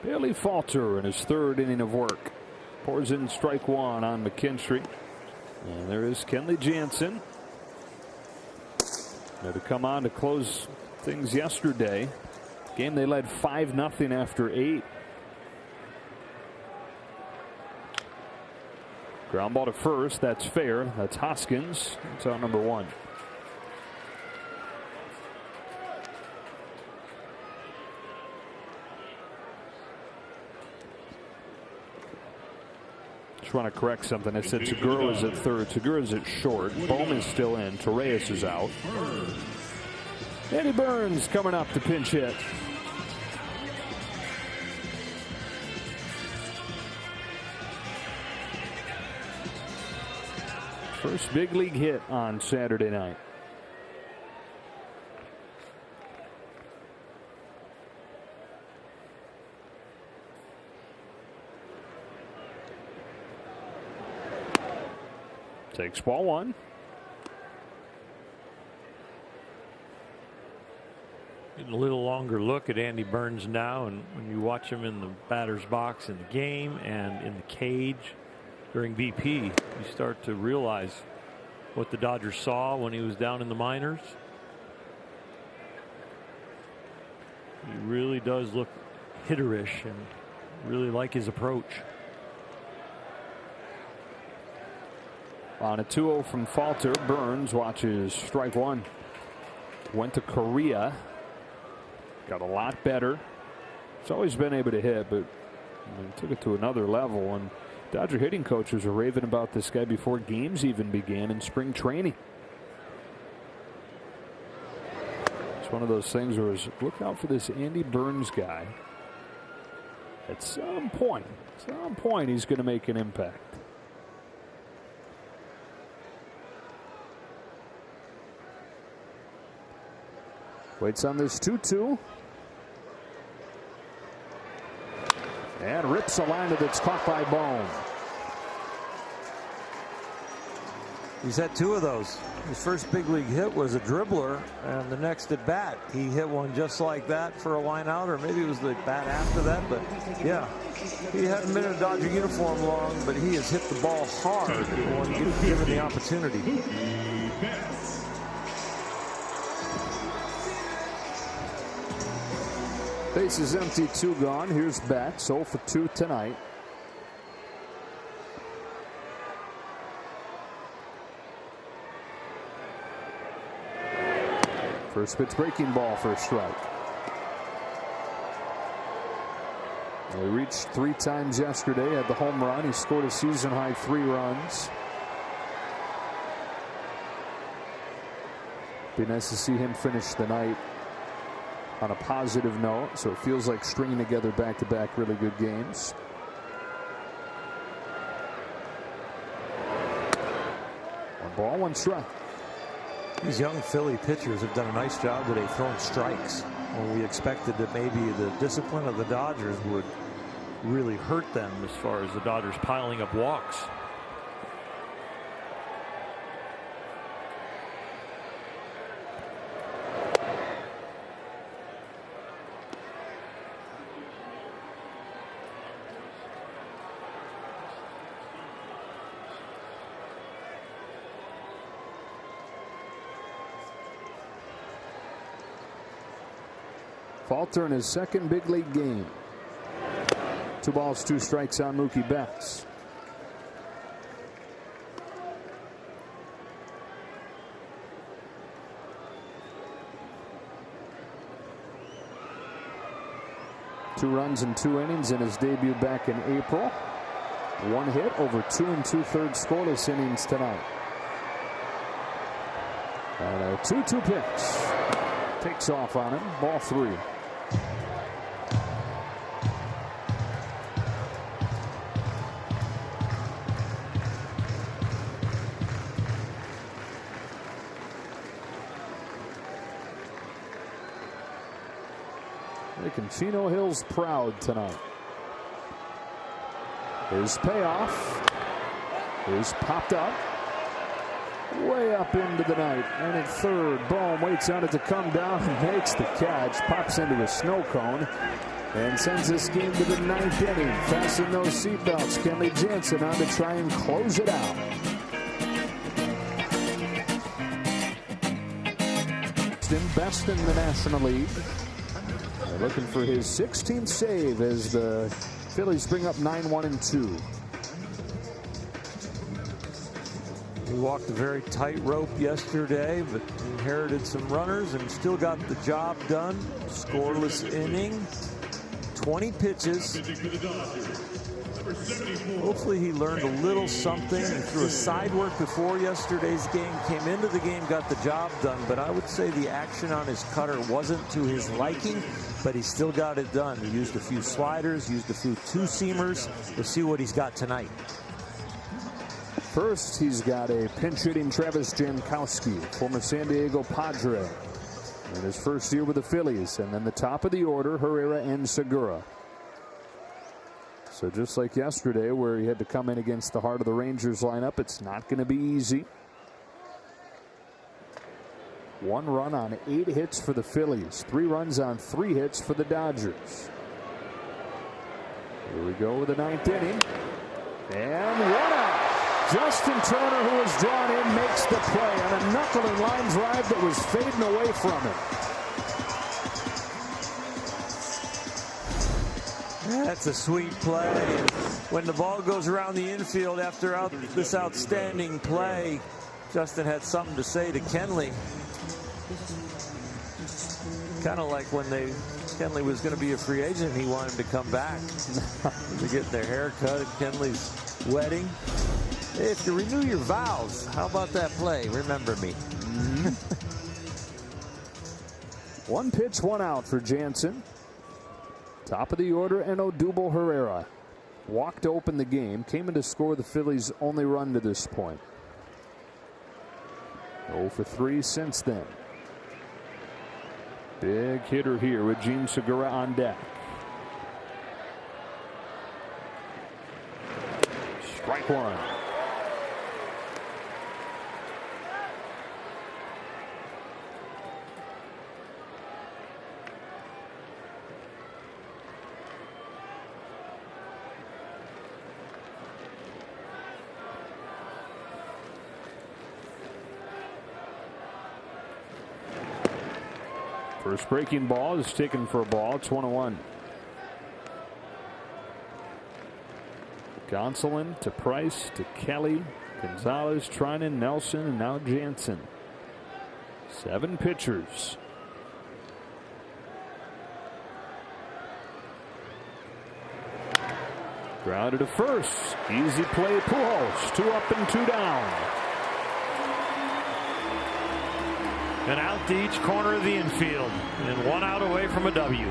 Bailey Falter in his 3rd inning of work. Pours in strike 1 on McKinstry. And there is Kenley Jansen. Now to come on to close things yesterday. Game they led 5-0 after 8. Ground ball to first. That's fair. That's Hoskins. That's out number 1. Just want to correct something. I said Segura is at third. Segura is at short. Bowman is still in. Torreyes is out. Eddie Burns coming up to pinch hit. First big league hit on Saturday night. Takes ball 1. Getting a little longer look at Andy Burns now, and when you watch him in the batter's box in the game and in the cage during BP, you start to realize what the Dodgers saw when he was down in the minors. He really does look hitterish and really like his approach. On a 2-0 from Falter, Burns watches strike 1. Went to Korea. Got a lot better. He's always been able to hit, but took it to another level. And Dodger hitting coaches were raving about this guy before games even began in spring training. It's one of those things where it's, look out for this Andy Burns guy. At some point he's going to make an impact. Waits on this 2-2. And rips a liner that's caught by Bone. He's had 2 of those. His first big league hit was a dribbler, and the next at bat, he hit one just like that for a line out, or maybe it was the bat after that. But yeah, he hadn't been in a Dodger uniform long, but he has hit the ball hard when given the opportunity. Base is empty, 2 gone. Here's Betts, 0 for 2 tonight. First pitch breaking ball for a strike. He reached 3 times yesterday, had the home run. He scored a season high 3 runs. Be nice to see him finish the night on a positive note. So it feels like stringing together back-to-back really good games. One ball, 1 strike. These young Philly pitchers have done a nice job today throwing strikes when we expected that maybe the discipline of the Dodgers would really hurt them as far as the Dodgers piling up walks. Falter in his second big league game. 2 balls, 2 strikes on Mookie Betts. Two runs in 2 innings in his debut back in April. 1 hit over 2 2/3 scoreless innings tonight. And a 2-2 pitch. Takes off on him. Ball 3. Making Chino Hills proud tonight. His payoff is popped up. Way up into the night, and at third, Bohm waits on it to come down and makes the catch, pops into a snow cone, and sends this game to the 9th inning. Fasten those seatbelts. Kenley Jansen on to try and close it out. Best in the National League. They're looking for his 16th save as the Phillies bring up 9-1-2. He walked a very tight rope yesterday, but inherited some runners and still got the job done. Scoreless inning, 20 pitches. Hopefully he learned a little something. He threw a side work before yesterday's game, came into the game, got the job done, but I would say the action on his cutter wasn't to his liking, but he still got it done. He used a few sliders, used a few 2-seamers. We'll see what he's got tonight. First, he's got a pinch-hitting Travis Jankowski, former San Diego Padre, in his first year with the Phillies. And then the top of the order, Herrera and Segura. So just like yesterday, where he had to come in against the heart of the Rangers lineup, it's not going to be easy. 1 run on 8 hits for the Phillies. 3 runs on 3 hits for the Dodgers. Here we go with the 9th inning. And 1 out. Justin Turner, who was drawn in, makes the play on a knuckling line drive that was fading away from him. That's a sweet play. When the ball goes around the infield after this outstanding play, Justin had something to say to Kenley. Kind of like when Kenley was going to be a free agent, he wanted him to come back to get their hair cut at Kenley's wedding. Hey, if you renew your vows, how about that play? Remember me. 1 pitch, 1 out for Jansen. Top of the order, and Odubel Herrera walked to open the game, came in to score the Phillies' only run to this point. 0 for 3 since then. Big hitter here with Gene Segura on deck. Strike 1. First breaking ball is taken for a ball. It's 1-1. Gonsolin to Price to Kelly, Gonzalez, Trinan, Nelson, and now Jansen. 7 pitchers Grounded to first. Easy play, Pujols. 2 up and 2 down. And out to each corner of the infield. And 1 out away from a W.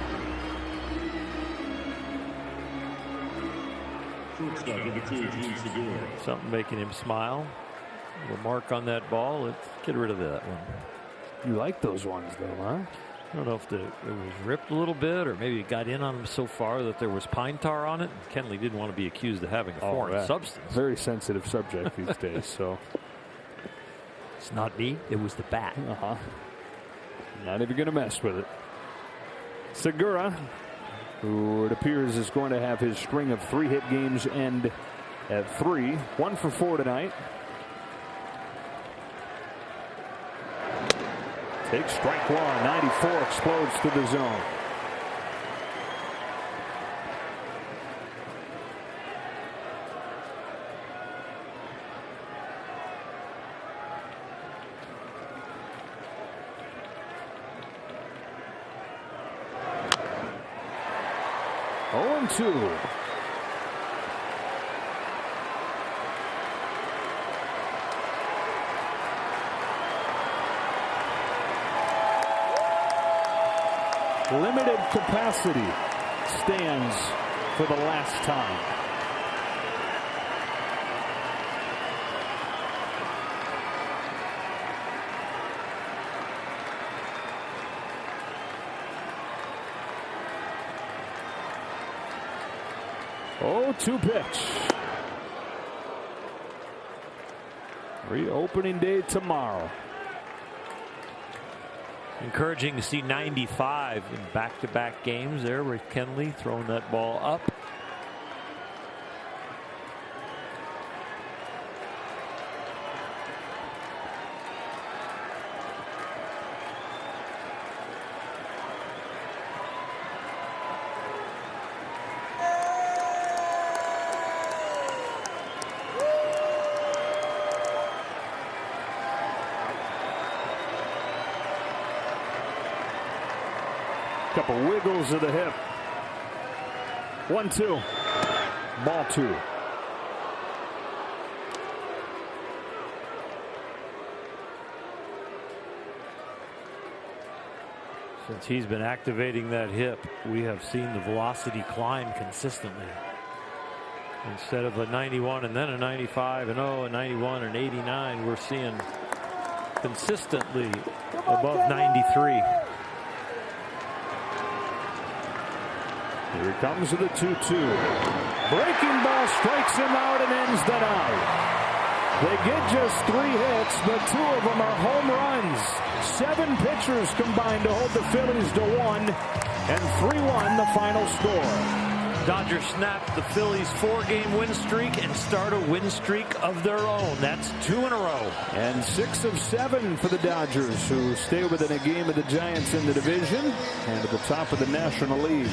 Something making him smile. A little mark on that ball. Let's get rid of that one. You like those ones, though, huh? I don't know if it was ripped a little bit, or maybe it got in on him so far that there was pine tar on it. Kenley didn't want to be accused of having a foreign substance. Very sensitive subject these days. So it's not me. It was the bat. Not even going to mess with it. Segura, who it appears is going to have his string of 3-hit games end at 3. 1 for 4 tonight. Takes strike 1. 94 explodes to the zone. Oh, 2. Limited capacity stands for the last time. Oh, 2 pitch. Reopening day tomorrow. Encouraging to see 95 in back-to-back games there with Kenley throwing that ball up. Couple wiggles of the hip. 1-2. Ball 2. Since he's been activating that hip, we have seen the velocity climb consistently. Instead of a 91 and then a 95 and a 91 and 89, we're seeing consistently above 93. Here he comes with a 2-2. Breaking ball strikes him out and ends the night. They get just 3 hits, but 2 of them are home runs. 7 pitchers combined to hold the Phillies to 1, and 3-1 the final score. Dodgers snap the Phillies' 4-game win streak and start a win streak of their own. That's 2 in a row. And 6 of 7 for the Dodgers, who stay within a game of the Giants in the division and at the top of the National League.